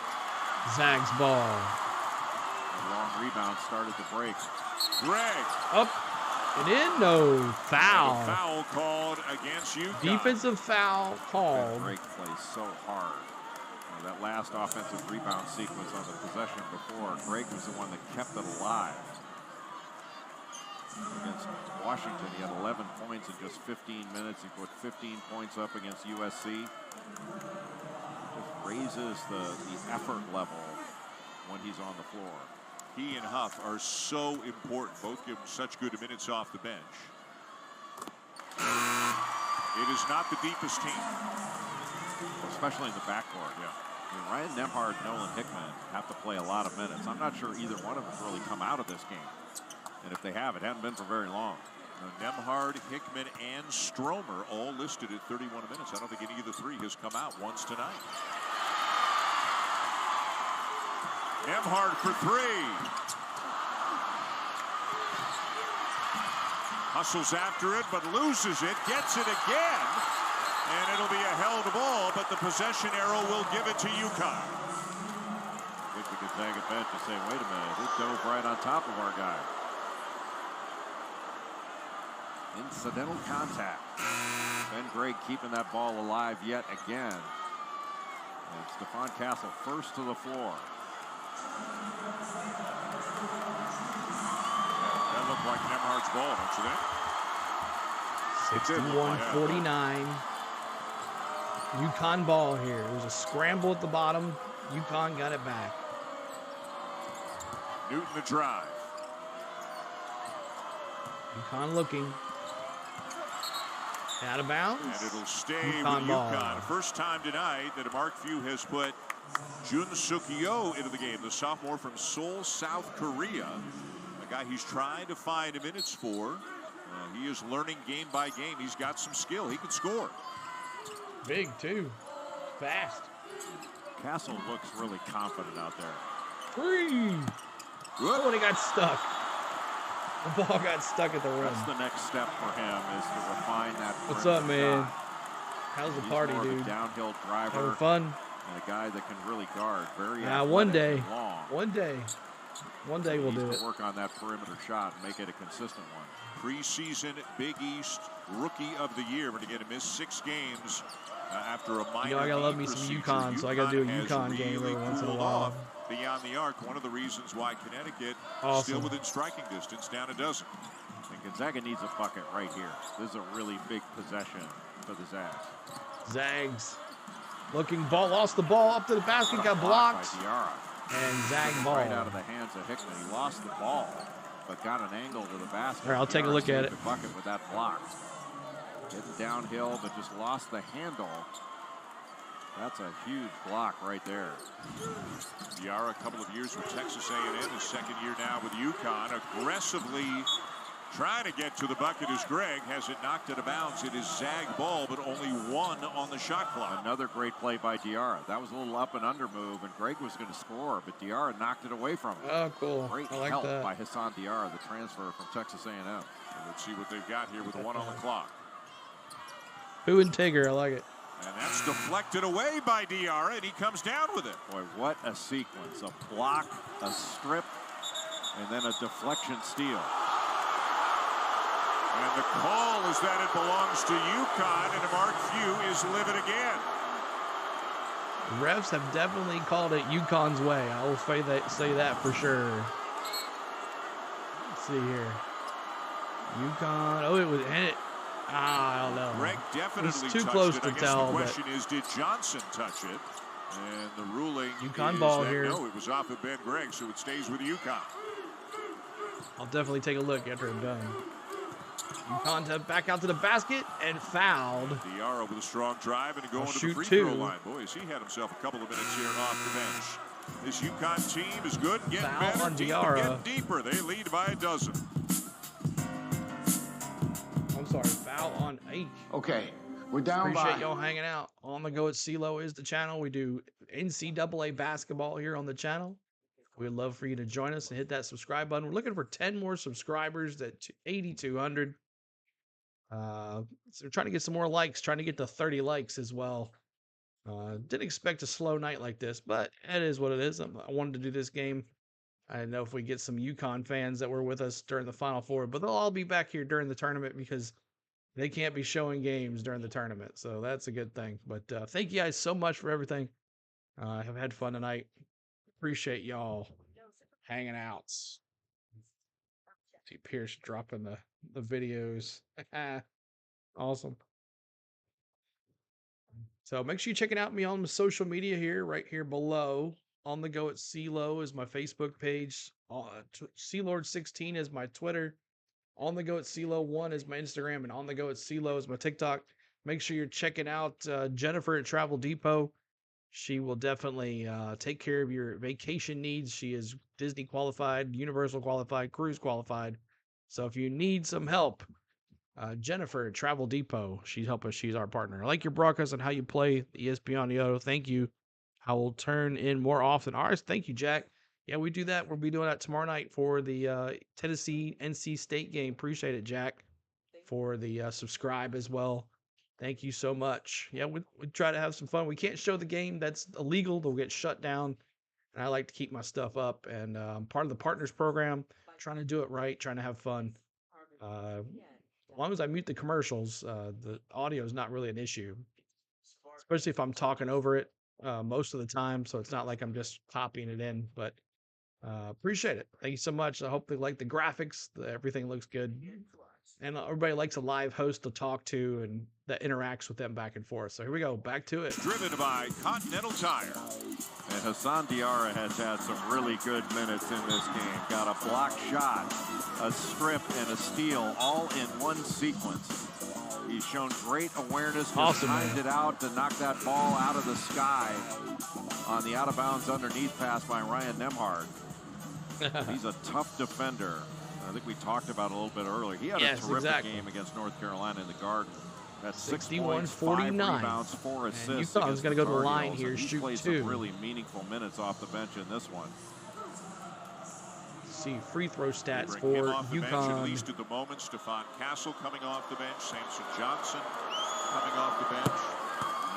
Zags ball. A long rebound started the break. Greg. Up and in. No. Foul. Foul called against UConn. Defensive foul called. Greg plays so hard. That last offensive rebound sequence on the possession before, Greg was the one that kept it alive. Against Washington, he had 11 points in just 15 minutes. He put 15 points up against USC. Just raises the effort level when he's on the floor. He and Huff are so important. Both give him such good minutes off the bench. It is not the deepest team. Especially in the backcourt, yeah. I mean, Ryan Nemhard and Nolan Hickman have to play a lot of minutes. I'm not sure either one of them really come out of this game. And if they have, it hasn't been for very long. Nemhard, Hickman, and Stromer all listed at 31 minutes. I don't think any of the three has come out once tonight. Nemhard for three. Hustles after it, but loses it. Gets it again. And it'll be a held ball, but the possession arrow will give it to UConn. I think the Gonzaga bench to say, wait a minute, he dove right on top of our guy. Incidental contact. Ben Gregg keeping that ball alive yet again. And Stephon Castle first to the floor. That looked like Nemhard's ball, don't you think? 61-49. UConn ball here. It was a scramble at the bottom. UConn got it back. Newton the drive. UConn looking. Out of bounds. And it'll stay UConn with ball. UConn. First time tonight that Mark Few has put Jun Suk-yo into the game, the sophomore from Seoul, South Korea. A guy he's trying to find minutes for. He is learning game by game. He's got some skill. He can score. Big, too. Fast. Castle looks really confident out there. Three. Oh, and he got stuck. The ball got stuck at the rim. That's the next step for him, is to refine that. What's up, man? Shot. How's the He's party, more of a dude? downhill driver. Having fun? And a guy that can really guard. Very one day. and long. One day. One day we'll do it. Work on that perimeter shot and make it a consistent one. Preseason Big East Rookie of the Year, but again, missed 6 games after a minor. You know, I gotta love me some procedure. UConn, so I gotta do a UConn game every once in a while. Beyond the arc, one of the reasons why Connecticut still within striking distance, down a dozen. And Gonzaga needs a bucket right here. This is a really big possession for the Zags. Zags looking ball, lost the ball up to the basket, got blocked. By Diarra. And Zag ball. Right out of the hands of Hickman. He lost the ball, but got an angle to the basket. All right, I'll take a look at it. The bucket with that block. Getting downhill, but just lost the handle That's a huge block right there. Diarra, a couple of years with Texas A&M, his second year now with UConn, aggressively trying to get to the bucket as Greg has it knocked out of bounds. It is zag ball, but only one on the shot clock. Another great play by Diarra. That was a little up and under move, and Greg was going to score, but Diarra knocked it away from him. Oh, cool. Great I like help that. by Hassan Diarra, the transfer from Texas A&M. And let's see what they've got here with one on the clock. Who and Tigger? I like it. And that's deflected away by Diarra, and he comes down with it. Boy, what a sequence. A block, a strip, and then a deflection steal. And the call is that it belongs to UConn, and Mark Few is livid again. Refs have definitely called it UConn's way. I will say that for sure. Let's see here. UConn. Oh, it was. And it. I don't know. Greg definitely It's too touched close it. to I guess tell. the question is, did Johnson touch it? And the ruling UConn is ball that here. no, it was off of Ben Gregg, so it stays with UConn. I'll definitely take a look after I'm done. UConn back out to the basket and fouled. Diarra with a strong drive and going to the shoot free two. throw line. Boy, has he had himself a couple of minutes here off the bench. This UConn team is good, getting Foul better, on deep, Diarra. getting deeper. They lead by a dozen. I'm sorry, foul on Ike. Okay, we're down Appreciate by. y'all hanging out. On the Go at CeeLo is the channel. We do NCAA basketball here on the channel. We'd love for you to join us and hit that subscribe button. We're looking for 10 more subscribers at 8,200. So we're trying to get some more likes, trying to get to 30 likes as well. Didn't expect a slow night like this, but it is what it is. I wanted to do this game. I don't know if we get some UConn fans that were with us during the Final Four, but they'll all be back here during the tournament because they can't be showing games during the tournament. So that's a good thing. But thank you guys so much for everything. I have had fun tonight. Appreciate y'all hanging out. See Pierce dropping the videos. Awesome. So make sure you check it out me on the social media here, right here below. On the Go at CeeLo is my Facebook page. CeeLord16 is my Twitter. On the Go at CeeLo1 is my Instagram, and On the Go at CeeLo is my TikTok. Make sure you're checking out Jennifer at Travel Depot. She will definitely take care of your vacation needs. She is Disney qualified, Universal qualified, Cruise qualified. So if you need some help, Jennifer at Travel Depot, she's helping us. She's our partner. I like your broadcast on how you play the ESPN Audio. Thank you. I will turn in more often. Ours. Thank you, Jack. Yeah, we do that. We'll be doing that tomorrow night for the Tennessee NC State game. Appreciate it, Jack, for the subscribe as well. Thank you so much. Yeah, we try to have some fun. We can't show the game. That's illegal. They'll get shut down. And I like to keep my stuff up. And I'm part of the Partners Program, trying to do it right, trying to have fun. As long as I mute the commercials, the audio is not really an issue, especially if I'm talking over it most of the time. So it's not like I'm just copying it in. But appreciate it. Thank you so much. I hope they like the graphics. Everything looks good. And everybody likes a live host to talk to and that interacts with them back and forth. So here we go. Back to it. Driven by Continental Tire. And Hassan Diarra has had some really good minutes in this game. Got a block shot, a strip, and a steal all in one sequence. He's shown great awareness. Awesome, timed man. it out to knock that ball out of the sky on the out-of-bounds underneath pass by Ryan Nemhard. He's a tough defender. I think we talked about it a little bit earlier. He had a terrific game against North Carolina in the Garden. That's 6 points, 5 rebounds, 4 assists. UConn's going to go to the line Cardinals, here, and he shoot played 2. some really meaningful minutes off the bench in this one. See free throw stats Bring him for off the bench, at UConn. least at the moment. Stephon Castle coming off the bench. Samson Johnson coming off the bench.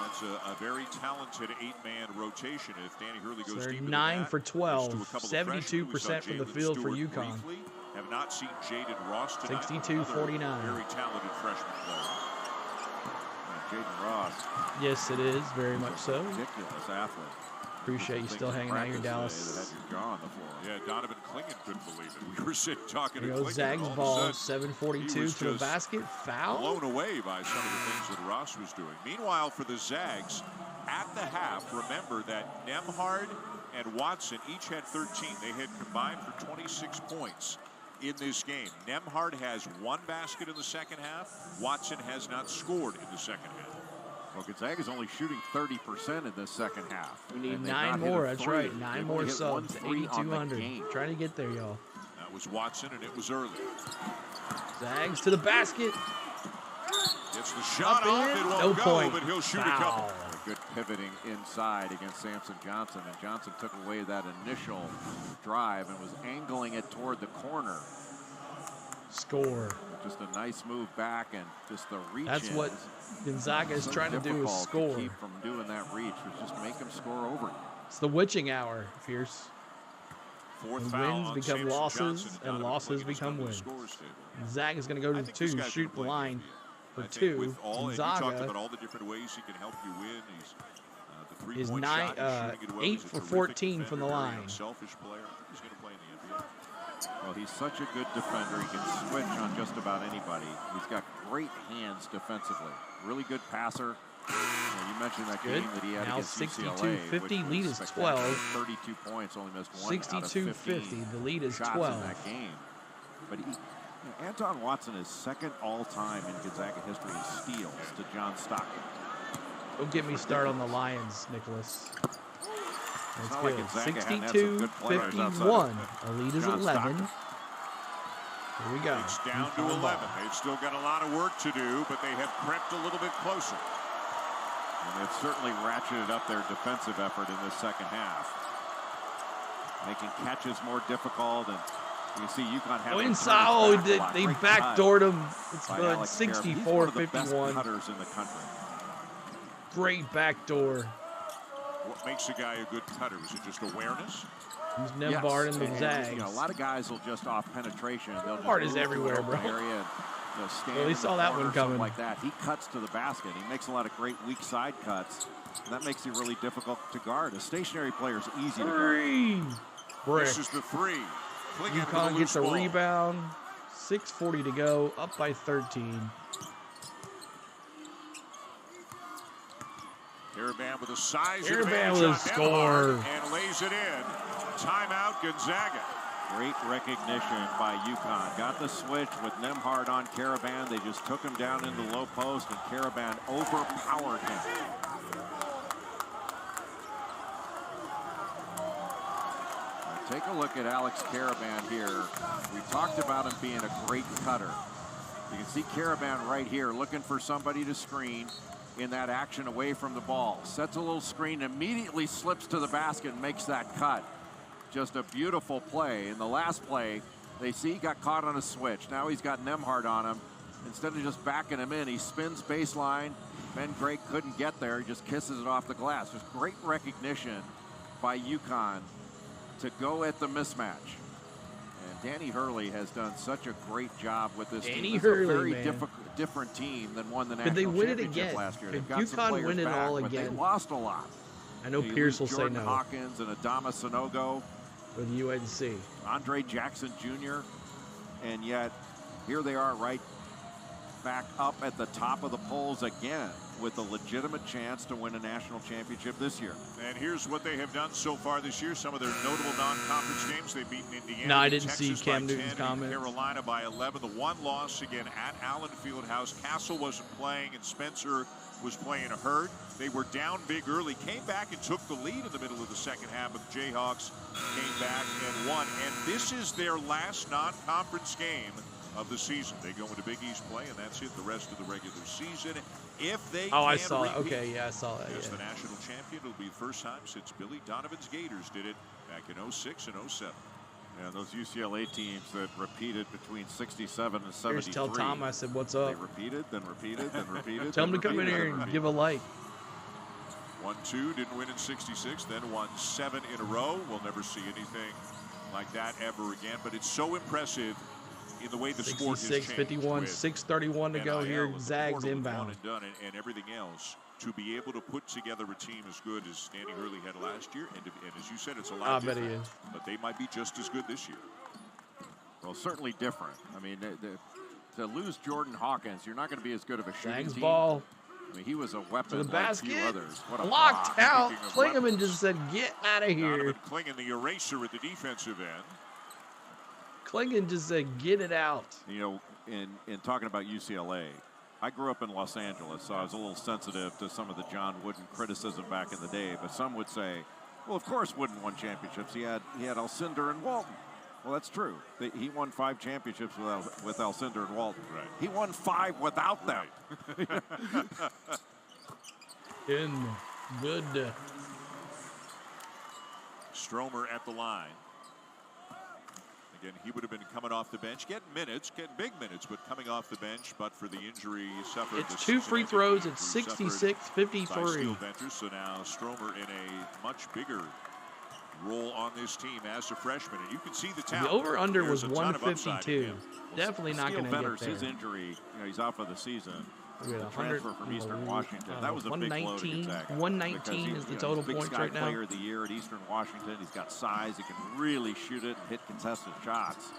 That's a very talented 8-man rotation. If Danny Hurley goes So deep 9 for 12, 72% from the field for UConn. Briefly. Have not seen Jaden Ross tonight. 62-49. Very talented freshman player. Jaden Ross. Yes, it is. Very much so. Ridiculous athlete. Appreciate you still hanging out here, Dallas. That had your jaw on the floor. Yeah, Donovan Clingan couldn't believe it. We were sitting talking to There goes Clingan. Zags and all ball, of a sudden, 7:42 he was to the just basket. Foul? blown away by some of the things that Ross was doing. Meanwhile, for the Zags, at the half, remember that Nemhard and Watson each had 13. They had combined for 26 points in this game. Nemhard has 1 basket in the second half. Watson has not scored in the second half. Well, Gonzaga's only shooting 30% in this second half. We need and they've 9 not hit more. a That's three. right. 9 They've more only hit one subs. three on the 8,200. game. Trying to get there, y'all. That was Watson, and it was early. Zags to the basket. Gets the shot Up off. in. It won't No go, point. but he'll shoot Foul. a couple. Good pivoting inside against Samson Johnson, and Johnson took away that initial drive and was angling it toward the corner. Score. Just a nice move back and just the reach. That's in what Gonzaga is so trying to do, is difficult score. to keep from doing that reach, was just make them score over you. It's the witching hour, Fierce. Fourth And foul wins on become Samson losses, Johnson, and Donovan losses Clingan has become come to the wins. scores table. Gonzaga's going to go I to think this 2, guy's shoot gonna the play line in the NBA. for I think 2. with all, and you talked Gonzaga about all the different ways he can help you win. He's the is three-point shot, he's shooting it well. 8 He's a for terrific 14 from the defender, very line. unselfish player. He's going to play in the NBA. Well, he's such a good defender. He can switch on just about anybody. He's got great hands defensively. Really good passer. You mentioned that Good. game that he had Now against 62-50, UCLA, lead is 12. 32 points, only missed 1 out of 15 62-50, the lead is shots 12. in that game. But Anton Watson is second all-time in Gonzaga history in steals to John Stockton. Don't get me started on the Lions, Nicholas. That's not good. like Gonzaga hadn't had some good players outside of 62-51. Our lead is John 11. Stockton. Here we go. It's down to 11. They've still got a lot of work to do, but they have crept a little bit closer. And they've certainly ratcheted up their defensive effort in this second half. Making catches more difficult, and you can see UConn having inside. Oh, they backdoored him. It's good. 64-51. Cutters in the country. Great backdoor. What makes a guy a good cutter? Is it just awareness? He's Nembhard in the and, Zags. You know, a lot of guys will just off penetration. They'll just Nembhard is move to an everywhere, open bro. area and, you know, stand Well, he in the saw that corner one or something coming. like that. He cuts to the basket. He makes a lot of great weak side cuts. And that makes it really difficult to guard. A stationary player is easy to guard. Brick. This is the three. Clingan UConn gets a rebound. 6:40 to go. Up by 13. Karaban with a size Karaban advantage with a on score. Nembhard and lays it in. Timeout, Gonzaga. Great recognition by UConn. Got the switch with Nembhard on Karaban. They just took him down in the low post, and Karaban overpowered him. Now take a look at Alex Karaban here. We talked about him being a great cutter. You can see Karaban right here looking for somebody to screen in that action away from the ball. Sets a little screen, immediately slips to the basket and makes that cut. Just a beautiful play. In the last play, they see he got caught on a switch. Now he's got Nembhard on him. Instead of just backing him in, he spins baseline. Ben Gray couldn't get there. He just kisses it off the glass. Just great recognition by UConn to go at the mismatch. And Danny Hurley has done such a great job with this Danny team. It's Hurley, a very man. different team than won the Could they national win it championship again? last year. Could They've got some UConn players win it back, all but they again? lost a lot. I know You Pierce will lose say Jordan no Hawkins and Adama Sanogo, with UNC. Andre Jackson Jr., and yet here they are right back up at the top of the polls again with a legitimate chance to win a national championship this year. And here's what they have done so far this year. Some of their notable non-conference games. They've beaten Indiana. No, I didn't Texas see Cam by Newton's 10, comments. Carolina by 11. The one loss again at Allen Fieldhouse. Castle wasn't playing and Spencer was playing a hurt. They were down big early, came back and took the lead in the middle of the second half, but the Jayhawks came back and won. And this is their last non-conference game of the season. They go into Big East play, and that's it the rest of the regular season. If they I can saw it. repeat Okay, yeah, I saw that. as Yeah. the national champion, it'll be the first time since Billy Donovan's Gators did it back in 06 and 07. And those UCLA teams that repeated between 67 and 73. Here's tell Tom I said, what's They up? repeated, then repeated, then repeated. Tell him to then come in repeated, here then and repeated. give a like. 1-2, didn't win in 66, then won 7 in a row. We'll never see anything like that ever again, but it's so impressive in the way the sport has 66, changed. 51, with 6:31 to go NIL here. and the Zags portal with inbound. one and done and everything else, to be able to put together a team as good as Danny Hurley had last year, and as you said, it's a lot I bet he different. is. But they might be just as good this year. Well, certainly different. I mean, to lose Jordan Hawkins, you're not going to be as good of a shooting Zags team. ball I mean, he was a weapon to the like few basket. others. What a Locked block. out. Speaking of Klingeman weapons. just said, get out of here. Donovan Clingan, the eraser at the defensive end. Klingan just said, get it out. You know, in talking about UCLA, I grew up in Los Angeles, so I was a little sensitive to some of the John Wooden criticism back in the day. But some would say, well, of course Wooden won championships. He had Alcindor and Walton. Well, that's true. He won 5 championships with Alcindor and Walton. Right. He won 5 without them. Good. Stromer at the line. Again, he would have been coming off the bench, getting big minutes, but coming off the bench. But for the injury he suffered, It's 2 free throws. It's 66-53. So now Stromer in a much bigger role on this team as a freshman, and you can see the talent. The over/under There's was a ton of upside in 152. him. Definitely not going to get there. His injury, he's out for the season. We had The transfer from Eastern Washington. That was a big blow to 119. Gonzaga. 119 is the total Big points Sky right now. Player of the year at Eastern Washington. He's got size. He can really shoot it and hit contested shots.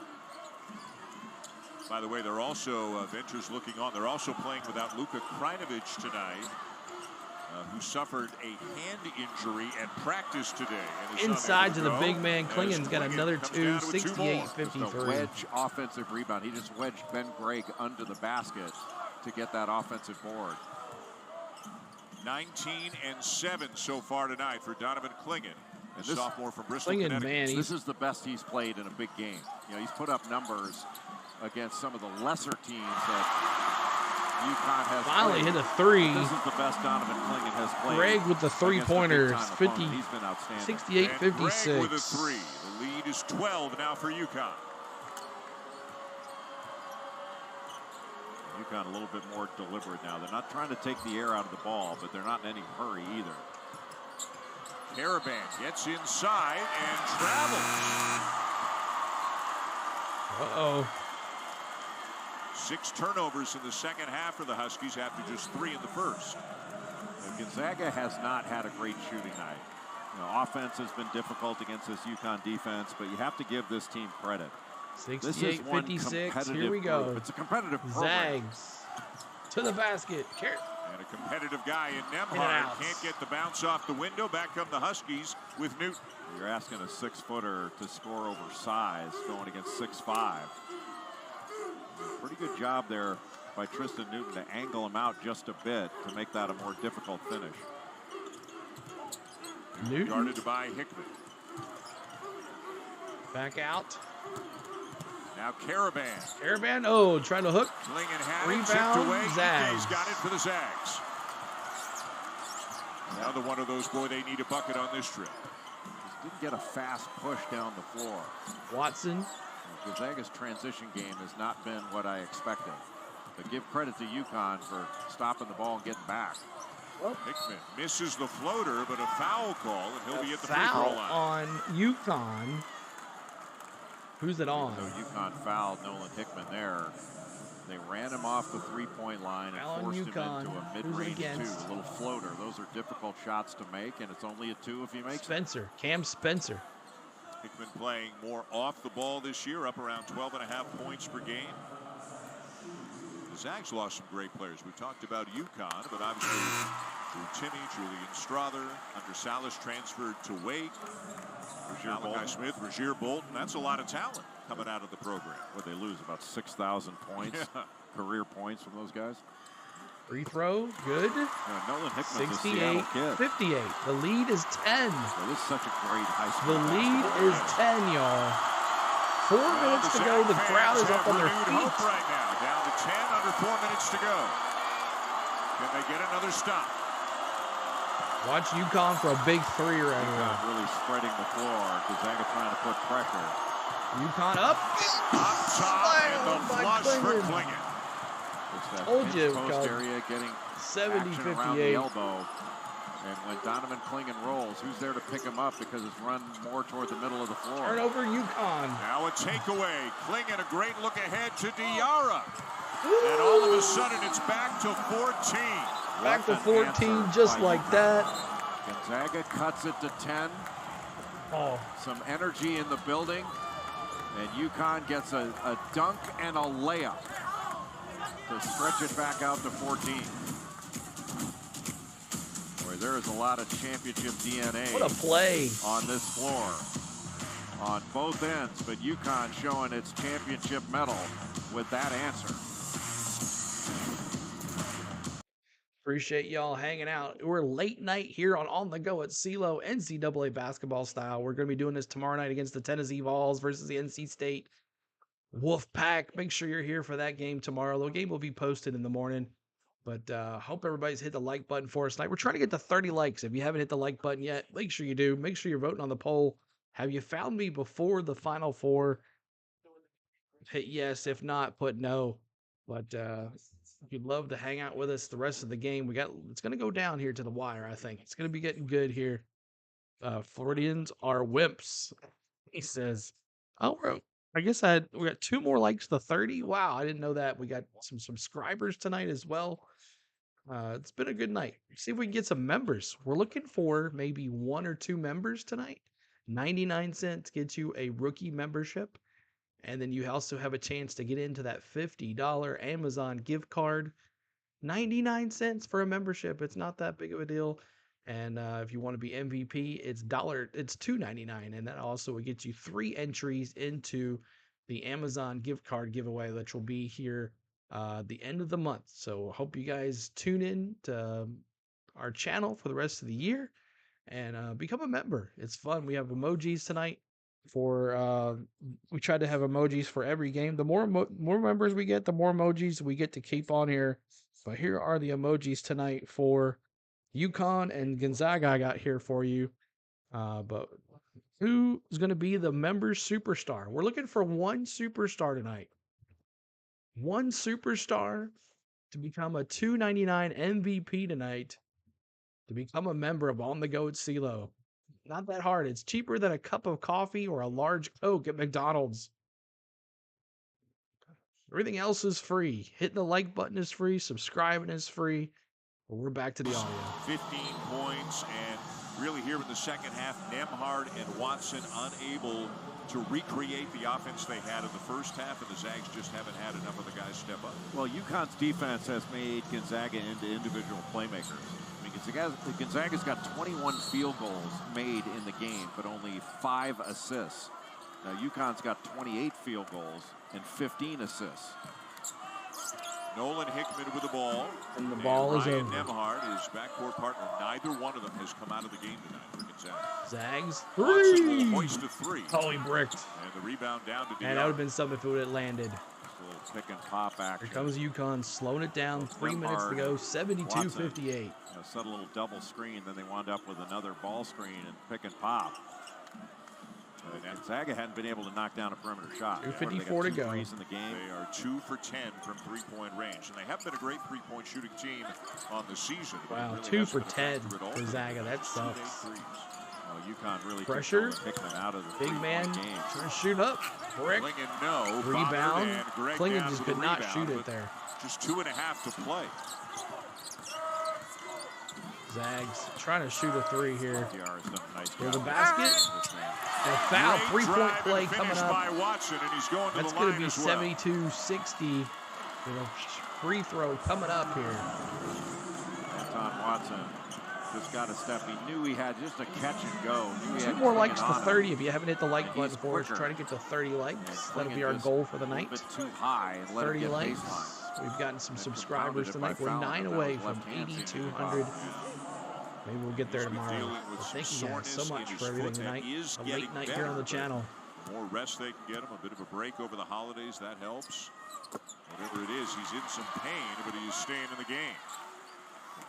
By the way, they're also Ventures looking on. They're also playing without Luka Krajinovic tonight, who suffered a hand injury at practice today. Inside to the big man. Klingen's got another 2, 68-53. Wedge offensive rebound. He just wedged Ben Gregg under the basket to get that offensive board. 19 and 7 so far tonight for Donovan Klingen, a sophomore from Bristol, Klingen, Connecticut. man, This is the best he's played in a big game. He's put up numbers against some of the lesser teams that UConn has finally played. hit a 3. This is the best Donovan Klingen has played. Greg with the 3-pointers. He's been outstanding. 68-56. Greg with a 3. The lead is 12 now for UConn. UConn a little bit more deliberate now. They're not trying to take the air out of the ball, but they're not in any hurry either. Caravan gets inside and travels. Uh-oh. 6 turnovers in the second half for the Huskies after just 3 in the first. Gonzaga has not had a great shooting night. Offense has been difficult against this UConn defense, but you have to give this team credit. 68-56. Here we go. Group. It's a competitive program. Zags to the basket. And a competitive guy in Nembhard can't get the bounce off the window. Back come the Huskies with Newton. You're asking a 6-footer to score over size going against 6'5". Pretty good job there by Tristan Newton to angle him out just a bit to make that a more difficult finish. Newton guarded by Hickman. Back out. Now Caravan. Caravan, trying to hook. Klingen had it, Rebound, tipped away. Zags. He's got it for the Zags. Another one of those, boy, they need a bucket on this trip. Didn't get a fast push down the floor. Watson. Gonzaga's transition game has not been what I expected. But give credit to UConn for stopping the ball and getting back. Hickman misses the floater, but a foul call, and he'll be at the free throw Foul line. on UConn. Who's it on? So UConn fouled Nolan Hickman there. They ran him off the three-point line and forced him into a mid-range 2, a little floater. Those are difficult shots to make, and it's only a 2 if he makes Spencer. Cam Spencer. Hickman playing more off the ball this year, up around 12.5 points per game. The Zags lost some great players. We've talked about UConn, but obviously Drew Timme, Julian Strother, Hunter Salas transferred to Wake. Malachi Smith, Rasir Bolton. That's a lot of talent coming out of the program. Would they lose about 6,000 points, career points from those guys? Free throw, good. Nolan Hickman's a Seattle kid. 58. The lead is 10. Well, this is such a great high school. The lead is 10, y'all. 4 minutes to go. The crowd is up on their feet. Hope right now, down to 10, under 4 minutes to go. Can they get another stop? Watch UConn for a big 3 right now. Really spreading the floor. Gonzaga trying to put pressure. UConn up. Up top and the flush for Klingen. Told you, post area getting 70-58 around the elbow. And when Donovan Klingen rolls, who's there to pick him up because it's run more toward the middle of the floor? Turnover, UConn. Now a takeaway. Klingen a great look ahead to Diarra. And all of a sudden it's back to 14. Back to 14 just like that. Gonzaga cuts it to 10. Some energy in the building. And UConn gets a dunk and a layup to stretch it back out to 14. Boy, there is a lot of championship DNA. What a play on this floor on both ends, but UConn showing its championship medal with that answer. Appreciate y'all hanging out. We're late night here on the Go at CeeLo, NCAA basketball style. We're going to be doing this tomorrow night against the Tennessee Vols versus the NC State Wolfpack. Make sure you're here for that game tomorrow. The game will be posted in the morning. But hope everybody's hit the like button for us tonight. We're trying to get to 30 likes. If you haven't hit the like button yet, make sure you do. Make sure you're voting on the poll. Have you found me before the Final Four? Hit yes. If not, put no. But if you'd love to hang out with us the rest of the game, it's going to go down here to the wire, I think. It's going to be getting good here. Floridians are wimps, he says. Oh, I guess we got 2 more likes to 30. Wow, I didn't know that. We got some subscribers tonight as well. It's been a good night. See if we can get some members. We're looking for maybe 1 or 2 members tonight. 99 cents gets you a rookie membership. And then you also have a chance to get into that $50 Amazon gift card. 99 cents for a membership. It's not that big of a deal. And if you want to be MVP, it's $2.99. And that also will get you 3 entries into the Amazon gift card giveaway, which will be here the end of the month. So hope you guys tune in to our channel for the rest of the year and become a member. It's fun. We have emojis tonight. We tried to have emojis for every game. The more members we get, the more emojis we get to keep on here. But here are the emojis tonight for UConn and Gonzaga. I got here for you. But who is going to be the members superstar? We're looking for 1 superstar tonight. 1 superstar to become a $2.99 MVP tonight. To become a member of On the Go at CeeLo. Not that hard. It's cheaper than a cup of coffee or a large Coke at McDonald's. Everything else is free. Hitting the like button is free. Subscribing is free. But we're back to the audio. 15 points, and really here in the second half, Nembhard and Watson unable to recreate the offense they had in the first half, and the Zags just haven't had enough of the guys step up. Well, UConn's defense has made Gonzaga into individual playmakers. Gonzaga's got 21 field goals made in the game, but only 5 assists. Now, UConn's got 28 field goals and 15 assists. Nolan Hickman with the ball. And the ball is Ryan over. Nembhard, his backcourt partner, neither one of them has come out of the game tonight for Gonzaga. Zags. Watson 3. will hoist a 3. Oh, he bricked. And the rebound down to And that would have been something if it would have landed. A little pick and pop action. Here comes UConn, slowing it down. 3 minutes to go. 72-58. Set a little double screen, then they wound up with another ball screen and pick and pop. Gonzaga hadn't been able to knock down a perimeter shot. 2:54 to go. In the game. They are 2 for 10 from three-point range, and they haven't been a great three-point shooting team on the season. Wow, really 2 for 10 for Gonzaga. That sucks. UConn really Pressure. Hickman out of the Big man game. trying to shoot up. Brick. Klingon, no. Rebound. Klingon Klingon just could not shoot it there. Just 2.5 to play. Zags trying to shoot a 3 here. Nice There's a basket. A foul. 3-point play coming up. By Watson, and he's going to That's going to be 72-60. With a free throw coming up here. Anton Watson just got a step. He knew he had just a catch and go. 2 more likes to 30. If you haven't hit the like button for us, try to get to 30 likes. That'll be our goal for the night. A bit too high and let 30 it get likes. baseline. We've gotten some subscribers tonight. We're 9 away from 8,200. Maybe we'll get there tomorrow. But thank you guys so much for everything tonight. A late night here on the channel. The more rest they can get him, a bit of a break over the holidays, that helps. Whatever it is, he's in some pain, but he's staying in the game.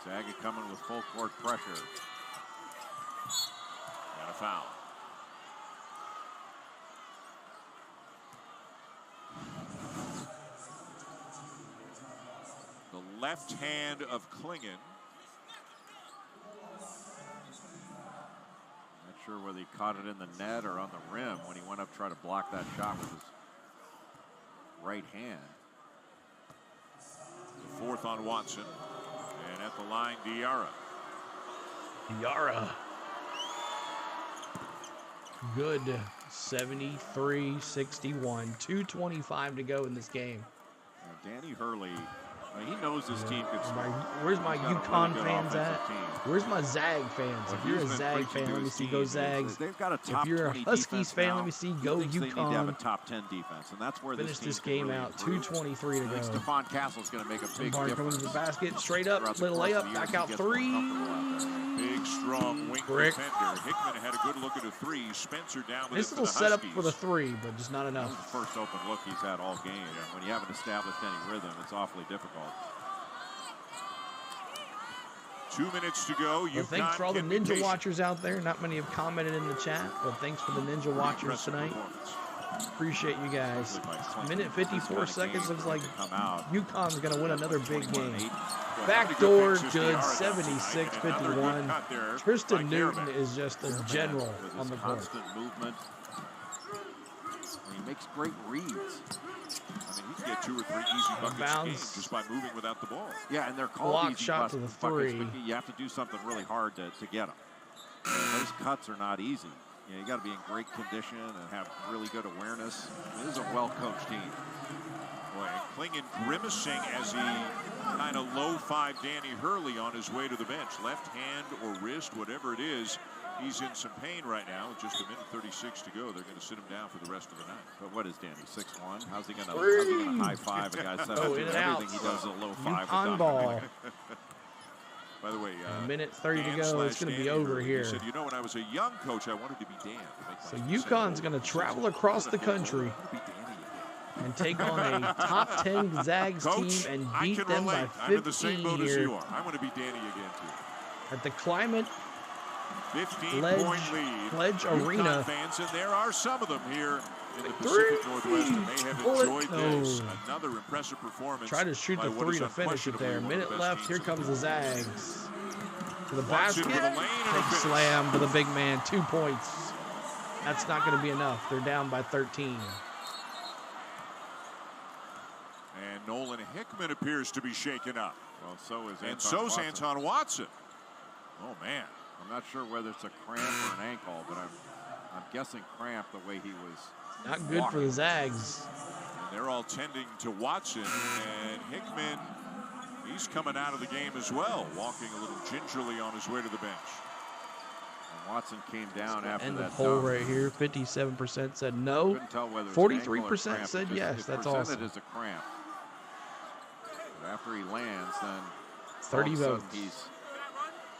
Gonzaga coming with full court pressure. And a foul. The left hand of Klingon. Not sure whether he caught it in the net or on the rim when he went up to try to block that shot with his right hand. The 4th on Watson. And at the line, Diarra. Diarra. Good. 73-61. 2:25 to go in this game. Danny Hurley I mean, he knows his team can score. Where's my He's got a really UConn good fans at? offensive team. Where's my Zag fans? What If you're a he's been Zag preaching fan, to let me his see team go is Zags. they've got a If top you're a 20 Huskies defense fan, now. let me see He go thinks they need to have a UConn. top 10 defense, and that's where Finish this this team game can really out. improve. 2:23 to I think go. Stephon Castle's going to make a big Barn difference. coming to the basket, straight up, throughout the little course of layup, the year as back he out gets more three. comfortable out there. Big, strong wing Brick. defender. Hickman had a good look at a three. Spencer down with This it for will the set up Huskies. for the three, but just not That was enough. the first open look he's had all game. When you haven't established any rhythm, it's awfully difficult. 2 minutes to go. Well, thanks for all the Ninja Watchers out there. Not many have commented in the chat, but thanks for the Ninja Watchers tonight. Appreciate you guys. Minute 54 seconds. Looks like UConn's going to win another big game. Backdoor, good, 76-51. Tristan Newton is just a general on the court. Movement. He makes great reads. I mean, he can get 2 or 3 easy buckets a game just by moving without the ball. Yeah, and they're called Block easy shot to the three. buckets, but you have to do something really hard to get them. Those cuts are not easy. You got to be in great condition and have really good awareness. This is a well-coached team. Boy, and Klingon grimacing as he kind of low-five Danny Hurley on his way to the bench. Left hand or wrist, whatever it is, he's in some pain right now. With just a minute 36 to go. They're going to sit him down for the rest of the night. But what is Danny, 6'1"? How's he going to high-five a guy 7'2"? Everything he does is a low-five. UConn ball. By the way, minute 30 to Dan go. It's going to be over Hurley, here. He said, you know, when I was a young coach, I wanted to be Dan. So UConn's going to travel across the country and take on a top 10 Zags Coach, team and I beat can them relate. by I'm in the same 15 boat as here you are. I want to be Danny again, too. at the Climate 15-point lead. Pledge UConn Arena. fans, and there are some of them here in the Pacific Northwest, and they have enjoyed this. Another impressive performance. Try to shoot the by what three is to finish it there. unquestionably one of Minute the best left. Here teams in comes the Zags. To the Watson basket. with a lane and a Big finish. slam to the big man. 2 points. That's not going to be enough. They're down by 13. And Nolan Hickman appears to be shaken up. Well, so is And so's Anton Watson. Oh, man. I'm not sure whether it's a cramp or an ankle, but I'm guessing cramp the way he was. Not good for the Zags. And they're all tending to Watson, and Hickman, he's coming out of the game as well, walking a little gingerly on his way to the bench. And Watson came down after And the that poll dunk. right here, 57% said no. Couldn't tell whether it was 43% ankle or said cramp. yes. It That's presented awesome. as a cramp. But after he lands, then 30 all of a sudden votes. he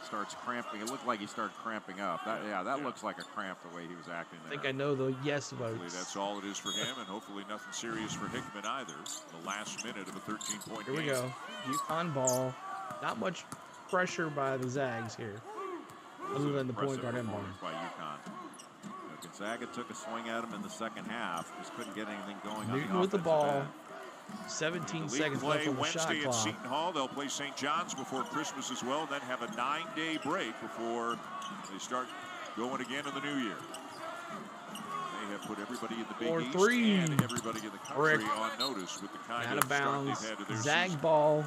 starts cramping. It looked like he started cramping up. That looks like a cramp the way he was acting I there. think I know the yes Hopefully votes. that's all it is for him, and hopefully nothing serious for Hickman either. The last minute of a 13-point Here game. we go. UConn ball. Not much pressure by the Zags here, other than the point guard and Barn. By UConn. Gonzaga took a swing at him in the second half. Just couldn't get anything going on Newton the with the offensive ball. end. 17 League seconds play left on the shot Wednesday at clock. Seton Hall. They'll play St. John's before Christmas as well, then have a 9-day break before they start going again in the new year. They have put everybody in the Big East three. and everybody in the country Brick. on notice with the kind Out of of start bounds. they've had to their Zag season. ball.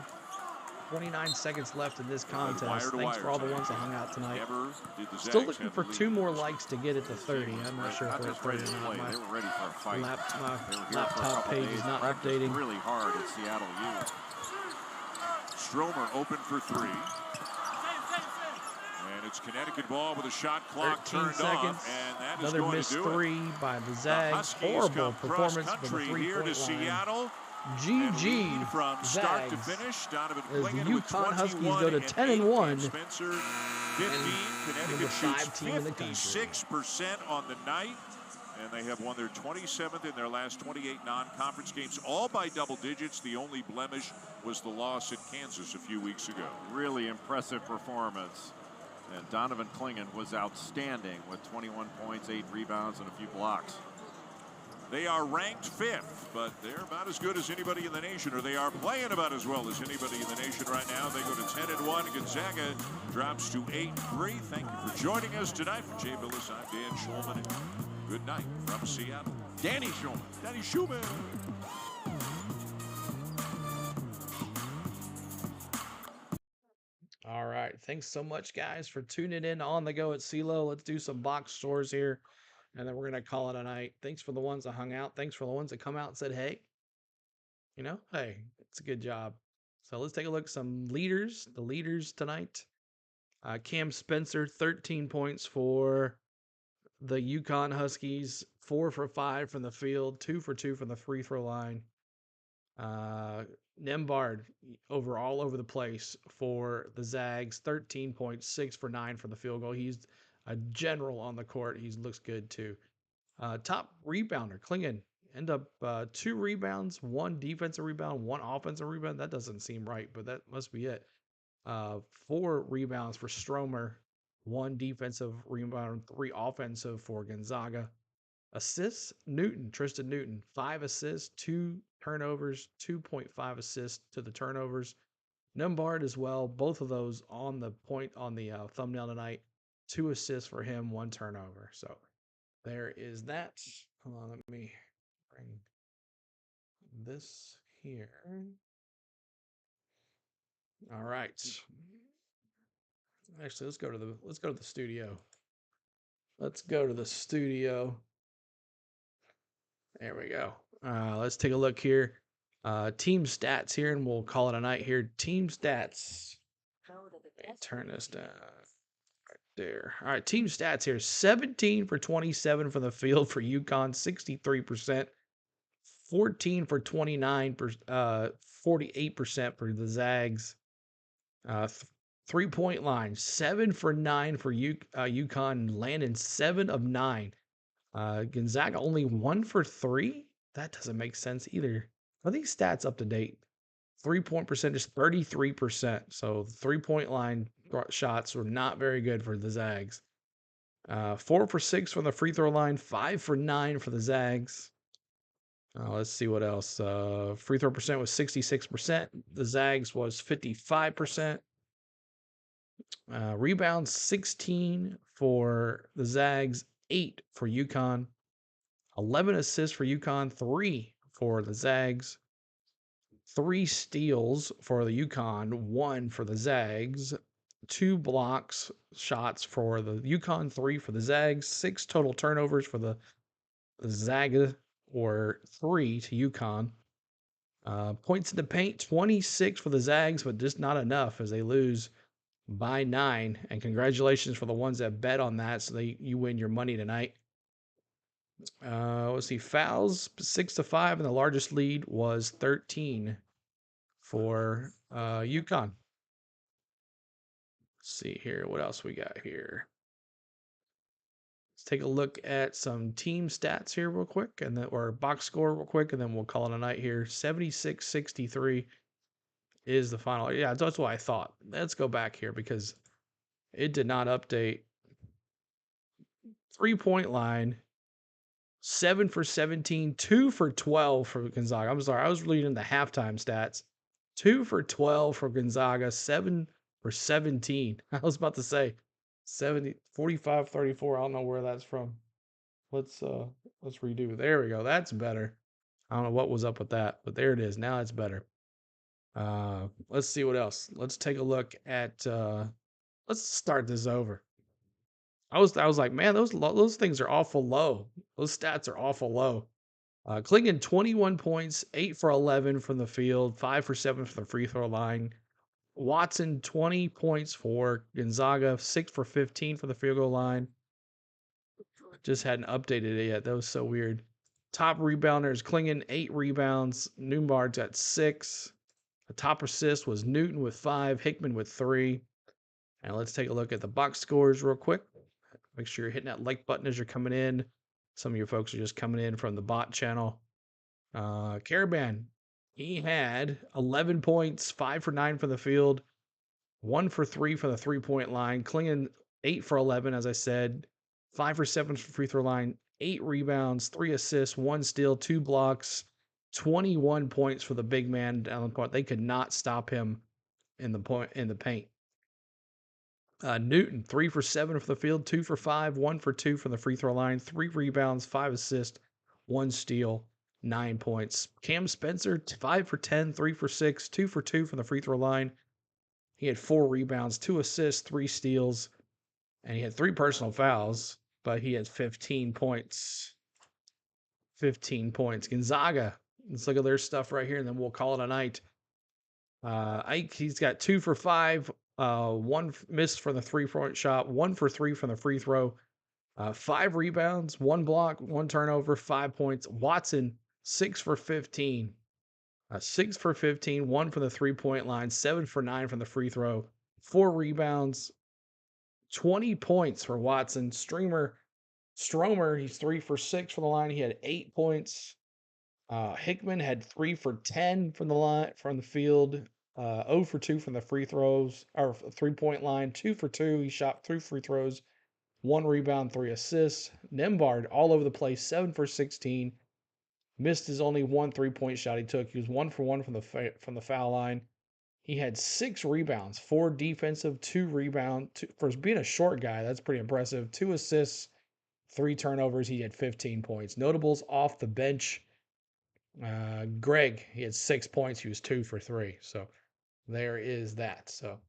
29 seconds left in this wire contest. to Thanks wire for all the tonight. ones that hung out tonight. Never did the Still Zags looking have for the lead 2 in more this. likes to get it to 30. I'm not sure if we're at 30 or not. They were ready for a fight. My They were here for a laptop couple page days. is not Practiced updating. really hard at Seattle U. Stromer open for 3. And it's Connecticut ball with a shot clock 13 turned seconds. off, and that is Another going missed to do it. 3 by the The Zags. Huskies Horrible come performance from the cross-country here to 3-point line. Seattle. And lead GG from start to Zags. finish. Donovan As the Klingon with UConn Huskies 21 go to and 10-1. 8. Spencer 15. Connecticut number 5 shoots team in the country. 56% on the night. And they have won their 27th in their last 28 non-conference games, all by double digits. The only blemish was the loss at Kansas a few weeks ago. Really impressive performance. And Donovan Klingon was outstanding with 21 points, 8 rebounds, and a few blocks. They are ranked 5th, but they're about as good as anybody in the nation, or they are playing about as well as anybody in the nation right now. They go to 10-1. Gonzaga drops to 8-3. Thank you for joining us tonight. For Jay Billis, I'm Dan Schulman. And good night from Seattle. Danny Schulman. Danny Schulman. All right. Thanks so much, guys, for tuning in on the go at CeeLo. Let's do some box scores here, and then we're going to call it a night. Thanks for the ones that hung out. Thanks for the ones that come out and said, hey, hey, it's a good job. So let's take a look at some leaders. The leaders tonight. Cam Spencer, 13 points for the UConn Huskies, 4 for 5 from the field, 2 for 2 from the free throw line. Nembhard all over the place for the Zags, 13 points, 6 for 9 for the field goal. He's a general on the court. He looks good too. Top rebounder, Klingon, end up 2 rebounds, 1 defensive rebound, 1 offensive rebound. That doesn't seem right, but that must be it. 4 rebounds for Stromer, 1 defensive rebound, 3 offensive for Gonzaga. Assists, Tristan Newton, 5 assists, 2 turnovers, 2.5 assists to the turnovers. Nembhard as well, both of those on the point on the thumbnail tonight. 2 assists for him, 1 turnover. So there is that. Hold on, let me bring this here. All right. Actually, let's go to the studio. Let's go to the studio. There we go. Let's take a look here. Team stats here, and we'll call it a night here. Team stats. Turn this down right there. All right, team stats here. 17 for 27 from the field for UConn, 63%. 14 for 29, 48% for the Zags. 3-point line, 7 for 9 for UConn, landing 7 of 9. Gonzaga only 1 for 3? That doesn't make sense either. Are these stats up to date? 3-point percentage, 33%. So the 3-point line shots were not very good for the Zags. 4 for 6 from the free throw line, 5 for 9 for the Zags. Let's see what else. Free throw percent was 66%. The Zags was 55%. Rebounds, 16 for the Zags, 8 for UConn. 11 assists for UConn, 3 for the Zags. 3 steals for the UConn, 1 for the Zags. 2 blocks shots for the UConn, 3 for the Zags. 6 total turnovers for the Zaga, or 3 to UConn. Points in the paint, 26 for the Zags, but just not enough as they lose by 9. And congratulations for the ones that bet on that, so you win your money tonight. Let's see, fouls 6-5, and the largest lead was 13 for UConn. Let's see here, what else we got here. Let's take a look at some team stats here real quick, and then or box score real quick, and then we'll call it a night here. 76-63 is the final. Yeah, that's what I thought. Let's go back here because it did not update. 3-point line, 7 for 17, 2 for 12 for Gonzaga. I'm sorry, I was reading the halftime stats. 2 for 12 for Gonzaga, 7 for 17. I was about to say 45-34. I don't know where that's from. Let's redo. There we go. That's better. I don't know what was up with that, but there it is. Now it's better. Let's see what else. Let's take a look at let's start this over. I was like, man, those things are awful low. Those stats are awful low. Klingon, 21 points, 8 for 11 from the field, 5 for 7 from the free throw line. Watson, 20 points for Gonzaga, 6 for 15 from the field goal line. Just hadn't updated it yet. That was so weird. Top rebounders, Klingon, 8 rebounds. Nembhard's at 6. The top assist was Newton with 5, Hickman with 3. And let's take a look at the box scores real quick. Make sure you're hitting that like button as you're coming in. Some of your folks are just coming in from the bot channel. Caravan, he had 11 points, 5 for 9 from the field, 1 for 3 from the 3-point line. Klingon, 8 for 11, as I said, 5 for 7 from free throw line, 8 rebounds, 3 assists, 1 steal, 2 blocks, 21 points for the big man down the court. They could not stop him in the paint. Newton, 3 for 7 from the field, 2 for 5, 1 for 2 from the free throw line, 3 rebounds, 5 assists, 1 steal, 9 points. Cam Spencer, 5 for 10, 3 for 6, 2 for 2 from the free throw line. He had 4 rebounds, 2 assists, 3 steals, and he had 3 personal fouls, but he had 15 points. 15 points. Gonzaga, let's look at their stuff right here, and then we'll call it a night. Ike, he's got 2 for 5, one missed from the 3-point shot, 1 for 3 from the free throw, 5 rebounds, 1 block, 1 turnover, 5 points. Watson, 6 for 15. 6 for 15, 1 from the 3-point line, 7 for 9 from the free throw, 4 rebounds, 20 points for Watson. Stromer, he's 3 for 6 from the line. He had 8 points. Hickman had 3 for 10 from the line, from the field. 0 for 2 from the free throws or 3-point line. 2 for 2. He shot 3 free throws, 1 rebound, 3 assists. Nembhard all over the place, 7 for 16. Missed his only 1 3-point shot he took. He was 1 for 1 from the foul line. He had 6 rebounds, 4 defensive, 2 rebound. For being a short guy, that's pretty impressive. 2 assists, 3 turnovers. He had 15 points. Notables off the bench. Greg, he had 6 points. He was 2 for 3. So there is that. So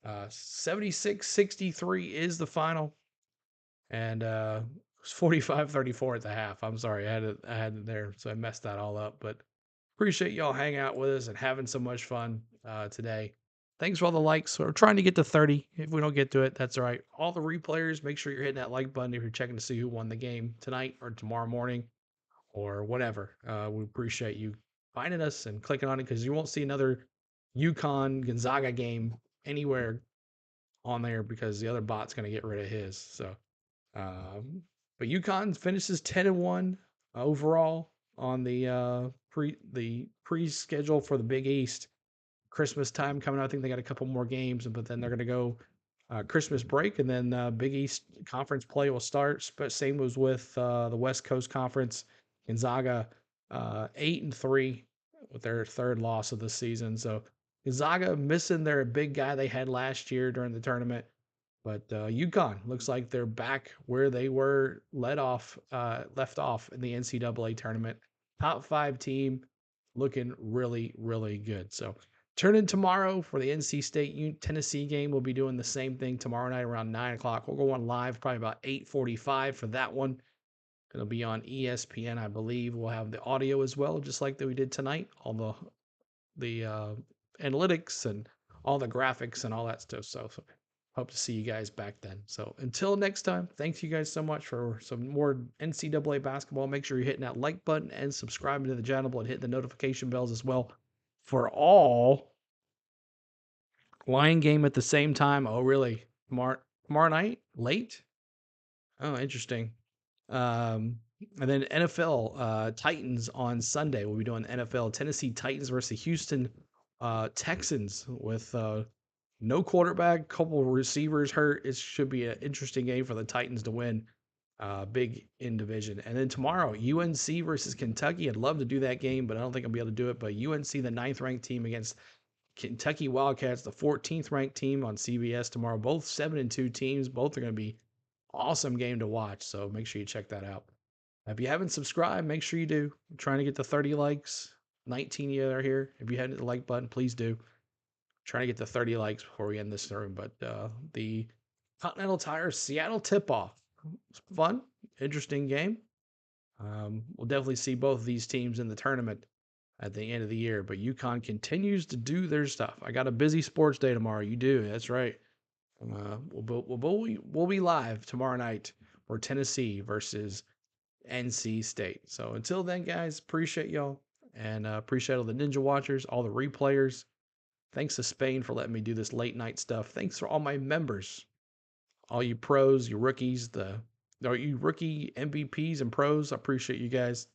76-63 is the final. And it was 45-34 at the half. I'm sorry, I had it there, so I messed that all up. But appreciate y'all hanging out with us and having so much fun today. Thanks for all the likes. We're trying to get to 30. If we don't get to it, that's all right. All the replayers, make sure you're hitting that like button if you're checking to see who won the game tonight or tomorrow morning or whatever. We appreciate you finding us and clicking on it because you won't see another UConn Gonzaga game anywhere on there because the other bot's going to get rid of his. So, but UConn finishes 10-1 overall on the pre-schedule for the Big East. Christmas time coming out. I think they got a couple more games, but then they're going to go Christmas break, and then Big East conference play will start. But same was with the West Coast Conference. Gonzaga 8-3 with their 3rd loss of the season. So Gonzaga missing their big guy they had last year during the tournament. But UConn looks like they're back where they were left off in the NCAA tournament. Top 5 team, looking really, really good. So tune in tomorrow for the NC State Tennessee game. We'll be doing the same thing tomorrow night around 9 o'clock. We'll go on live probably about 8:45 for that one. It'll be on ESPN, I believe. We'll have the audio as well, just like that we did tonight. All the analytics and all the graphics and all that stuff. So hope to see you guys back then. So until next time, thanks you guys so much for some more NCAA basketball. Make sure you're hitting that like button and subscribing to the channel and hit the notification bells as well for all Lion game at the same time. Oh, really? Tomorrow night? Late? Oh, interesting. And then NFL Titans on Sunday. We'll be doing NFL Tennessee Titans versus Houston Texans with no quarterback, couple receivers hurt. It should be an interesting game for the Titans to win. Big in division. And then tomorrow, UNC versus Kentucky. I'd love to do that game, but I don't think I'll be able to do it. But UNC, the 9th ranked team against Kentucky Wildcats, the 14th ranked team on CBS tomorrow. Both 7-2 teams. Both are going to be awesome game to watch. So make sure you check that out. If you haven't subscribed, make sure you do. I'm trying to get to 30 likes. 19 of you are here. If you haven't hit the like button, please do. Trying to get to 30 likes before we end this room. But the Continental Tire Seattle Tipoff. Fun, interesting game. We'll definitely see both of these teams in the tournament at the end of the year. But UConn continues to do their stuff. I got a busy sports day tomorrow. You do. That's right. We'll be live tomorrow night for Tennessee versus NC State. So until then, guys, appreciate y'all and appreciate all the Ninja Watchers, all the replayers. Thanks to Spain for letting me do this late night stuff. Thanks for all my members, all you pros, you rookies, you rookie MVPs and pros. I appreciate you guys.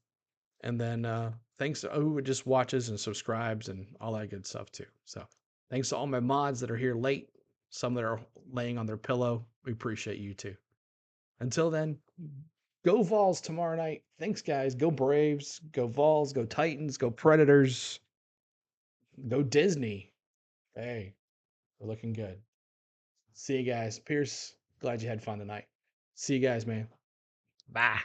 And then thanks to who just watches and subscribes and all that good stuff too. So thanks to all my mods that are here late, some that are laying on their pillow. We appreciate you too. Until then, go Vols tomorrow night. Thanks, guys. Go Braves. Go Vols. Go Titans. Go Predators. Go Disney. Hey, we're looking good. See you guys. Pierce, glad you had fun tonight. See you guys, man. Bye.